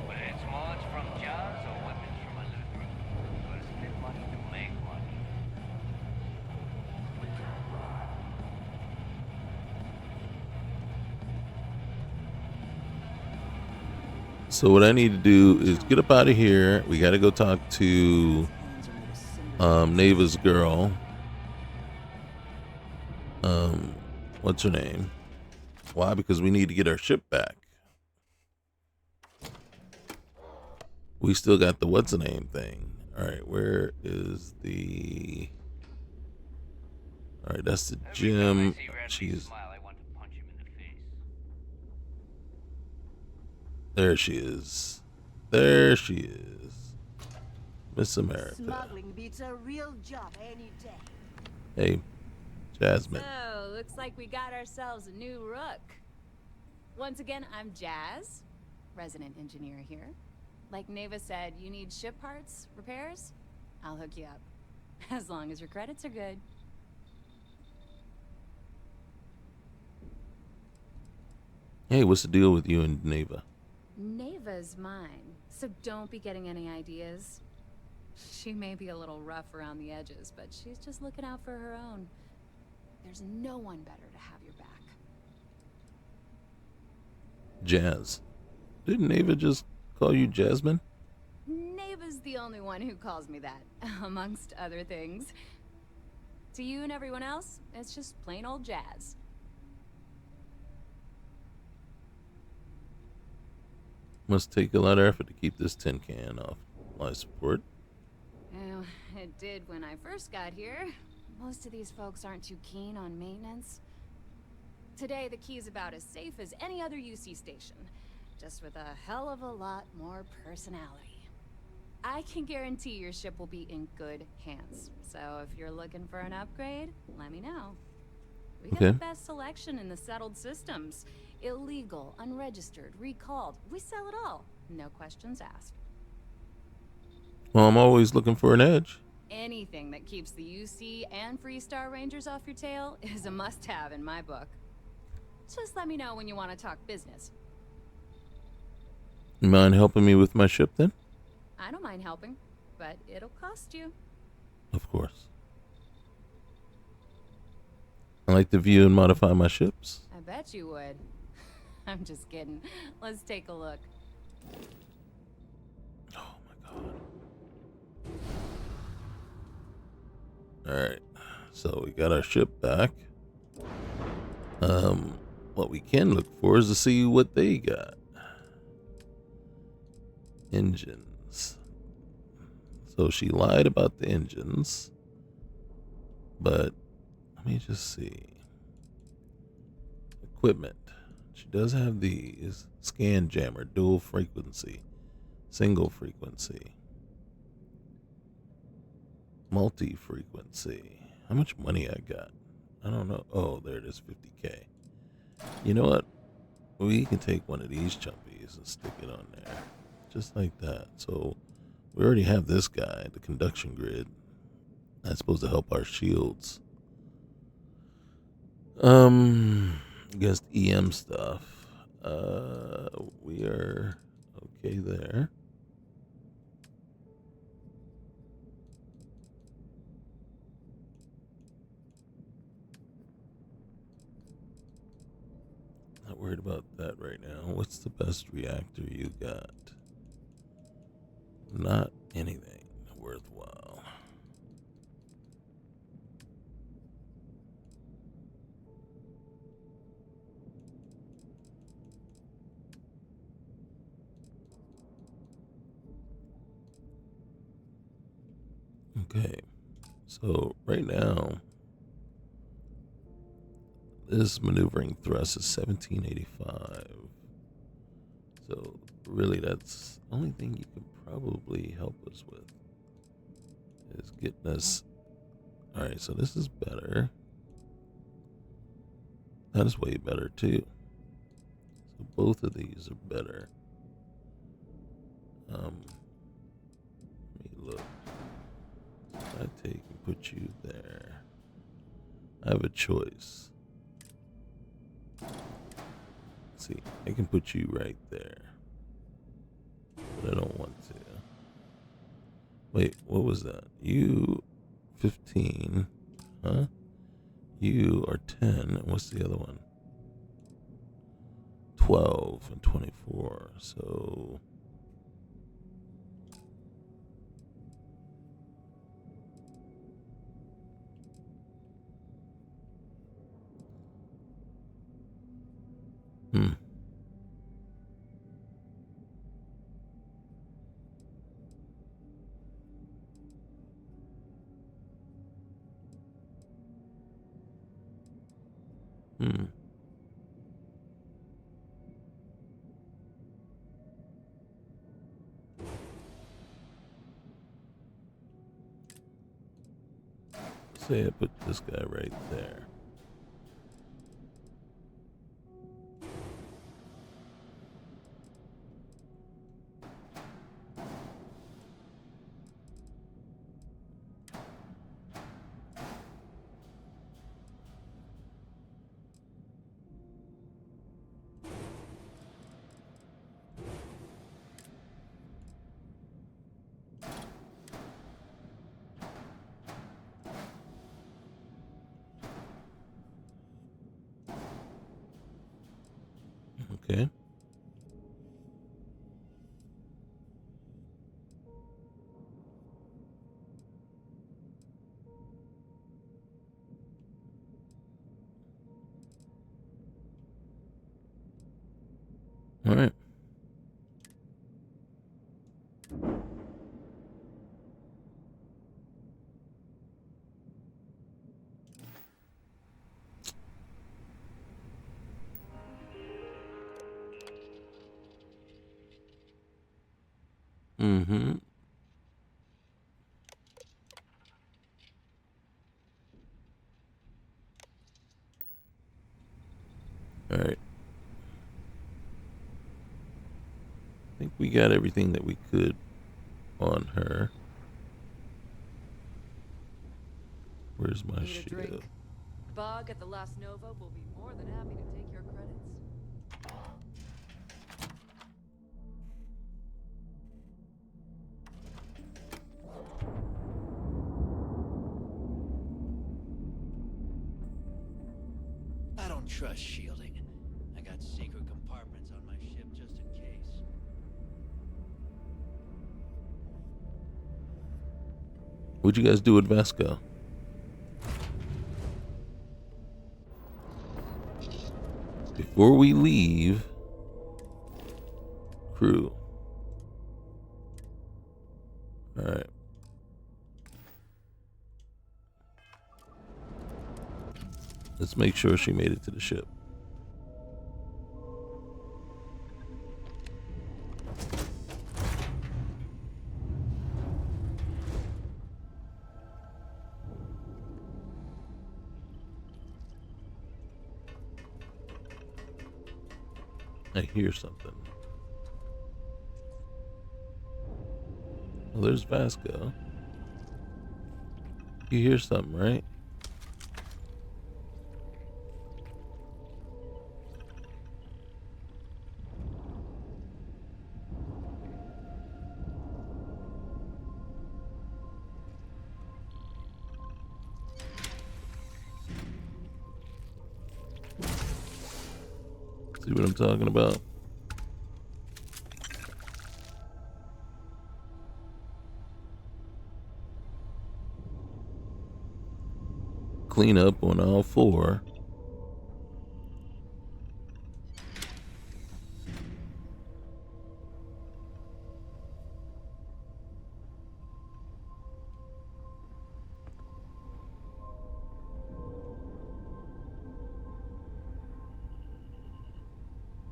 Whether it's mods from Jaws or weapons from Eleuthera, gotta spend money to make money. So what I need to do is get up out of here. We got to go talk to Neva's girl. What's her name? Why? Because we need to get our ship back. We still got the what's the name thing. All right, where is the? All right, that's the gym. She's. There she is. There she is. Miss America. Smuggling beats a real job any day. Hey, Jasmine. So, looks like we got ourselves a new Rook. Once again, I'm Jazz, resident engineer here. Like Neva said, you need ship parts, repairs? I'll hook you up. As long as your credits are good. Hey, what's the deal with you and Neva? Neva's mine, so don't be getting any ideas. She may be a little rough around the edges, but she's just looking out for her own. There's no one better to have your back. Jazz. Didn't Neva just call you Jasmine? Neva's the only one who calls me that, amongst other things. To you and everyone else, it's just plain old Jazz. Must take a lot of effort to keep this tin can off life support. Well, it did when I first got here. Most of these folks aren't too keen on maintenance. Today, the key's about as safe as any other UC station, just with a hell of a lot more personality. I can guarantee your ship will be in good hands. So if you're looking for an upgrade, let me know. We got the best selection in the settled systems. Illegal, unregistered, recalled. We sell it all. No questions asked. Well, I'm always looking for an edge. Anything that keeps the UC and Freestar Rangers off your tail is a must-have in my book. Just let me know when you want to talk business. You mind helping me with my ship then? I don't mind helping, but it'll cost you. Of course. I like to view and modify my ships. I bet you would. I'm just kidding. Let's take a look. Alright, so we got our ship back. What we can look for is to see what they got. Engines. So she lied about the engines. But, let me just see. Equipment. She does have these. Scan jammer, dual frequency, single frequency. Multi-frequency. How much money I got? I don't know. Oh, there it is, 50K. You know what? We can take one of these chumpies and stick it on there. Just like that. So, we already have this guy, the conduction grid. That's supposed to help our shields. Against EM stuff. We are okay there. Not worried about that right now. What's the best reactor you got? Not anything worthwhile. Okay, so right now, this maneuvering thrust is 1785. So really, that's the only thing you can probably help us with is getting us. All right, so this is better. That is way better too. So both of these are better. Let me look. So if I take and put you there, I have a choice. Let's see, I can put you right there, but I don't want to. Wait, what was that? You 15, huh? You are 10, and what's the other one? 12 and 24, so... Hmm. Say I put this guy right there. Okay. All right. Mm-hmm. All right. I think we got everything that we could on her. Where's my Need a ship? drink? Bog at the Last Nova will be more than happy to take your credits. I don't trust shielding. I got secret compartments on my ship just in case. What'd you guys do with Vasco? Before we leave, crew. All right. Let's make sure she made it to the ship. I hear something. Well, there's Vasco. You hear something, right? See what I'm talking about? Clean up on all four.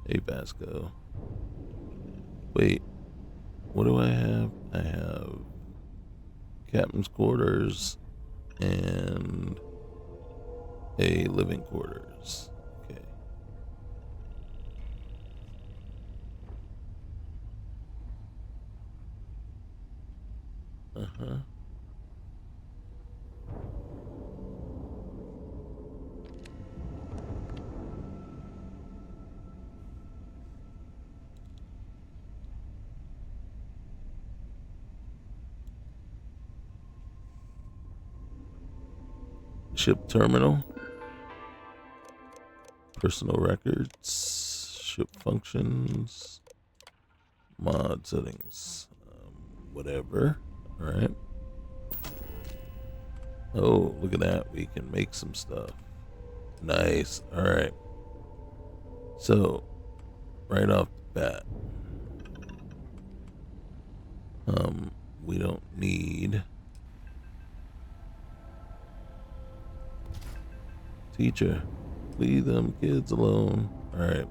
Hey, Vasco. Wait, what do I have? I have captain's quarters and a living quarters. Okay. Uh-huh. Ship terminal. Personal records. Ship functions. Mod settings. Whatever. Alright. Oh, look at that. We can make some stuff. Nice. Alright. So, right off the bat. We don't need... Teacher, leave them kids alone. Alright.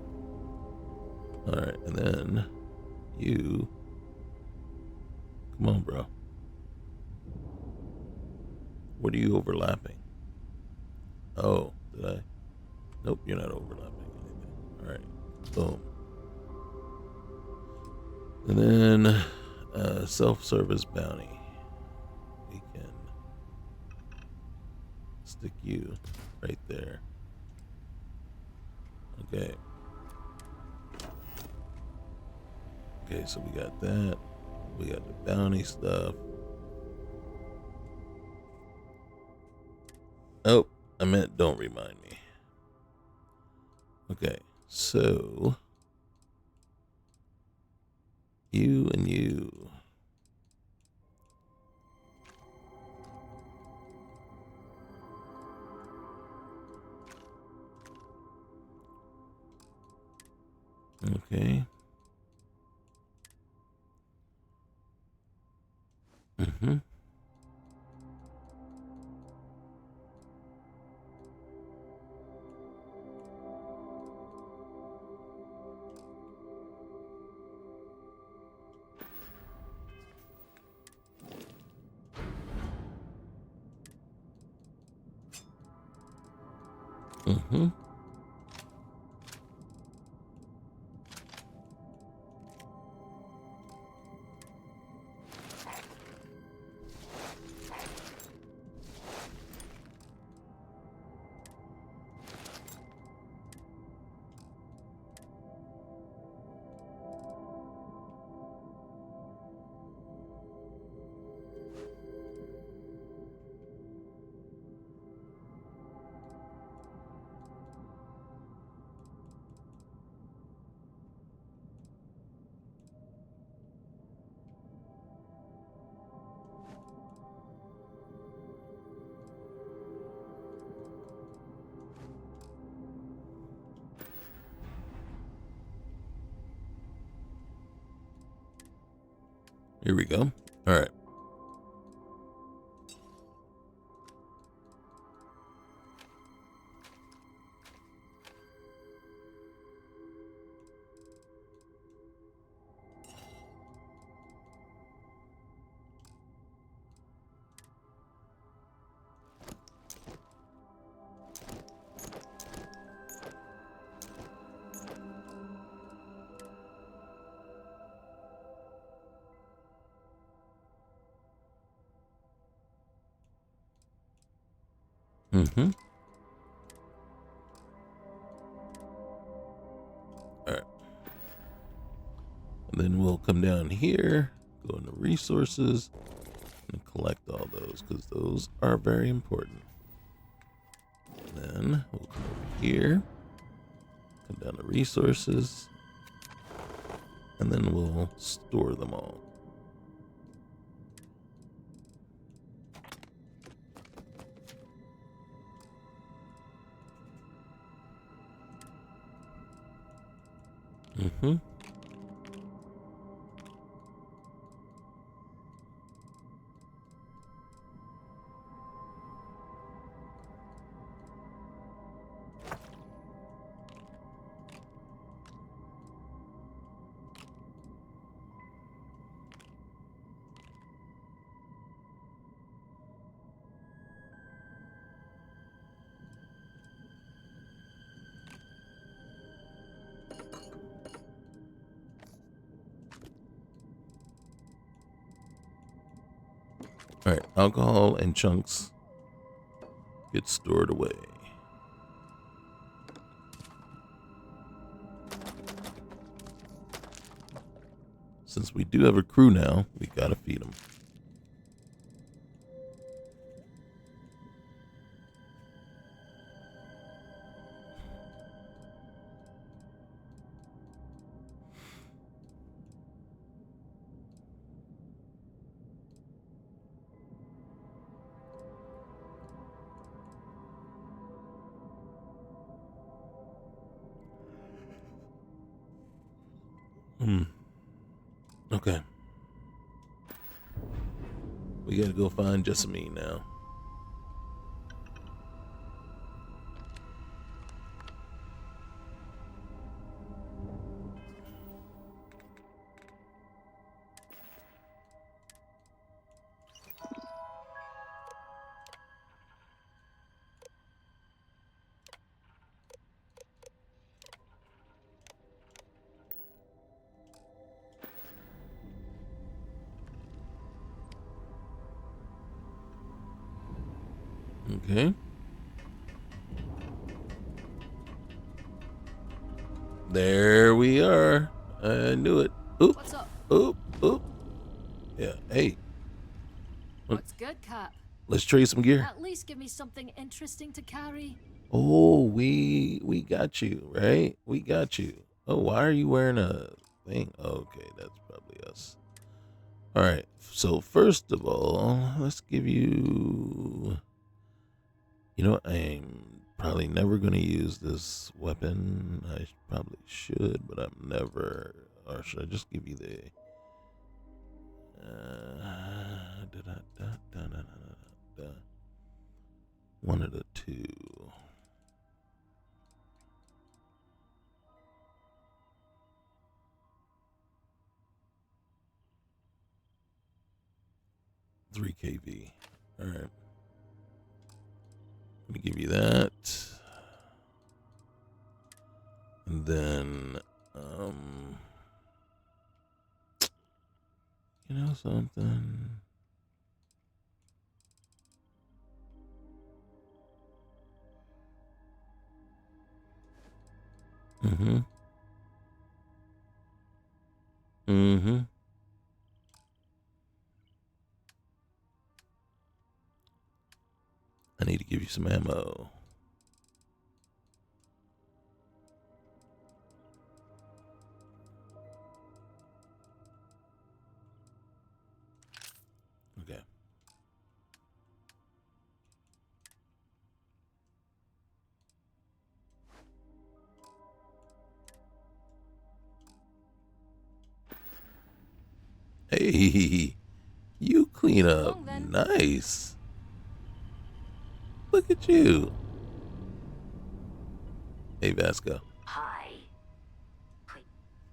Alright, and then you. Come on, bro. What are you overlapping? Oh, did I? Nope, you're not overlapping anything. Alright, boom. And then self-service bounty. We can stick you right there. Okay. Okay, so we got that. We got the bounty stuff. Oh, I meant don't remind me. Okay, so you and you. Okay. Mm-hmm. Mm-hmm. Here we go. All right. Mm-hmm. All right. And then we'll come down here, go into resources, and collect all those, because those are very important. And then we'll come over here, come down to resources, and then we'll store them all. Mm-hmm. All right, alcohol and chunks get stored away. Since we do have a crew now, we gotta feed them. Okay. We gotta go find Jessamine now. Okay. There we are. I knew it. Oop. What's up? Oop. Oop. Yeah. Hey. What's good, Cap? Let's trade some gear. At least give me something interesting to carry. Oh, we got you, right? We got you. Oh, why are you wearing a thing? Okay, that's probably us. All right. So first of all, let's give you. You know, I'm probably never going to use this weapon. I probably should, but I'm never. Or should I just give you the. One of the two. Three kV. All right. Let me give you that. And then, you know something? Mm-hmm. Mm-hmm. I need to give you some ammo. Okay. Hey, you clean up nice. Look at you. Hey, Vasco. Hi.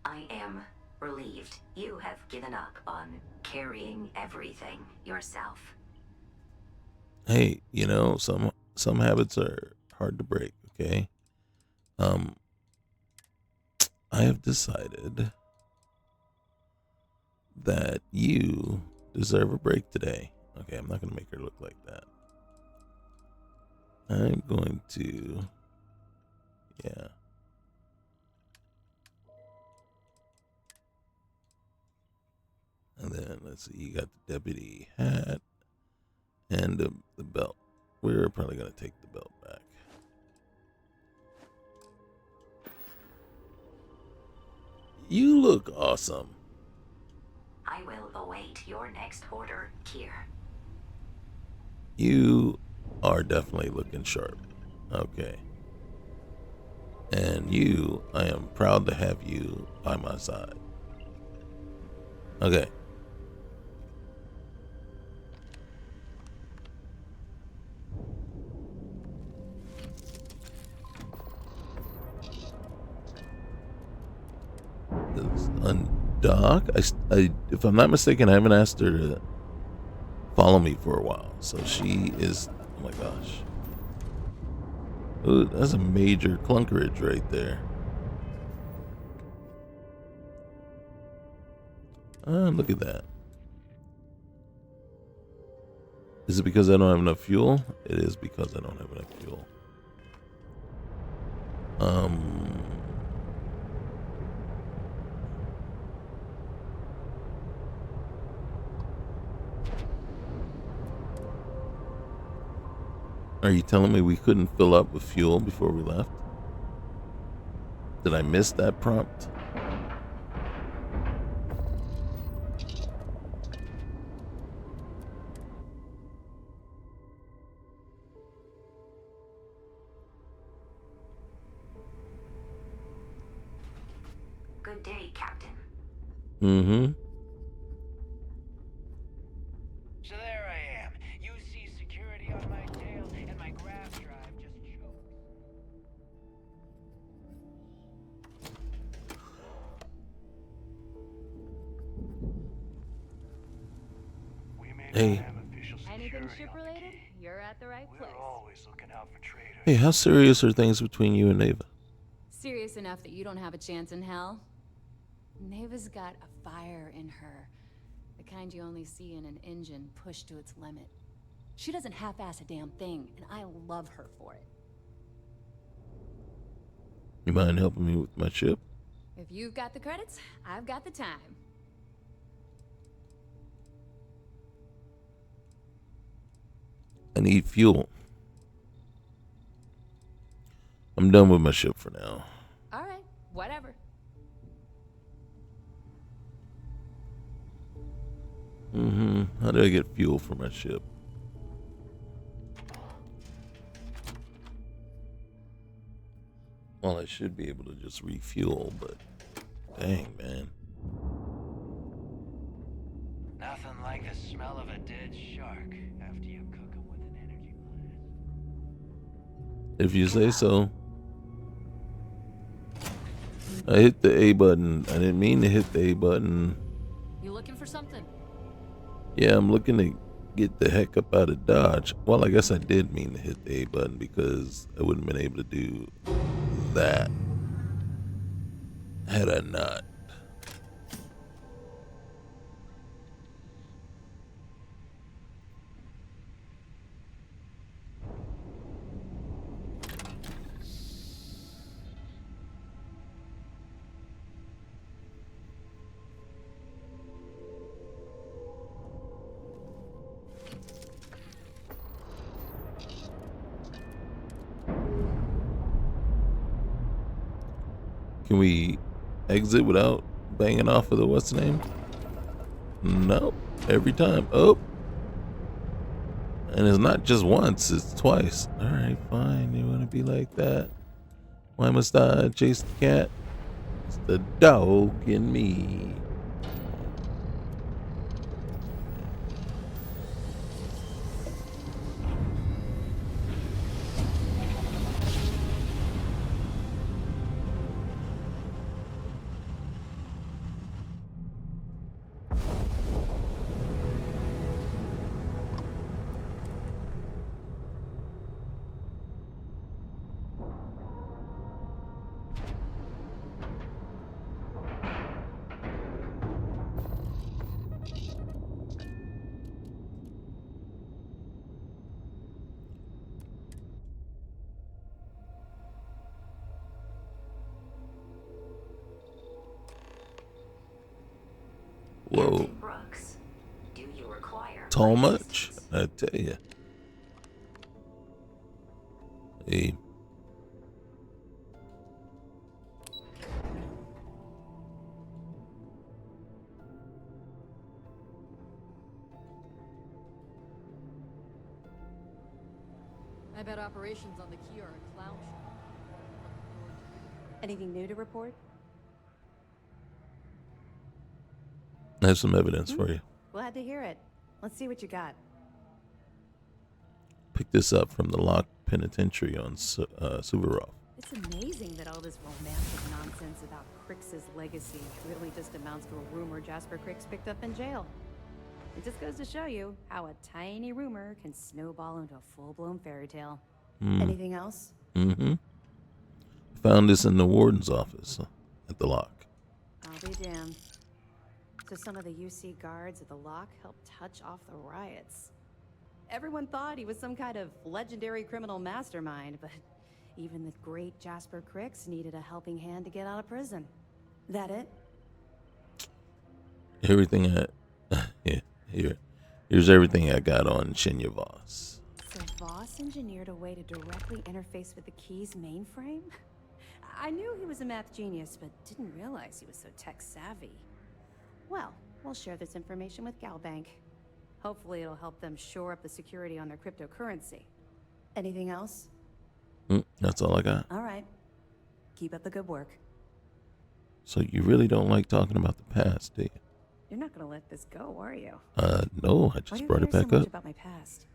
I am relieved you have given up on carrying everything yourself. Hey, you know, some habits are hard to break, okay? I have decided that you deserve a break today. Okay, I'm not going to make her look like that. I'm going to, yeah. And then, let's see, you got the deputy hat and the belt. We're probably going to take the belt back. You look awesome. I will await your next order, Kier. You are definitely looking sharp. Okay. And you, I am proud to have you by my side. Okay. Undock. If I'm not mistaken, I haven't asked her to follow me for a while. So she is. Oh my gosh. Ooh, that's a major clunkerage right there. Look at that. Is it because I don't have enough fuel? It is because I don't have enough fuel. Are you telling me we couldn't fill up with fuel before we left? Did I miss that prompt? Good day, Captain. Mm-hmm. So there I am. You see security on my tail, and my graph drive just choked. Hey. Anything ship related? You're at the right place. Always looking out for traders. Hey, how serious are things between you and Neva? Serious enough that you don't have a chance in hell? Neva's got a fire in her. The kind you only see in an engine pushed to its limit. She doesn't half-ass a damn thing, and I love her for it. You mind helping me with my ship? If you've got the credits, I've got the time. I need fuel. I'm done with my ship for now. All right, whatever. Mm-hmm. How do I get fuel for my ship? Well, I should be able to just refuel, but dang, man. Nothing like the smell of a dead shark after you cook him with an energy blast. If you say so. I hit the A button. I didn't mean to hit the A button. You looking for something? Yeah, I'm looking to get the heck up out of Dodge. Well, I guess I did mean to hit the A button because I wouldn't have been able to do that. Had I not. Can we exit without banging off of the what's the name? Nope. Every time. Oh. And it's not just once, it's twice. Alright, fine. You want to be like that? Why must I chase the cat? It's the dog in me. Whoa. Brooks, do you require Tall much? I tell ya. Hey. I bet operations on the key are a clown show. Anything new to report? I have some evidence for you. Glad to hear it. Let's see what you got. Pick this up from the locked penitentiary on Suvorov. It's amazing that all this romantic nonsense about Crix's legacy really just amounts to a rumor Jasper Crix picked up in jail. It just goes to show you how a tiny rumor can snowball into a full-blown fairy tale. Anything else? Mm-hmm. Found this in the warden's office at the lock. I'll be damned. So some of the UC guards at the lock helped touch off the riots. Everyone thought he was some kind of legendary criminal mastermind, but even the great Jasper Crix needed a helping hand to get out of prison. That it? Everything here's everything I got on Shinya Voss. So Voss engineered a way to directly interface with the Key's mainframe? I knew he was a math genius, but didn't realize he was so tech savvy. Well, we'll share this information with Galbank. Hopefully it'll help them shore up the security on their cryptocurrency. Anything else? That's all I got. All right. Keep up the good work. So you really don't like talking about the past, do you? You're not gonna let this go, are you? No, I just brought it back so much up. About my past?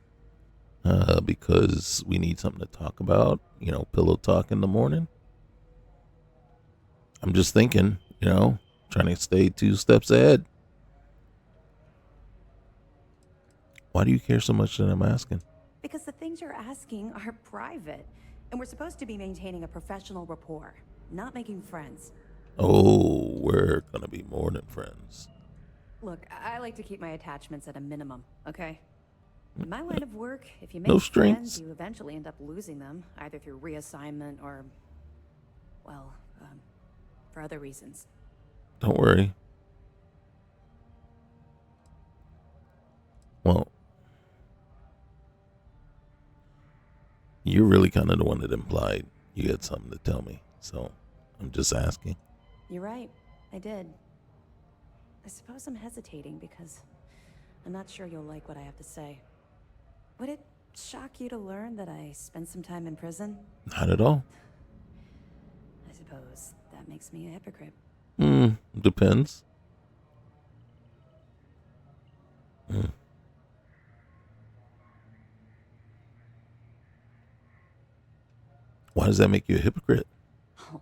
Because we need something to talk about. You know, pillow talk in the morning. I'm just thinking, trying to stay 2 steps ahead. Why do you care so much that I'm asking? Because the things you're asking are private, and we're supposed to be maintaining a professional rapport, not making friends. Oh, we're gonna be more than friends. Look, I like to keep my attachments at a minimum, okay? In my line of work, if you make No friends, strings. you eventually end up losing them, either through reassignment or, well, for other reasons. Don't worry. Well, you're really kind of the one that implied you had something to tell me, so I'm just asking. You're right, I did. I suppose I'm hesitating because I'm not sure you'll like what I have to say. Would it shock you to learn that I spent some time in prison? Not at all. I suppose that makes me a hypocrite. Depends. Why does that make you a hypocrite? Oh,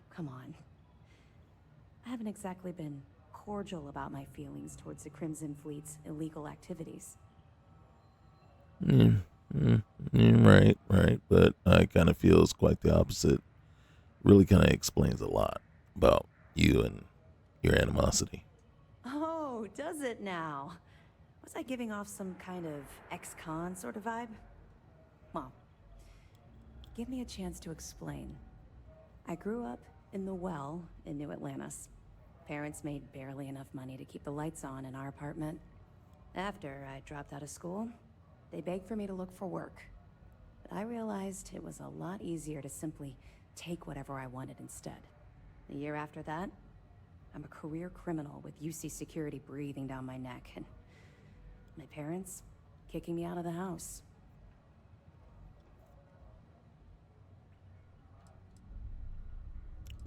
come on. I haven't exactly been cordial about my feelings towards the Crimson Fleet's illegal activities. Right. But I kind of feel it's quite the opposite. Really kind of explains a lot about You and your animosity. Oh, does it now? Was I giving off some kind of ex-con sort of vibe? Well, give me a chance to explain. I grew up in the Well in New Atlantis. Parents made barely enough money to keep the lights on in our apartment. After I dropped out of school, they begged for me to look for work. But I realized it was a lot easier to simply take whatever I wanted instead. The year after that, I'm a career criminal with UC security breathing down my neck, and my parents kicking me out of the house.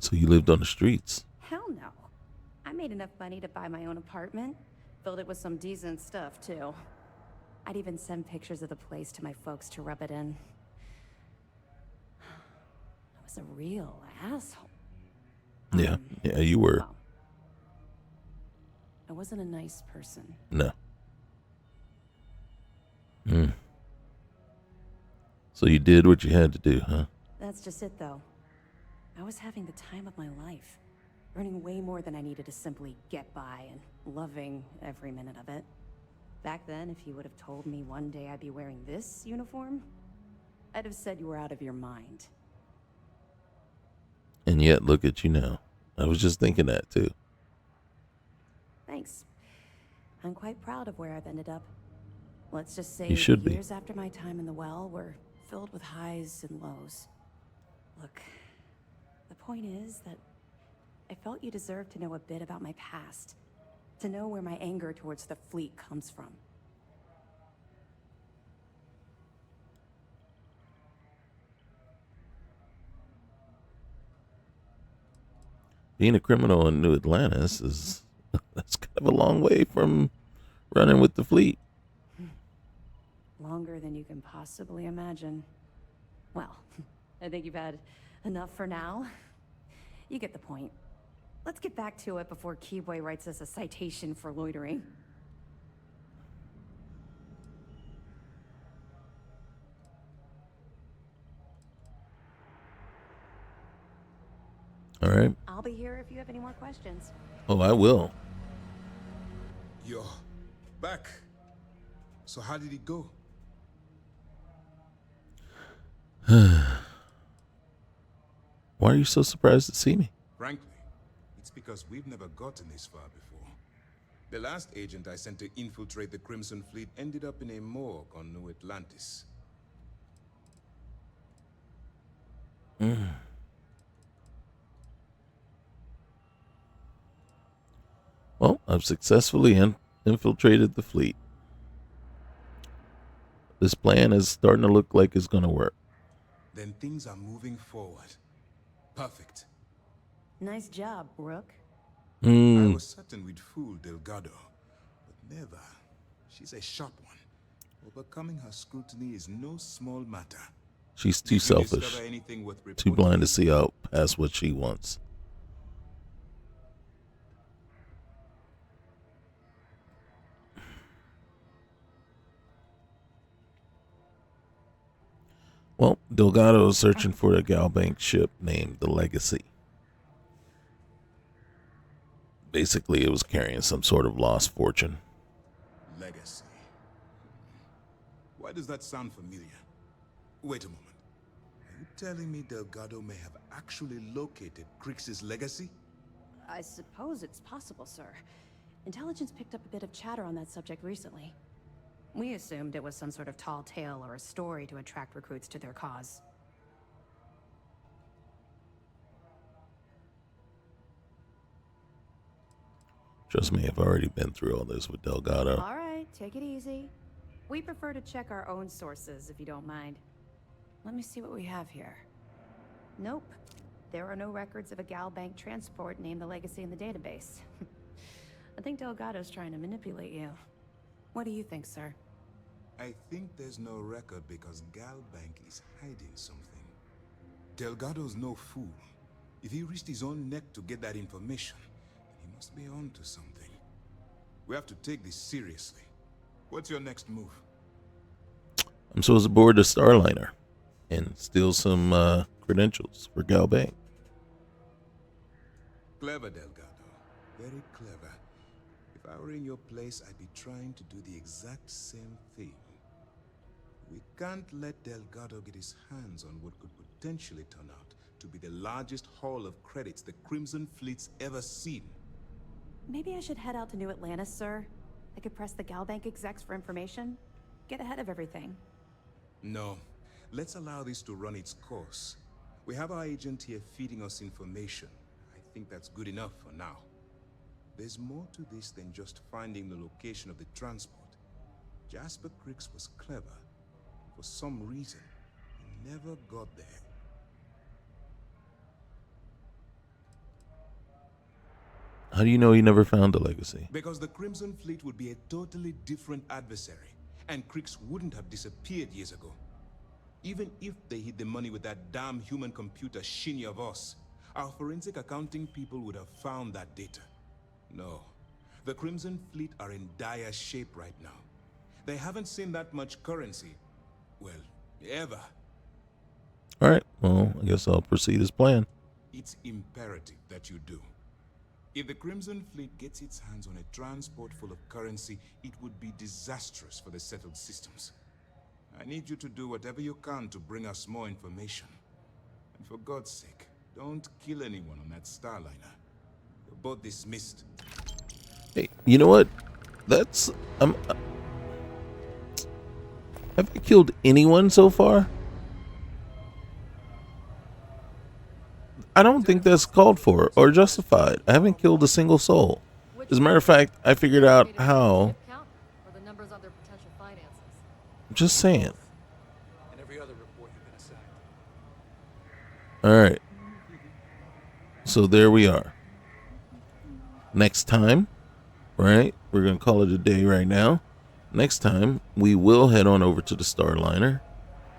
So you lived on the streets? Hell no. I made enough money to buy my own apartment. Filled it with some decent stuff, too. I'd even send pictures of the place to my folks to rub it in. I was a real asshole. Yeah, you were. Well, I wasn't a nice person. No. So you did what you had to do, huh? That's just it, though. I was having the time of my life. Earning way more than I needed to simply get by and loving every minute of it. Back then, if you would have told me one day I'd be wearing this uniform, I'd have said you were out of your mind. And yet, look at you now. I was just thinking that, too. Thanks. I'm quite proud of where I've ended up. Let's just say You should the be. years after my time in the Well were filled with highs and lows. Look, the point is that I felt you deserved to know a bit about my past. To know where my anger towards the fleet comes from. Being a criminal in New Atlantis is that's kind of a long way from running with the fleet. Longer than you can possibly imagine. Well, I think you've had enough for now. You get the point. Let's get back to it before Keyboy writes us a citation for loitering. All right. I'll be here if you have any more questions. Oh, I will. You're back. So how did it go? Why are you so surprised to see me? Frankly, it's because we've never gotten this far before. The last agent I sent to infiltrate the Crimson Fleet ended up in a morgue on New Atlantis. Well, I've successfully infiltrated the fleet. This plan is starting to look like it's going to work. Then things are moving forward. Perfect. Nice job, Rook. I was certain we'd fool Delgado, but never. She's a sharp one. Overcoming her scrutiny is no small matter. She's too Did you selfish, discover anything worth too reporting? blind to see out past what she wants. Well, Delgado is searching for a Galbank ship named the Legacy. Basically, it was carrying some sort of lost fortune. Legacy. Why does that sound familiar? Wait a moment. Are you telling me Delgado may have actually located Crix's legacy? I suppose it's possible, sir. Intelligence picked up a bit of chatter on that subject recently. We assumed it was some sort of tall tale or a story to attract recruits to their cause. Trust me, I've already been through all this with Delgado. All right, take it easy. We prefer to check our own sources, if you don't mind. Let me see what we have here. Nope. There are no records of a Galbank transport named the Legacy in the database. I think Delgado's trying to manipulate you. What do you think, sir? I think there's no record because Galbank is hiding something. Delgado's no fool. If he risked his own neck to get that information, he must be on to something. We have to take this seriously. What's your next move? I'm supposed to board the Starliner and steal some credentials for Galbank. Clever, Delgado. Very clever. If I were in your place, I'd be trying to do the exact same thing. We can't let Delgado get his hands on what could potentially turn out to be the largest haul of credits the Crimson Fleet's ever seen. Maybe I should head out to New Atlantis, sir. I could press the Galbank execs for information. Get ahead of everything. No. Let's allow this to run its course. We have our agent here feeding us information. I think that's good enough for now. There's more to this than just finding the location of the transport. Jasper Cricks was clever. For some reason, he never got there. How do you know he never found the legacy? Because the Crimson Fleet would be a totally different adversary, and Cricks wouldn't have disappeared years ago. Even if they hid the money with that damn human computer Shinya Voss, our forensic accounting people would have found that data. No. The Crimson Fleet are in dire shape right now. They haven't seen that much currency. Well, ever. Alright, well, I guess I'll proceed as planned. It's imperative that you do. If the Crimson Fleet gets its hands on a transport full of currency, it would be disastrous for the settled systems. I need you to do whatever you can to bring us more information. And for God's sake, don't kill anyone on that Starliner. You're both dismissed. Hey, you know what? That's... have I killed anyone so far? I don't think that's called for or justified. I haven't killed a single soul. As a matter of fact, I figured out how. I'm just saying. Alright. So there we are. Next time, right? We're going to call it a day right now. Next time, we will head on over to the Starliner.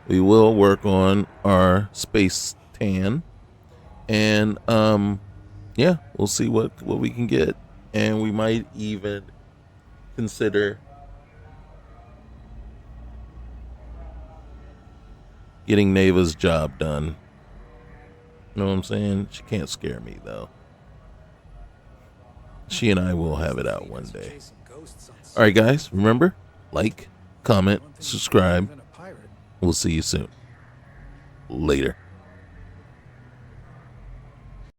We will work on our space tan. And, yeah, we'll see what we can get. And we might even consider getting Neva's job done. You know what I'm saying? She can't scare me, though. She and I will have it out one day. All right, guys, remember, like, comment, subscribe. We'll see you soon. Later.